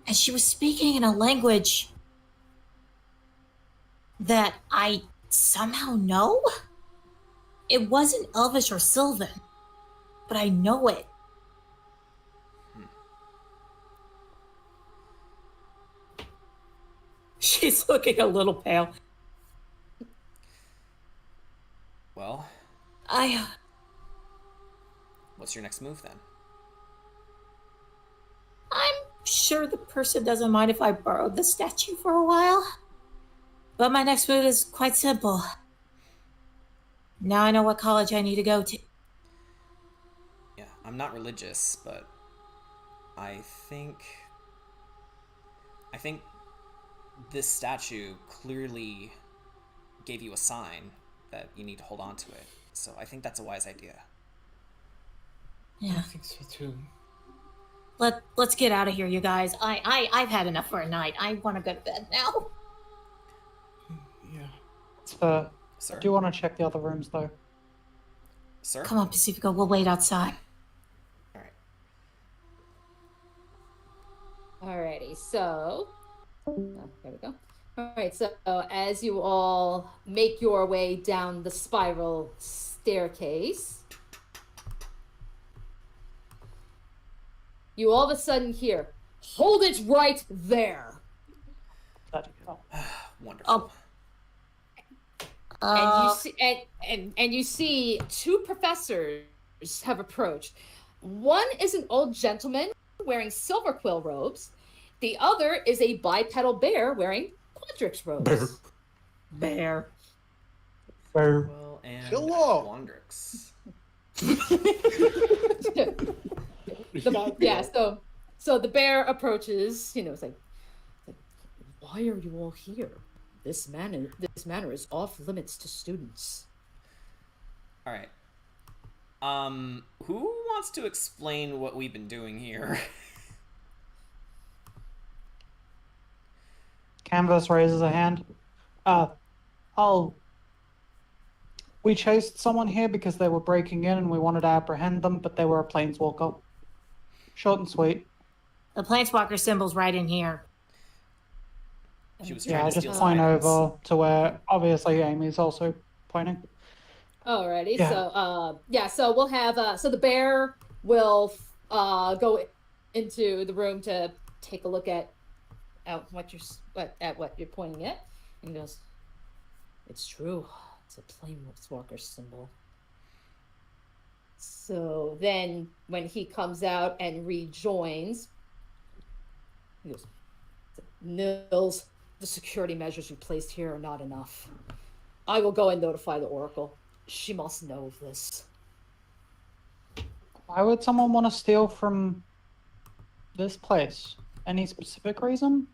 And she was speaking in a language that I somehow know? It wasn't Elvish or Sylvan, but I know it. She's looking a little pale. Well, I... what's your next move then? I'm sure the person doesn't mind if I borrow the statue for a while. But my next move is quite simple. Now I know what college I need to go to. Yeah, I'm not religious, but I think this statue clearly gave you a sign that you need to hold on to it. So I think that's a wise idea. Yeah. I think so too. Let's get out of here, you guys. I've had enough for a night. I want to go to bed now. Yeah. It's fair. Sir? I do want to check the other rooms though. Sir? Come on, Pacifico. We'll wait outside. All right. Alrighty, so there we go. Alright, so as you all make your way down the spiral staircase, you all of a sudden hear, "Hold it right there!" Wonderful. And you see two professors have approached. One is an old gentleman wearing silver quill robes. The other is a bipedal bear wearing Quadrix robes. Bear. Well, and Hello. Quandrix. So the bear approaches, it's like, "Why are you all here? This manor is off limits to students." All right. Who wants to explain what we've been doing here? Canvas raises a hand. We chased someone here because they were breaking in and we wanted to apprehend them, but they were a planeswalker. Short and sweet. The planeswalker symbol's right in here. She was Yeah, trying I to just steal point silence. over to where obviously Amy's also pointing. Alrighty, Yeah. so we'll have so the bear will go into the room to take a look at what you're pointing at, and he goes, "It's true. It's a planeswalker symbol." So then, when he comes out and rejoins, he goes, "Nils, the security measures you placed here are not enough. I will go and notify the Oracle. She must know of this. Why would someone want to steal from this place? Any specific reason?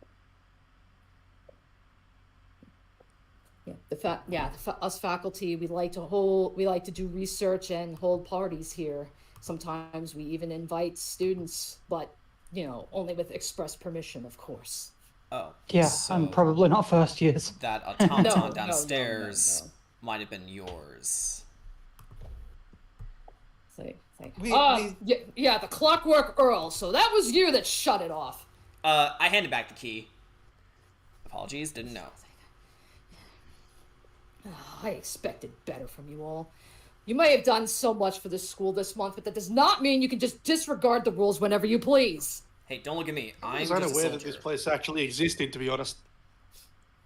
Yeah, us faculty, we like to do research and hold parties here. Sometimes we even invite students, but only with express permission, of course. Oh. Yeah, so and probably not first years. that automaton No, downstairs no. might have been yours. Yeah, the Clockwork Earl. So that was you that shut it off. I handed back the key. Apologies, didn't know. I expected better from you all. You may have done so much for this school this month, but that does not mean you can just disregard the rules whenever you please. Hey, don't look at me. I I'm was just a unaware that soldier. this place actually existed, to be honest.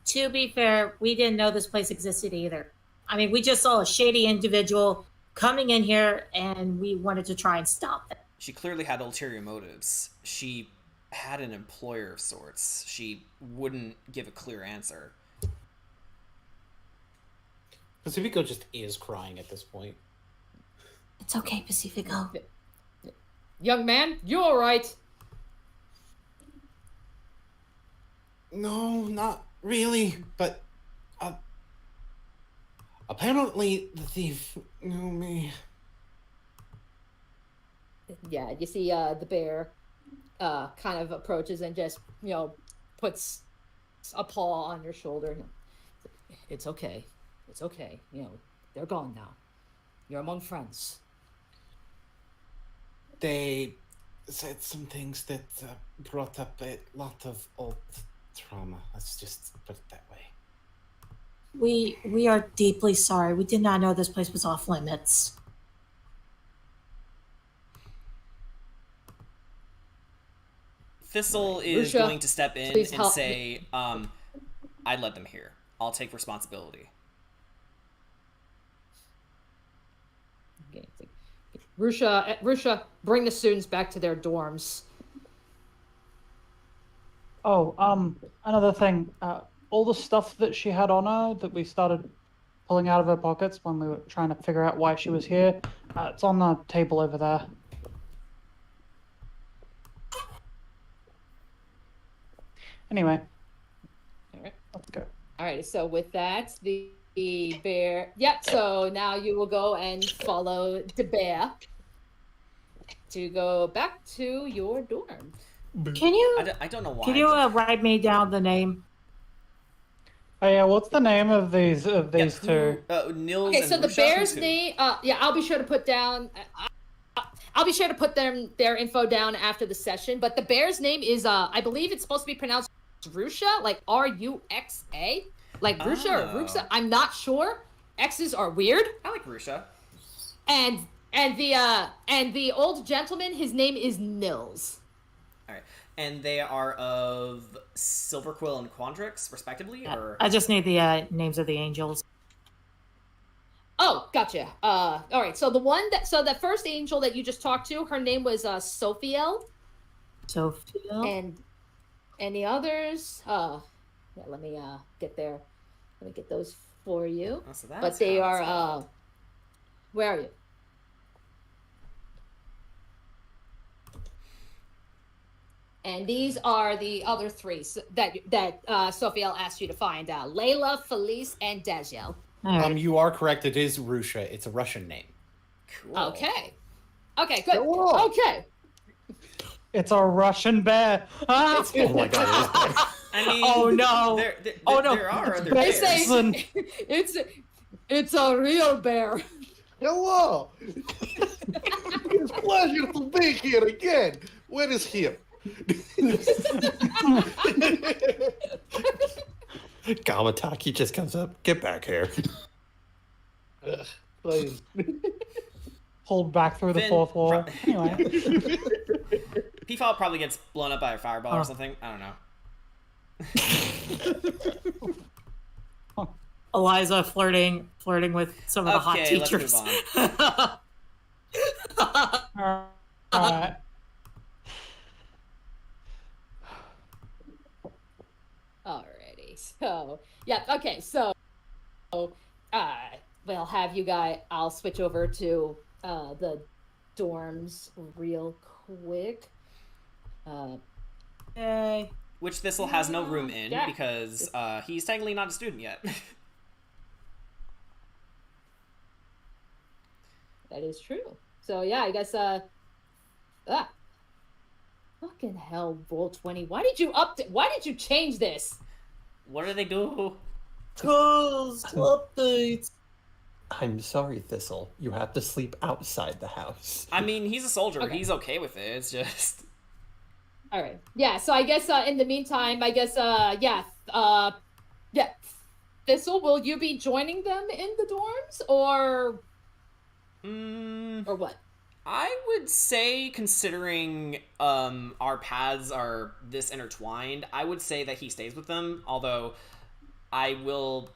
To be fair, we didn't know this place existed either. I mean, we just saw a shady individual coming in here, and we wanted to try and stop them. She clearly had ulterior motives. She had an employer of sorts. She wouldn't give a clear answer. Pacifico just is crying at this point. It's okay, Pacifico. Young man, you all right? No, not really, but apparently the thief knew me. Yeah, you see the bear kind of approaches and just, puts a paw on your shoulder. It's okay. It's okay. They're gone now. You're among friends. They said some things that brought up a lot of old trauma. Let's just put it that way. We are deeply sorry. We did not know this place was off limits. Thistle is Rusha, going to step in please and help say, I led them here. I'll take responsibility. Okay. Rusha, bring the students back to their dorms. Oh, another thing. All the stuff that she had on her that we started pulling out of her pockets when we were trying to figure out why she was here, it's on the table over there. Anyway, All right. let's go. All right. So with that, the bear. Yep. So now you will go and follow the bear to go back to your dorm. Can you I don't know why. can you write me down the name? Oh yeah, what's the name of these Yeah, two? Nils Okay, and so the Rusha? bear's Who? name. Yeah, I'll be sure to put down. I'll be sure to put their info down after the session. But the bear's name is I believe it's supposed to be pronounced Rusha, like Ruxa, like Rusha or Ruxa. I'm not sure. X's are weird. I like Rusha. And the old gentleman, his name is Nils. All right, and they are of Silverquill and Quandrix, respectively, or I just need the names of the angels. Oh, gotcha. All right. So the first angel that you just talked to, her name was Sophiel. Sophia. And the others, yeah, let me get those for you. Oh, so that's But they how it's are spelled. where are you? And these are the other three that Sophiel asked you to find: Layla, Felice, and Daziel. All right. You are correct. It is Rusha. It's a Russian name. Cool. Okay. Okay. Good. Cool. Okay. It's a Russian bear. Ah! Oh my god. I mean, Oh, no. Oh, no. There are other They bears. say Listen. it's a real bear. Hello! It's a pleasure to be here again. Where is him? Gamataki just comes up. Get back here. Please. Pulled back through the Finn, fourth wall. Anyway, Peafowl probably gets blown up by a fireball Oh. or something. I don't know. Eliza flirting with some of the hot Okay, let's move teachers. alright. Alrighty. So yeah. Okay. So Well, have you guys? I'll switch over to the dorms real quick. Hey. Which Thistle has no room in Yeah. because he's technically not a student yet. That is true. So yeah, I guess fucking hell, Roll20. Why did you change this? What do they do? Cause updates. I'm sorry, Thistle. You have to sleep outside the house. I mean, he's a soldier. Okay. He's okay with it. It's just... All right. Yeah, so I guess in the meantime, I guess Thistle, will you be joining them in the dorms or what? I would say, considering our paths are this intertwined, I would say that he stays with them, although I would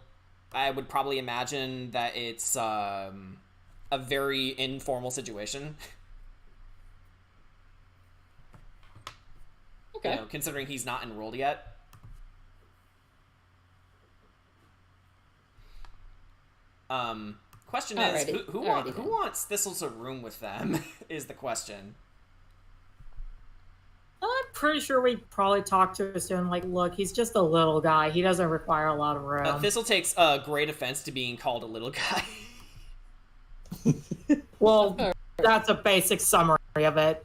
probably imagine that it's a very informal situation. Okay. You know, considering he's not enrolled yet. Question is, who wants Thistle to room with them? Is the question. I'm pretty sure we probably talked to a student like, look, he's just a little guy. He doesn't require a lot of room. Thistle takes great offense to being called a little guy. Well, that's a basic summary of it.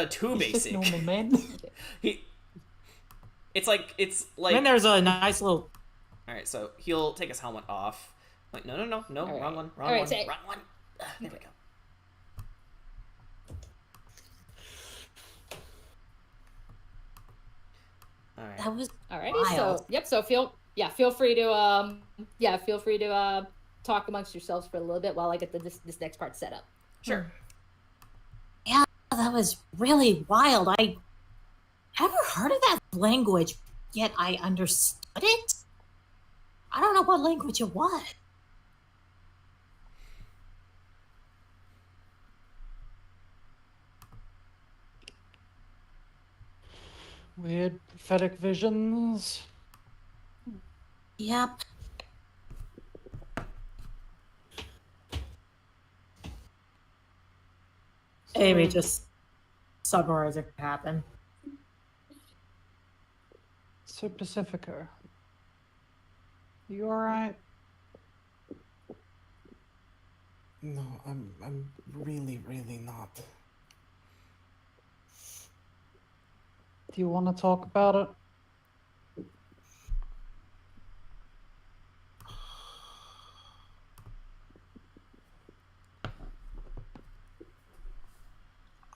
Too basic. Normal man. It's like Then there's a nice little. All right, so he'll take his helmet off. Like, no, right. wrong one. All right, Wrong one. There we go. All right. That was Alrighty, wild. so feel free to talk amongst yourselves for a little bit while I get this next part set up. Sure. Yeah, that was really wild. I never heard of that language, yet I understood it. I don't know what language it was. Weird prophetic visions. Yep. Amy just summarizing what happened. So Pacifico. You alright? No, I'm really, really not. Do you want to talk about it?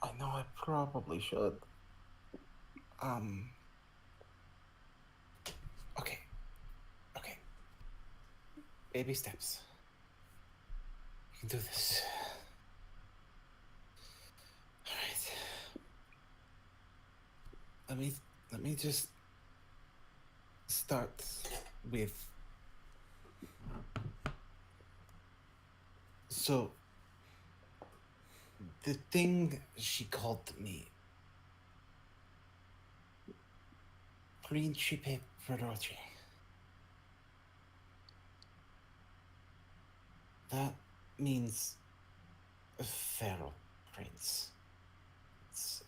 I know I probably should. Okay. Baby steps. You can do this. All right. Let me just start with. So, the thing she called me, Principe Feroce. That means a feral prince. It's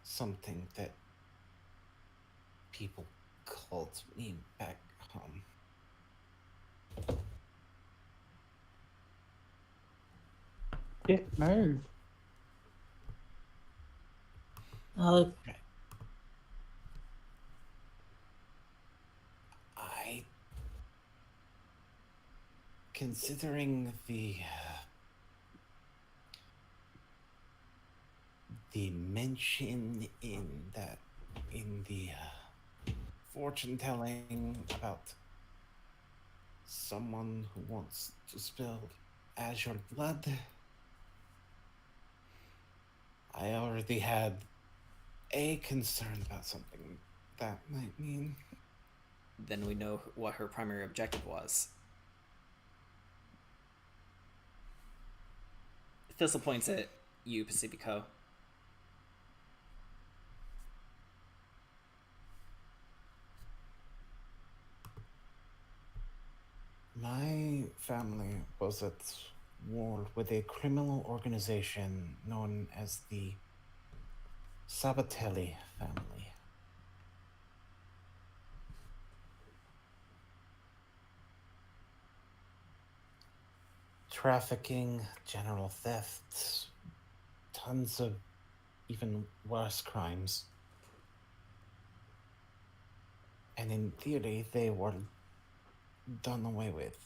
something that people called me back home. Get move. Considering the mention in the fortune telling about someone who wants to spill azure blood, I already had a concern about something that might mean. Then we know what her primary objective was. Thistle points at you, Pacifico. family was at war with a criminal organization known as the Sabatelli family. Trafficking, general thefts, tons of even worse crimes. And in theory, they were done away with.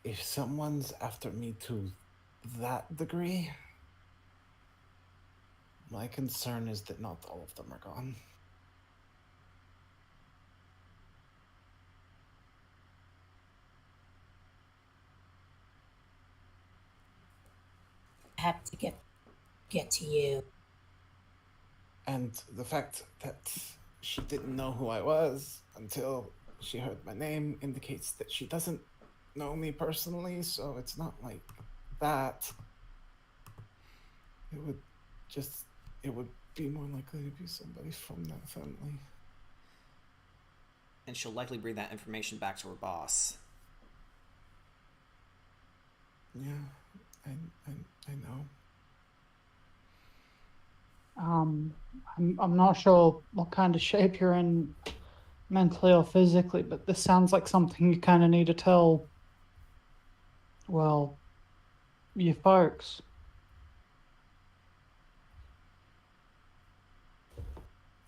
If someone's after me to that degree, my concern is that not all of them are gone. I have to get to you. And the fact that she didn't know who I was until she heard my name indicates that she doesn't know me personally, so it's not like that. It would be more likely to be somebody from that family. And she'll likely bring that information back to her boss. Yeah, I know. I'm not sure what kind of shape you're in mentally or physically, but this sounds like something you kind of need to tell, well, you folks.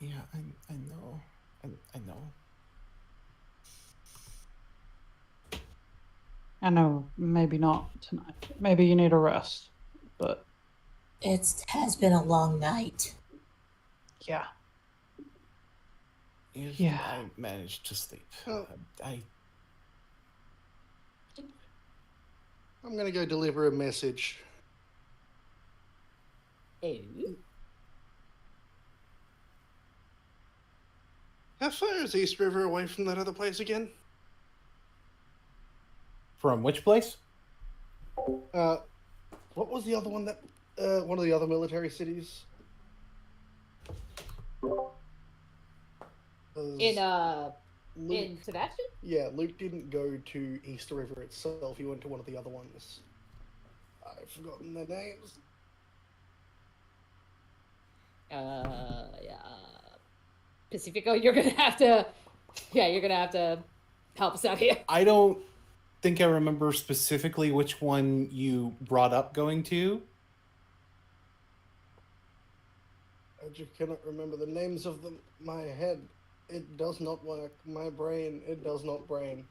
Yeah, I know. I know. I know, maybe not tonight. Maybe you need a rest, but... It has been a long night. Yeah. Usually I manage to sleep. I'm gonna go deliver a message. Oh. How far is East River away from that other place again? From which place? What was the other one that, one of the other military cities? In Sebastian? Yeah, Luke didn't go to East River itself, he went to one of the other ones. I've forgotten their names. Yeah. Pacifico, you're gonna have to help us out here. I don't think I remember specifically which one you brought up going to. I just cannot remember the names of them. My head, it does not work. My brain, it does not brain.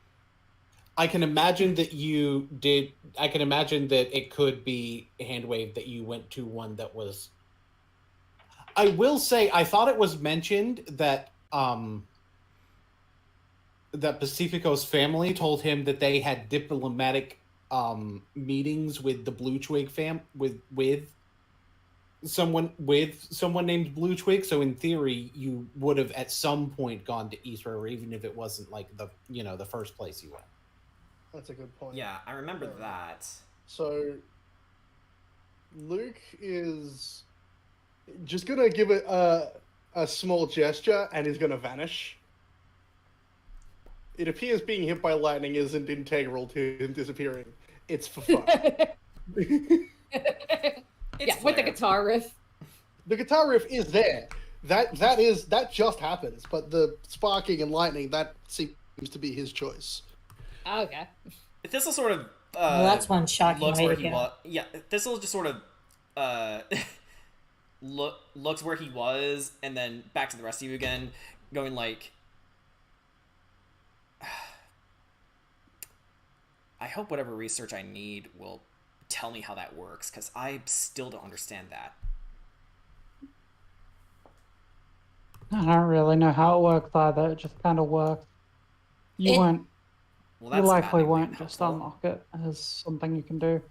I can imagine that you did. I can imagine that it could be Handwave that you went to one that was. I will say, I thought it was mentioned that that Pacifico's family told him that they had diplomatic meetings with the Blue Twig with someone named Blue Twig. So in theory, you would have at some point gone to East River, even if it wasn't like the first place you went. That's a good point. Yeah, I remember that. So, Luke is just gonna give it a small gesture and is gonna vanish. It appears being hit by lightning isn't integral to him disappearing. It's for fun. Yeah, with the guitar riff. The guitar riff is there. That just happens, but the sparking and lightning, that seems to be his choice. Okay. This will sort of Well, that's one shocking looks way where to he go. was. Yeah, this will just sort of looks where he was, and then back to the rest of you again, going like, I hope whatever research I need will tell me how that works, because I still don't understand that. I don't really know how it works either. It just kind of worked. You likely won't just unlock it as something you can do.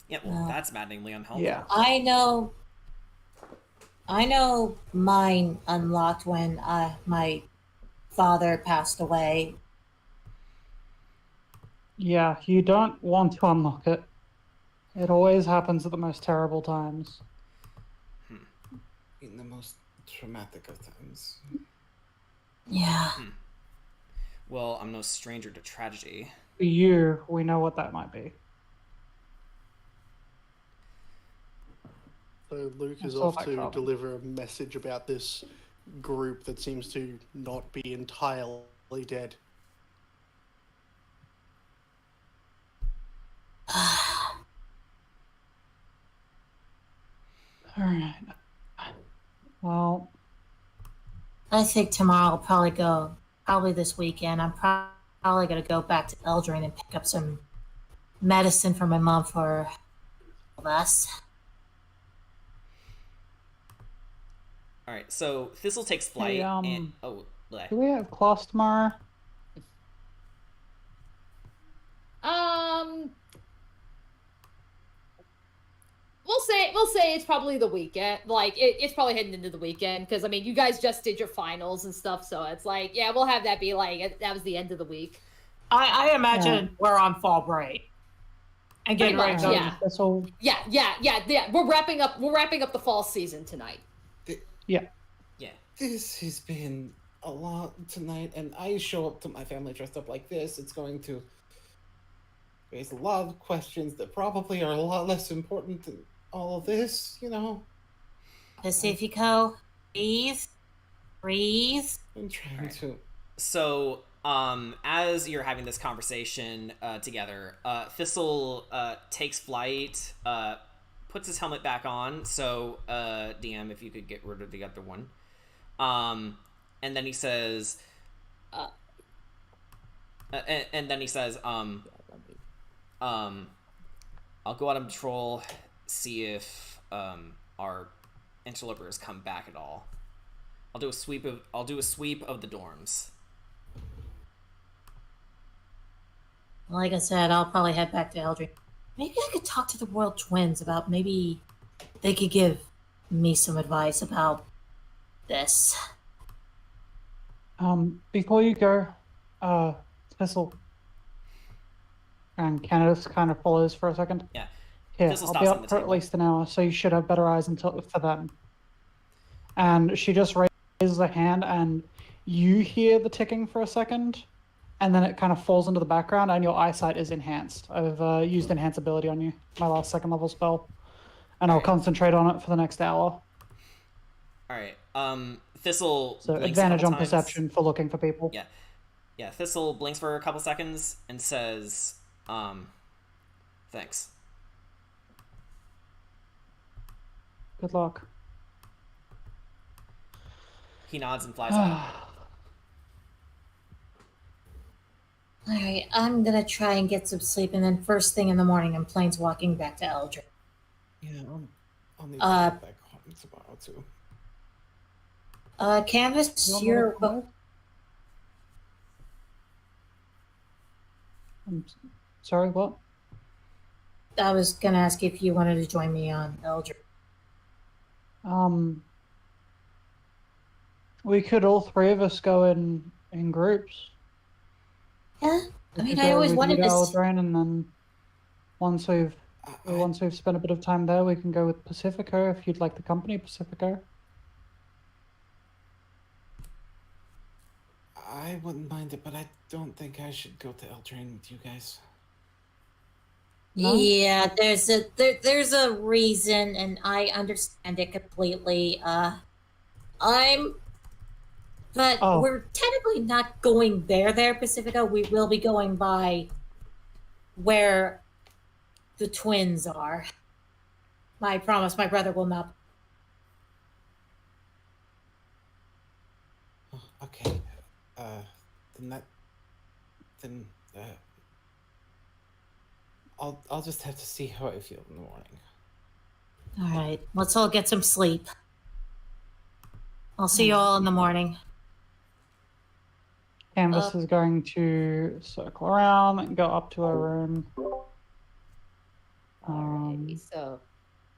Yeah, well, that's maddeningly unhelpful. Yeah. I know mine unlocked when my father passed away. Yeah, you don't want to unlock it. It always happens at the most terrible times. In the most traumatic of times. Yeah. Well, I'm no stranger to tragedy. For you, we know what that might be. So Luke is That's all off back to up. deliver a message about this group that seems to not be entirely dead. Alright. Well, I think tomorrow I'll probably go. Probably this weekend. I'm probably gonna go back to Eldrin and pick up some medicine for my mom for us. All right, so Thistle takes flight. Hey, and bleh. do we have class tomorrow? We'll say it's probably the weekend. Like it's probably heading into the weekend because I mean you guys just did your finals and stuff, so it's like yeah, we'll have that be like that was the end of the week. I imagine we're on fall break. And getting Pretty ready to much, go. yeah. That's all. Yeah. We're wrapping up the fall season tonight. Yeah. Yeah. This has been a lot tonight, and I show up to my family dressed up like this. It's going to raise a lot of questions that probably are a lot less important than all of this, you know? Pacifico, breathe. I'm trying Right. to. So, as you're having this conversation together, Thistle takes flight, puts his helmet back on. So, DM, if you could get rid of the other one. And then he says, I'll go out on patrol, see if our interlopers come back at all. I'll do a sweep of the dorms. Like I said, I'll probably head back to Eldrin. Maybe I could talk to the Royal Twins about maybe they could give me some advice about this. Before you go, Thistle. And Candace kind of follows for a second. Yeah. Here, Thistle I'll stops be on up the for at table. least an hour, so you should have better eyes until for then. And she just raises a hand, and you hear the ticking for a second, and then it kind of falls into the background, and your eyesight is enhanced. I've used enhance ability on you, my last second level spell, and I'll Alright. concentrate on it for the next hour. All right. Thistle So blinks a advantage couple on times. perception for looking for people. Yeah. Yeah. Thistle blinks for a couple seconds and says, "Thanks." Good luck. He nods and flies off. Alright, I'm gonna try and get some sleep, and then first thing in the morning, I'm planeswalking back to Eldrin. Yeah, I'll need to Uh, get back home tomorrow, too. Canvas, You want you're. me to come with? I'm sorry, what? I was gonna ask if you wanted to join me on Eldrin. We could all three of us go in groups. Yeah, We I mean, could I go always with wanted you to. Aldrin, and then once we've I spent a bit of time there, we can go with Pacifico if you'd like the company, Pacifico. I wouldn't mind it, but I don't think I should go to Eldraine with you guys. No? Yeah, there's a reason, and I understand it completely. But Oh. we're technically not going there, Pacifico. We will be going by where the twins are. I promise my brother will not. Oh, okay. Then I'll just have to see how I feel in the morning. All right, let's all get some sleep. I'll see you all in the morning. Canvas is going to circle around and go up to her room. Alrighty, so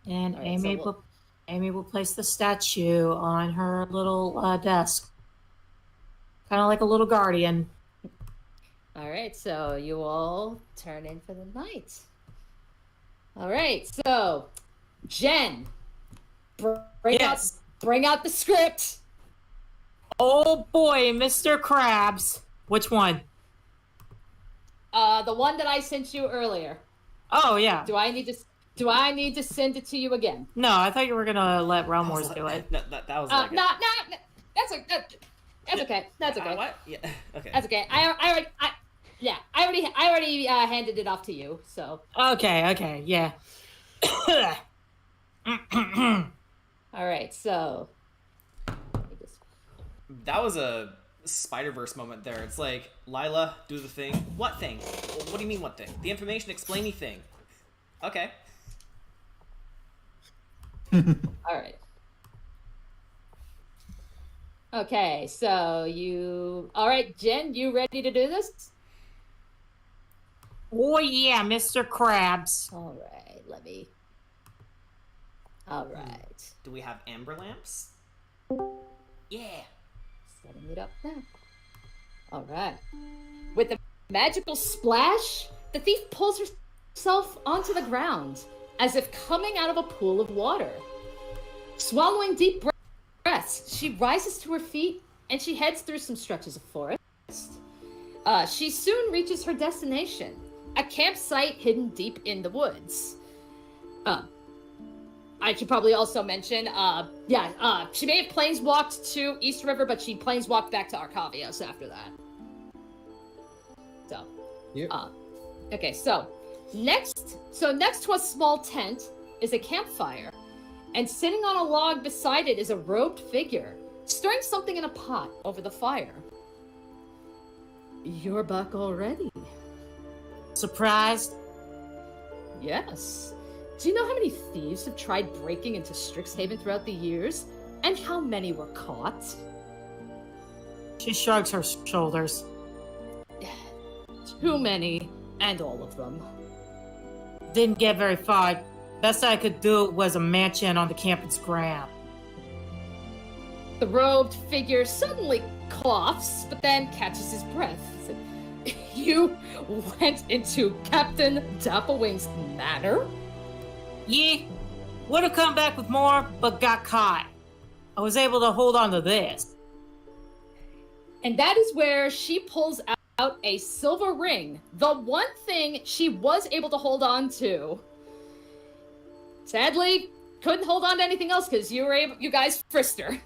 And All right, Amy so Amy will place the statue on her little desk, kind of like a little guardian. all right, so you all turn in for the night. All right, so Jen, bring Yes. out the script. Oh boy, Mr. Krabs. Which one? The one that I sent you earlier. Oh yeah. Do I need to send it to you again? No, I thought you were gonna let Realm Wars do it. That was like No, that's okay. That's okay. What? Yeah. Okay. That's okay. I already handed it off to you. So. Okay. Yeah. All right. So. That was a Spider-Verse moment there. It's like, Lila, do the thing. What thing? What do you mean, what thing? The information explainy thing. Okay. All right. Okay, so you... All right, Jen, you ready to do this? Oh yeah, Mr. Krabs. All right, let me... All right. Do we have amber lamps? Yeah. Setting it up now. All right. With a magical splash, the thief pulls herself onto the ground, as if coming out of a pool of water. Swallowing deep breaths, she rises to her feet, and she heads through some stretches of forest. She soon reaches her destination, a campsite hidden deep in the woods. I should probably also mention, she may have planeswalked to East River, but she planeswalked back to Arcavios after that. So, yep. Okay, so next to a small tent is a campfire, and sitting on a log beside it is a robed figure, stirring something in a pot over the fire. You're back already. Surprised? Yes. Do you know how many thieves have tried breaking into Strixhaven throughout the years? And how many were caught? She shrugs her shoulders. Too many, and all of them. Didn't get very far. Best I could do was a mansion on the campus ground. The robed figure suddenly coughs, but then catches his breath. You went into Captain Dapplewing's manor? Yeah, would have come back with more, but got caught. I was able to hold on to this. And that is where she pulls out a silver ring, the one thing she was able to hold on to. Sadly, couldn't hold on to anything else because you guys frisked her.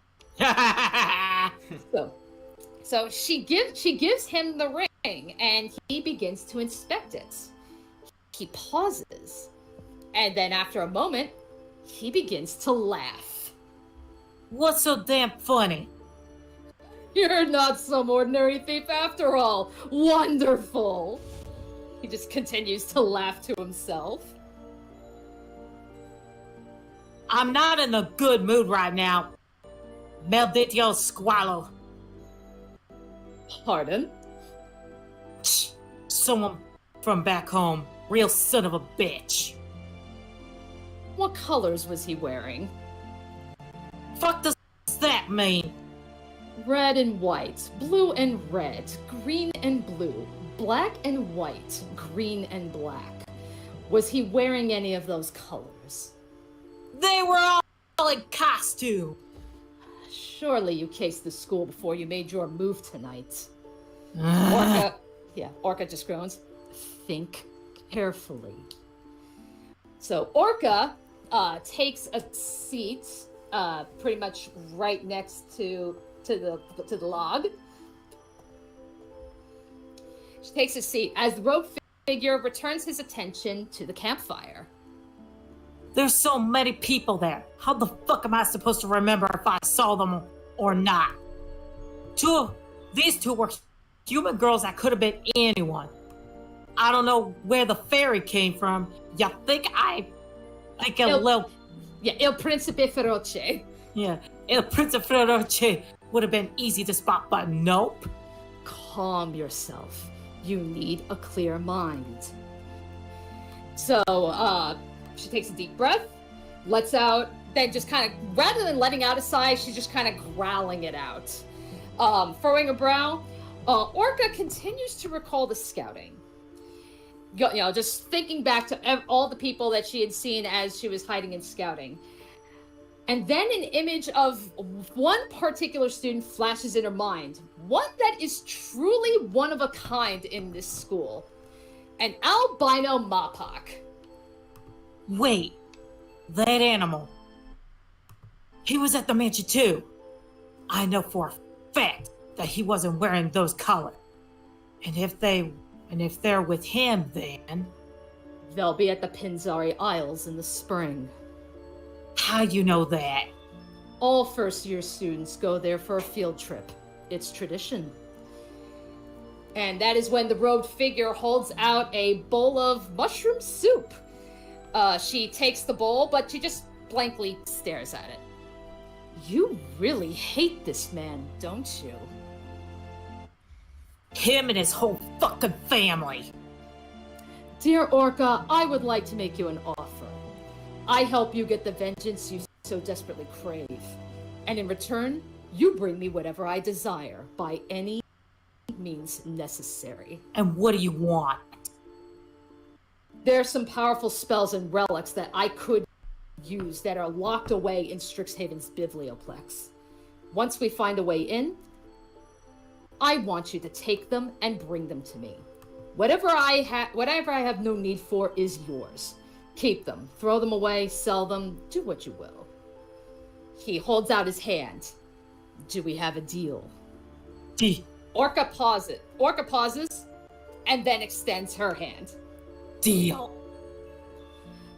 So she gives him the ring, and he begins to inspect it. He pauses. And then after a moment, he begins to laugh. What's so damn funny? You're not some ordinary thief after all. Wonderful. He just continues to laugh to himself. I'm not in a good mood right now. Maldito squallow. Pardon? Someone from back home. Real son of a bitch. What colors was he wearing? Fuck does that mean? Red and white, blue and red, green and blue, black and white, green and black. Was he wearing any of those colors? They were all in costume. Surely you cased the school before you made your move tonight. Orca just groans. Think carefully. So Orca takes a seat pretty much right next to the log. She takes a seat as the robed figure returns his attention to the campfire. There's so many people there. How the fuck am I supposed to remember if I saw them or not? These two were human girls that could have been anyone. I don't know where the fairy came from. You think Il Principe Feroce. Yeah, Il Principe Feroce would have been easy to spot, but nope. Calm yourself. You need a clear mind. So, she takes a deep breath, lets out, then just kind of, rather than letting out a sigh, she's just kind of growling it out. Furrowing a brow, Orca continues to recall the scouting. Just thinking back to all the people that she had seen as she was hiding in scouting. And then an image of one particular student flashes in her mind. one that is truly one of a kind in this school. An albino Mapak. Wait, that animal. He was at the mansion too. I know for a fact that he wasn't wearing those colors. And if they're with him, then They'll be at the Pinzari Isles in the spring. how you know that? All first-year students go there for a field trip. It's tradition. And that is when the robed figure holds out a bowl of mushroom soup. She takes the bowl, but she just blankly stares at it. You really hate this man, don't you? Him and his whole fucking family. Dear Orca, I would like to make you an offer. I help you get the vengeance you so desperately crave. And in return, you bring me whatever I desire, by any means necessary. And what do you want? There's some powerful spells and relics that I could use that are locked away in Strixhaven's biblioplex. Once we find a way in, I want you to take them and bring them to me. Whatever I have no need for is yours. Keep them, throw them away, sell them, do what you will. He holds out his hand. Do we have a deal? Orca pauses, and then extends her hand. Deal.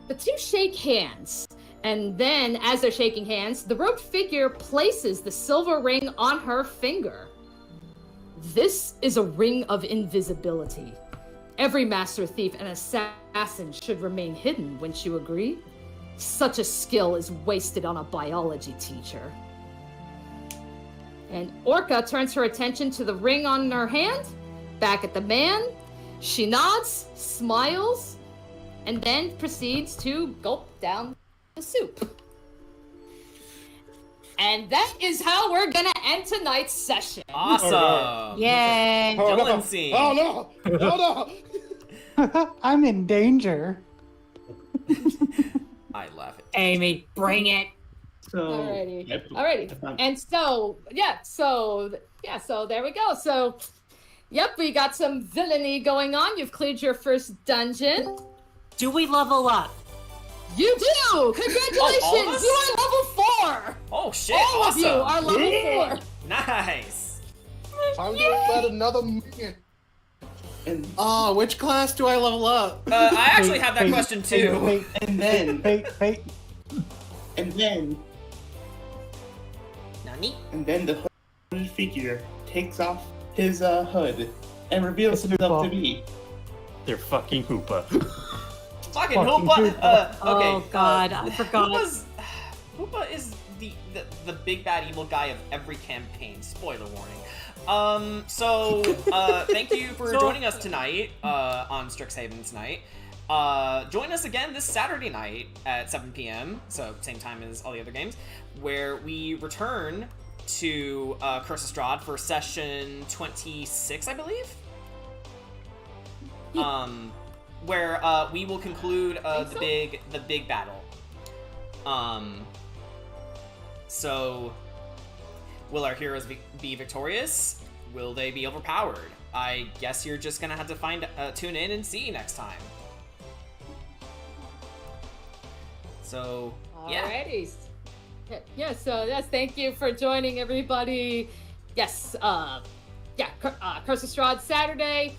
The two shake hands, and then, as they're shaking hands, the robed figure places the silver ring on her finger. This is a ring of invisibility. Every master thief and assassin should remain hidden, wouldn't you agree? Such a skill is wasted on a biology teacher. And Orca turns her attention to the ring on her hand, back at the man. She nods, smiles, and then proceeds to gulp down the soup. And that is how we're gonna end tonight's session. Awesome. Yay. Villain scene. Oh no! Oh no! I'm in danger. I laugh at Amy, bring it. Alrighty. And so there we go. So, yep, we got some villainy going on. You've cleared your first dungeon. Do we level up? You do! Congratulations! all of us? You are level 4! Oh shit! All awesome. of you are level 4! Nice. Time to let another minute. And Which class do I level up? I actually have that question too. and then Hey. and then Nani? the hooded figure takes off his hood and reveals himself to be. They're fucking Hoopa. Fucking Fucking Hoopa. Hoopa. Okay. Oh god, I forgot. Hoopa is the big bad evil guy of every campaign. Spoiler warning. So thank you for joining us tonight on Strixhaven tonight. Join us again this Saturday night at 7 p.m. So same time as all the other games, where we return to Curse of Strahd for session 26, I believe. Where we will conclude the big battle. So will our heroes be victorious? Will they be overpowered? I guess you're just gonna have to tune in and see next time. So yeah. Alrighty. Yeah, so yes, thank you for joining everybody. Yes, Curse of Strahd Saturday.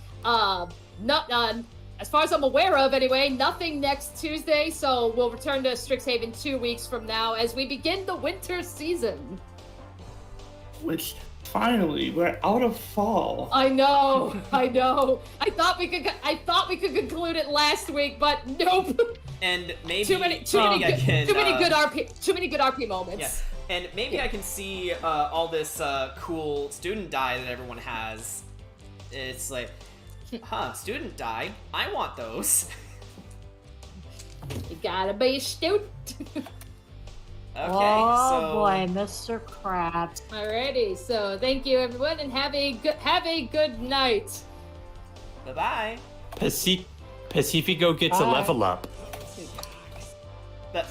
As far as I'm aware of anyway, nothing next Tuesday, so we'll return to Strixhaven 2 weeks from now as we begin the winter season. Which finally we're out of fall. I know. I thought we could conclude it last week, but nope. And maybe Too many good RP moments. Yeah. And maybe I can see all this cool student dye that everyone has. It's like, student dye? I want those. You gotta be a student. Okay, Oh boy, Mr. Krabs. Alrighty, so thank you everyone, and have a good night. Bye-bye. Pacifico gets a level up. But